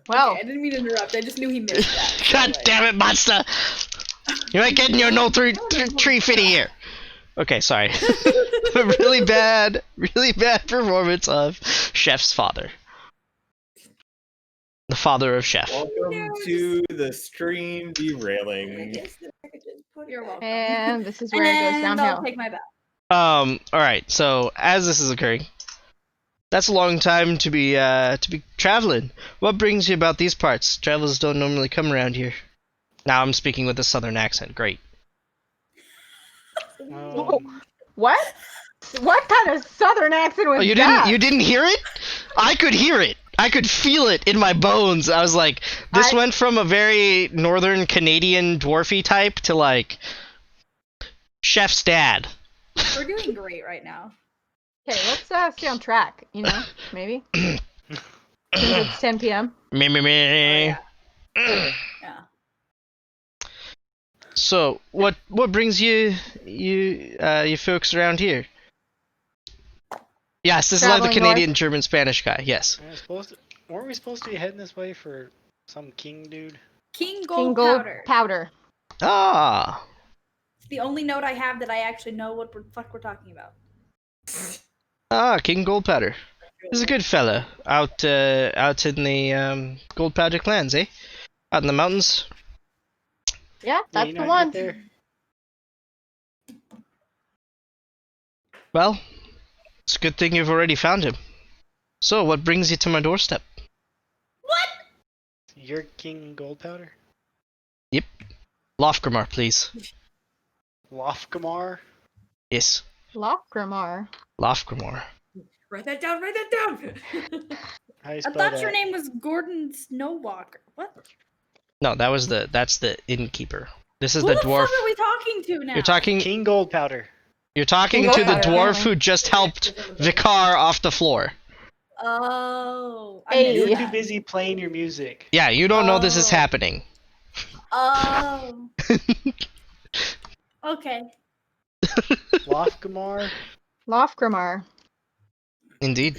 Well, I didn't mean to interrupt. I just knew he missed that. God damn it, monster! You ain't getting your no tree fitty here. Okay, sorry. really bad performance of Chef's father. The father of Chef. Welcome to the stream derailing. You're welcome. and this is where it goes And downhill. I'll take my bow. Alright, so as this is occurring, that's a long time to be traveling. What brings you about these parts? Travelers don't normally come around here. Now I'm speaking with a southern accent. Great. What? What kind of southern accent was Oh, you that? didn't hear it? I could hear it. I could feel it in my bones. I was like, this went from a very northern Canadian dwarfy type to like Chef's dad. We're doing great right now. Okay, let's stay on track, you know? Maybe? Since it's 10 p.m. Me. Yeah. So, what brings you folks around here? Yes, this is like the Traveling Canadian, German, Spanish guy. Yes. Weren't we supposed to be heading this way for some king dude? King King Gold Gold Powder. Powder. Ah. It's the only note I have that I actually know what the fuck we're talking about. Ah, King Goldpowder. He's a good fella. Out in the Goldpowder clans, eh? Out in the mountains. Yeah, that's you the know how to one. get there? Well, it's a good thing you've already found him. So, what brings you to my doorstep? You're King Gold Powder? Yep. Lofgrimar, please. Lofgamar? Yes. Lofgrimar. Lofgrimar. Write that down. Write that down. How you I spell thought that? your name was Gordon Snowwalker. What? No, that's the innkeeper. This is Who the the dwarf. fuck are we talking to now? You're talking King Gold Powder. You're talking King to the Goldpowder, dwarf apparently. who just helped Vicar off the floor. Oh. I Hey. missed You're that. too busy playing your music. Yeah, you don't know this is Oh. happening. Oh. Okay. Lofgamar? Lofgrimar. Indeed.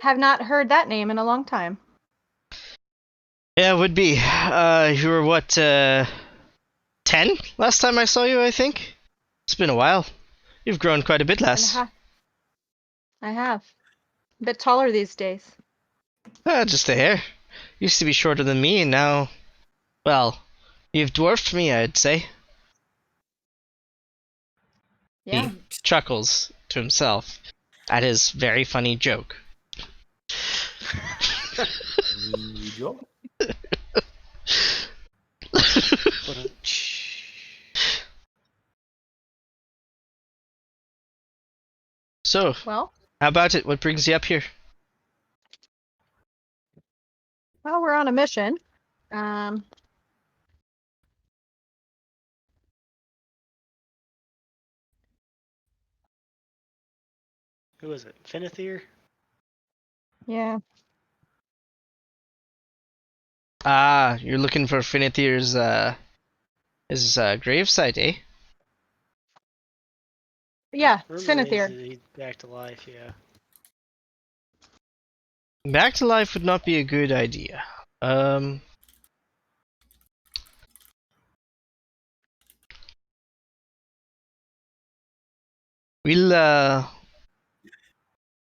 Have not heard that name in a long time. Yeah, it would be. You were what, 10 last time I saw you, I think? It's been a while. You've grown quite a bit, lass. I have. A bit taller these days. Just a hair. Used to be shorter than me, and now... Well, you've dwarfed me, I'd say. Yeah. He chuckles to himself at his very funny joke. So, Well, how about it? What brings you up here? we're on a mission. Who is it? Finithir? Yeah. Ah, you're looking for Finithir's, his, gravesite, eh? Yeah, Rumor is Finithir. that he's back to life, yeah. Back to life would not be a good idea.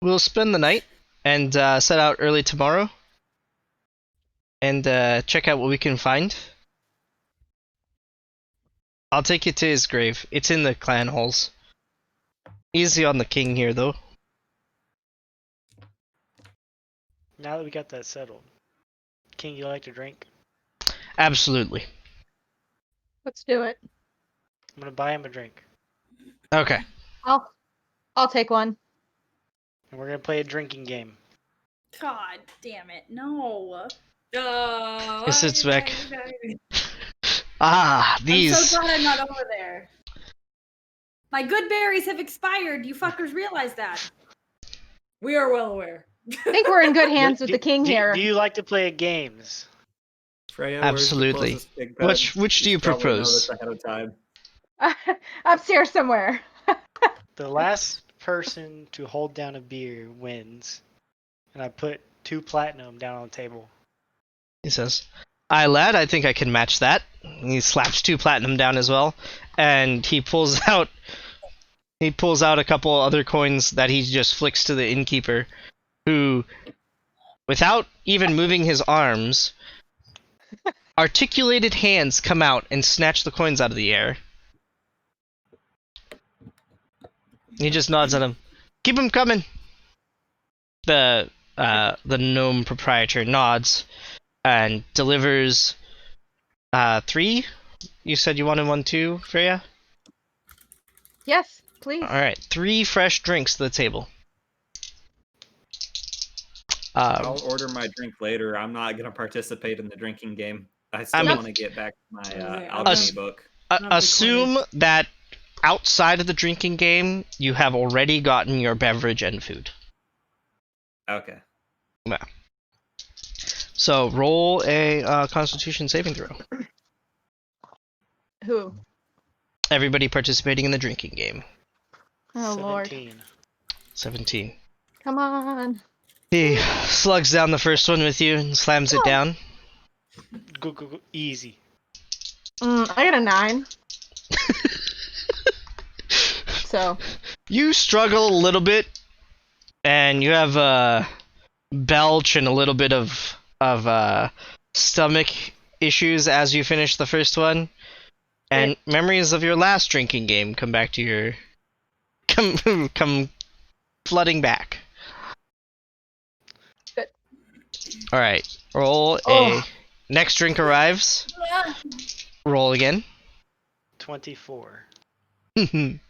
We'll spend the night and set out early tomorrow and check out what we can find. I'll take you to his grave. It's in the clan halls. Easy on the king here, though. Now that we got that settled. King, you like to drink? Absolutely. Let's do it. I'm gonna buy him a drink. Okay. I'll take one. And we're gonna play a drinking game. God damn it. No. Yes, it's back. Ah, I'm these. so glad I'm not over there. My good berries have expired. You fuckers realize that. We are well aware. I think we're in good hands with the king do, here. Do you like to play games? Freya, where's the Absolutely. closest big bed? Which do you should probably know propose? this ahead of time. Upstairs somewhere. The last person to hold down a beer wins. And I put 2 platinum down on the table. He says, "Aye, lad, I think I can match that." He slaps 2 platinum down as well, and he pulls out a couple other coins that he just flicks to the innkeeper, who, without even moving his arms, articulated hands come out and snatch the coins out of the air. He just nods at him. "Keep him coming." The gnome proprietor nods and delivers 3. You said you wanted 1 too, Freya? Yes, please. Alright, 3 fresh drinks to the table. I'll order my drink later. I'm not gonna participate in the drinking game. I still mean- want to get back to my Okay, alchemy book. Assume that outside of the drinking game, you have already gotten your beverage and food. Okay. So roll a Constitution saving throw. Who? Everybody participating in the drinking game. Oh, Lord. 17. 17. Come on. He slugs down the first one with you and slams it down. Go. Easy. I got a 9. So. You struggle a little bit, and you have a belch and a little bit of stomach issues as you finish the first one, and memories of your last drinking game come back to your come flooding back. Good. All right, roll a next drink arrives. Roll again. 24. Damn.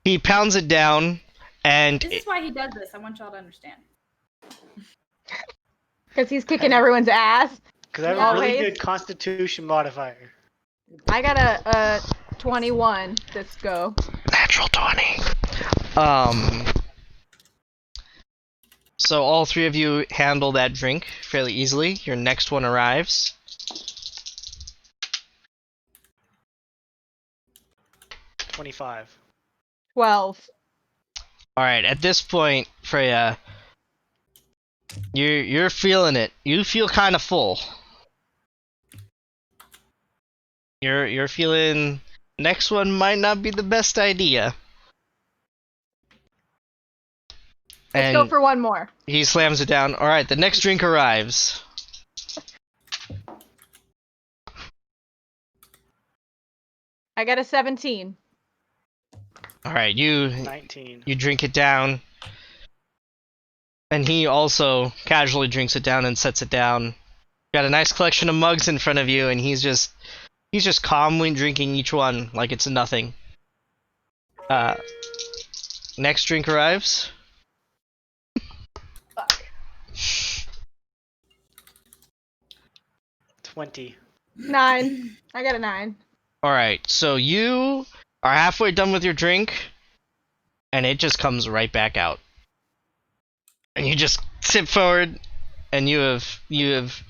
He pounds it down, and This is why he does this. I want y'all to understand. Because he's kicking everyone's ass. Because I have a really Always. good Constitution modifier. I got a 21. Let's go. natural 20. So all three of you handle that drink fairly easily. Your next one arrives. $25. 12. All right. At this point, Freya, you're feeling it. You feel kind of full. You're feeling. Next one might not be the best idea. Let's go for one more. He slams it down. All right. The next drink arrives. I got a 17. All right. You 19. You drink it down. And he also casually drinks it down and sets it down. Got a nice collection of mugs in front of you, and he's just calmly drinking each one like it's nothing. Next drink arrives. Fuck. 20. 9. I got a 9. Alright, so you are halfway done with your drink, and it just comes right back out. And you just sit forward, and you have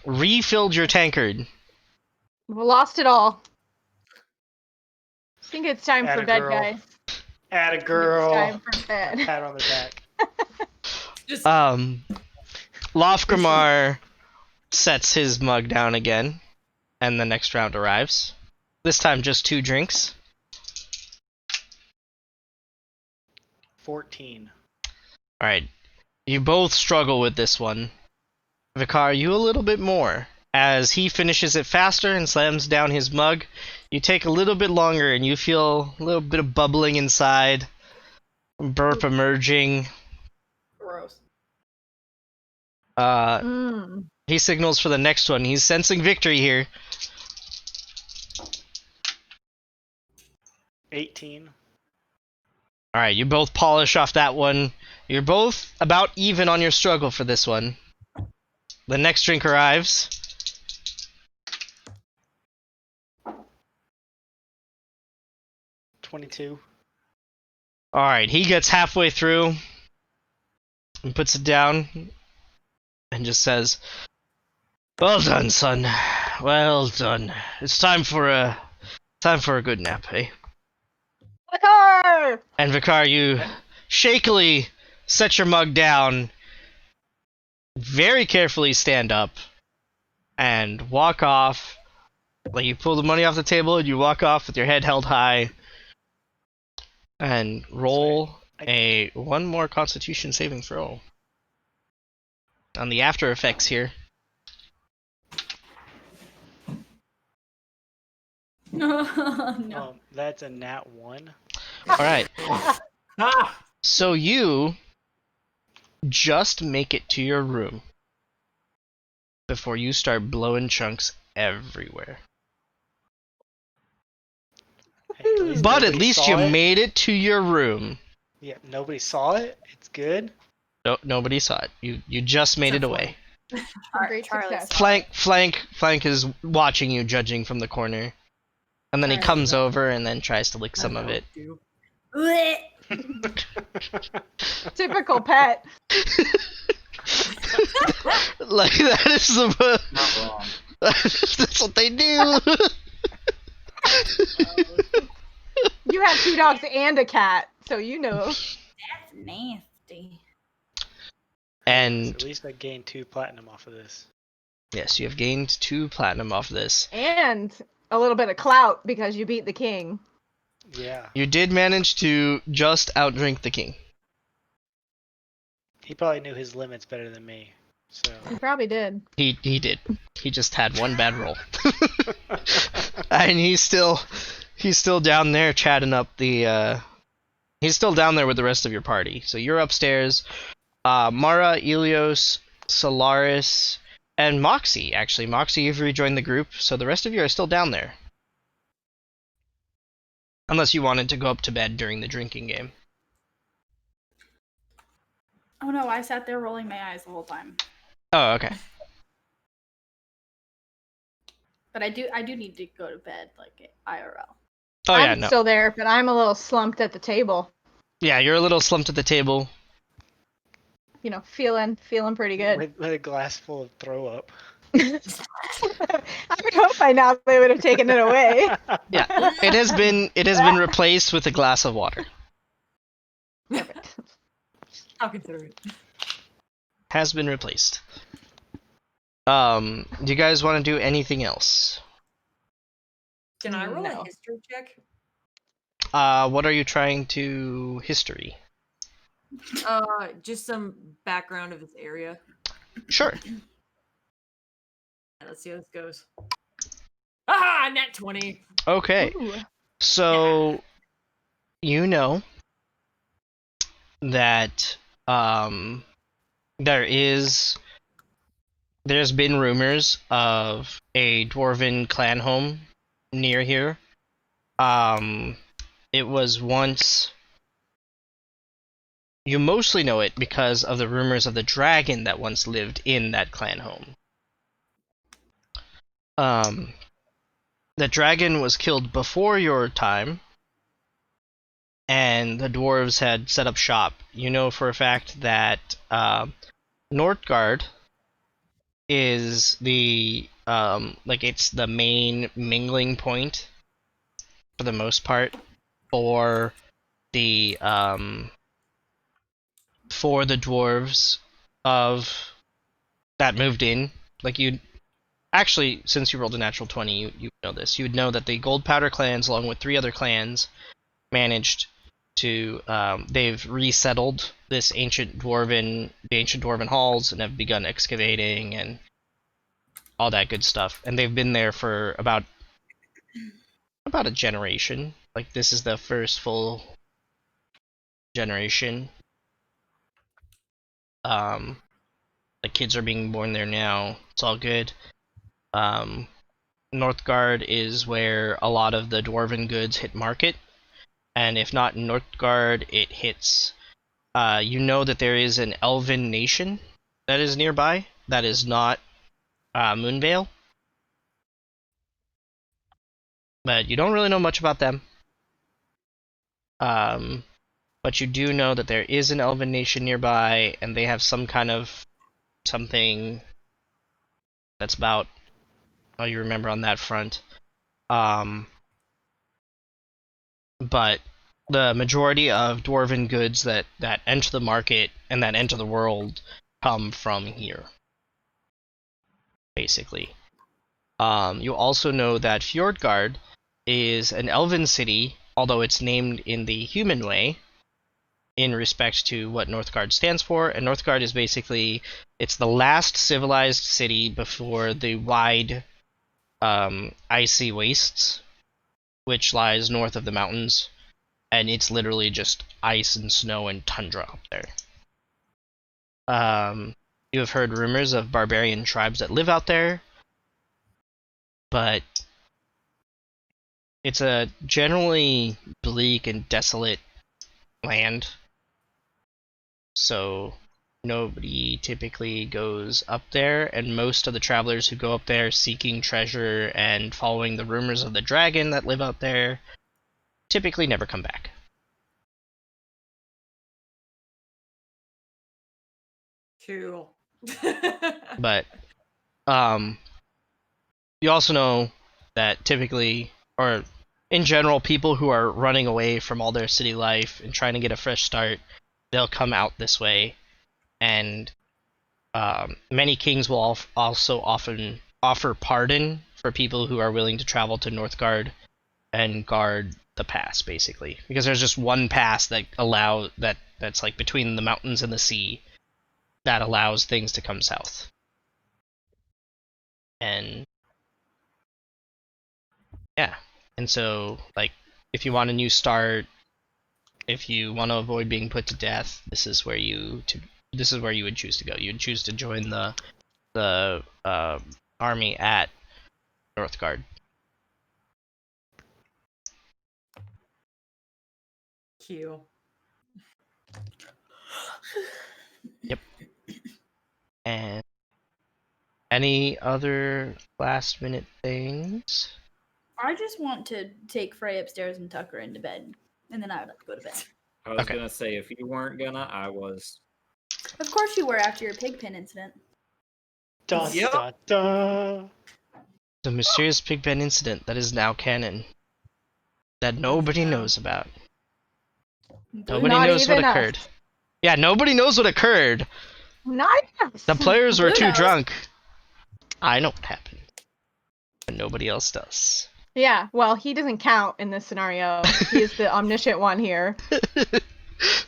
refilled your tankard. We've lost it all. I think it's time for Atta bed, girl. guys. Atta It's girl. time for bed. Pat on the back. Just Lofgrimar sets his mug down again, and the next round arrives. This time just 2 drinks. 14. Alright, you both struggle with this one. Vikar, you a little bit more. As he finishes it faster and slams down his mug, you take a little bit longer and you feel a little bit of bubbling inside, burp emerging. gross. He signals for the next one. He's sensing victory here. 18. Alright, you both polish off that one. You're both about even on your struggle for this one. The next drink arrives. 22. Alright, he gets halfway through and puts it down and just says, "Well done, son. Well done. It's time for a good nap, eh?" Vikar! And Vikar, you shakily set your mug down, very carefully stand up, and walk off. Like you pull the money off the table and you walk off with your head held high. And roll one more Constitution saving throw. On the after effects here. No. That's a nat 1. Alright. Ah! So you just make it to your room before you start blowing chunks everywhere. Hey, But at nobody least saw you it. made it to your room. Yeah, nobody saw it. It's good. No, nobody saw it. You just made it away. Great Charlie. success. Flank is watching you, judging from the corner. And then he comes over and then tries to lick some of it. Typical pet. Like that is the Not wrong. that's what they do. You have 2 dogs and a cat, so you know. That's nasty. So And at least I gained 2 platinum off of this. yes, you have gained 2 platinum off this. And a little bit of clout because you beat the king. Yeah. You did manage to just outdrink the king. He probably knew his limits better than me. So You probably did. He did. He just had one bad roll. And he's still down there chatting up the he's still down there with the rest of your party. So you're upstairs. Mara, Ilios, Solaris, and Moxie. Actually, Moxie, you've rejoined the group, so the rest of you are still down there. Unless you wanted to go up to bed during the drinking game. Oh no, I sat there rolling my eyes the whole time. Oh, okay. But I do need to go to bed, like IRL. Oh yeah, I'm no. still there, but I'm a little slumped at the table. Yeah, you're a little slumped at the table. You know, feeling pretty good. with a glass full of throw up. I would hope by now they would have taken it away. Yeah, it has been replaced with a glass of water. Perfect. I'll consider it. Has been replaced. Do you guys want to do anything else? Can I roll No. a history check? What are you trying to history? Just some background of this area. Sure. Yeah, let's see how this goes. Ah, nat 20. Okay. Ooh. So you know that there's been rumors of a dwarven clan home near here. It was once. You mostly know it because of the rumors of the dragon that once lived in that clan home. The dragon was killed before your time, and the dwarves had set up shop. You know for a fact that Northgard is the it's the main mingling point for the most part for the dwarves of that moved in. Like you actually, since you rolled a natural 20, you know this. You would know that the Gold Powder clans, along with 3 other clans, managed to they've resettled the ancient dwarven halls and have begun excavating and all that good stuff. And they've been there for about a generation. Like this is the first full generation. The kids are being born there now. It's all good. Northgard is where a lot of the dwarven goods hit market. And if not in Northgard, it hits... you know that there is an elven nation that is nearby. That is not Moonvale. But you don't really know much about them. But you do know that there is an elven nation nearby, and they have some kind of something that's about all you remember on that front. But the majority of dwarven goods that enter the market and that enter the world come from here, basically. You also know that Fjordgard is an elven city, although it's named in the human way, in respect to what Northgard stands for. And Northgard is basically, it's the last civilized city before the wide icy wastes, which lies north of the mountains, and it's literally just ice and snow and tundra up there. You have heard rumors of barbarian tribes that live out there, but it's a generally bleak and desolate land, so nobody typically goes up there, and most of the travelers who go up there seeking treasure and following the rumors of the dragon that live out there typically never come back. Cool. But you also know that typically, or in general, people who are running away from all their city life and trying to get a fresh start, they'll come out this way, and many kings will also often offer pardon for people who are willing to travel to Northgard and guard the pass, basically, because there's just one pass that's like between the mountains and the sea that allows things to come south. And yeah, and so like if you want a new start, if you want to avoid being put to death, this is where you would choose to go. You would choose to join the army at Northgard. Q. Yep. And any other last minute things? I just want to take Frey upstairs and tuck her into bed, and then I would have to go to bed. I was Okay. gonna say if you weren't gonna, I was. Of course you were after your pigpen incident. Dun, Yep. dun, dun. The mysterious Pigpen incident that is now canon, that nobody knows about. Nobody Not knows what even us. occurred. Yeah, nobody knows what occurred. Not us. The players were Who too knows? drunk. I know what happened, but nobody else does. Yeah, well, he doesn't count in this scenario. He is the omniscient one here.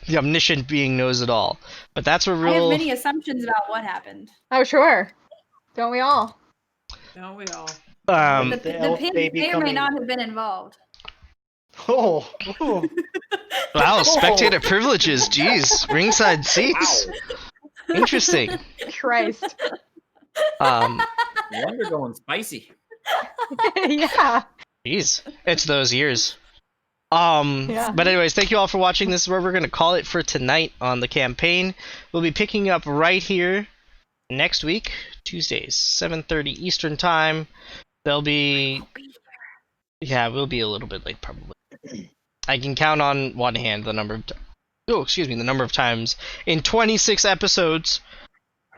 The omniscient being knows it all. But that's where I have real. many assumptions about what happened. Oh, sure. Don't we all? Don't we all? The The elf pig baby may or may coming. not have been involved. Oh, oh. Wow, spectator privileges. Jeez, ringside seats. Interesting. Christ. Wonder going spicy. Yeah. Jeez, it's those years. Yeah. But anyways, thank you all for watching. This is where we're gonna call it for tonight on the campaign. We'll be picking up right here next week, Tuesdays, 7:30 Eastern time. There'll be, yeah, we'll be a little bit late probably. I can count on one hand the number of the number of times in 26 episodes.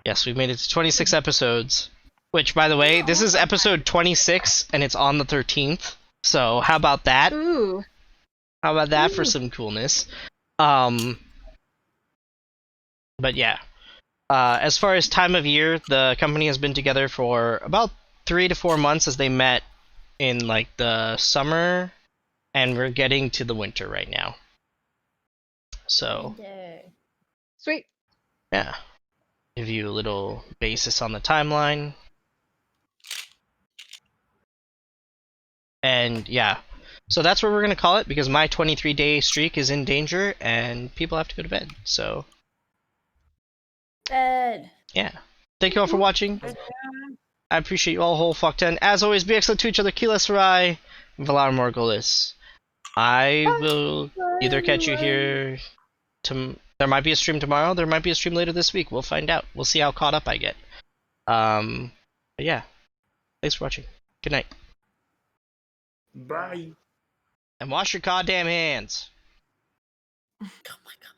Yes, we've made it to 26 episodes. Which, by the way, this is episode 26, and it's on the 13th. So how about that? Ooh. How about that for some coolness? But yeah. As far as time of year, the company has been together for about 3 to 4 months as they met in like the summer, and we're getting to the winter right now. So Sweet. yeah. Give you a little basis on the timeline. And yeah. So that's what we're going to call it, because my 23-day streak is in danger and people have to go to bed. So Bed. yeah. Thank you all for watching. I appreciate you all a whole fuck ton. As always, be excellent to each other. Keyless Sarai, Valar Morghulis. I will either catch you here. There might be a stream tomorrow. There might be a stream later this week. We'll find out. We'll see how caught up I get. But yeah. Thanks for watching. Good night. Bye. And wash your goddamn hands. Oh my god.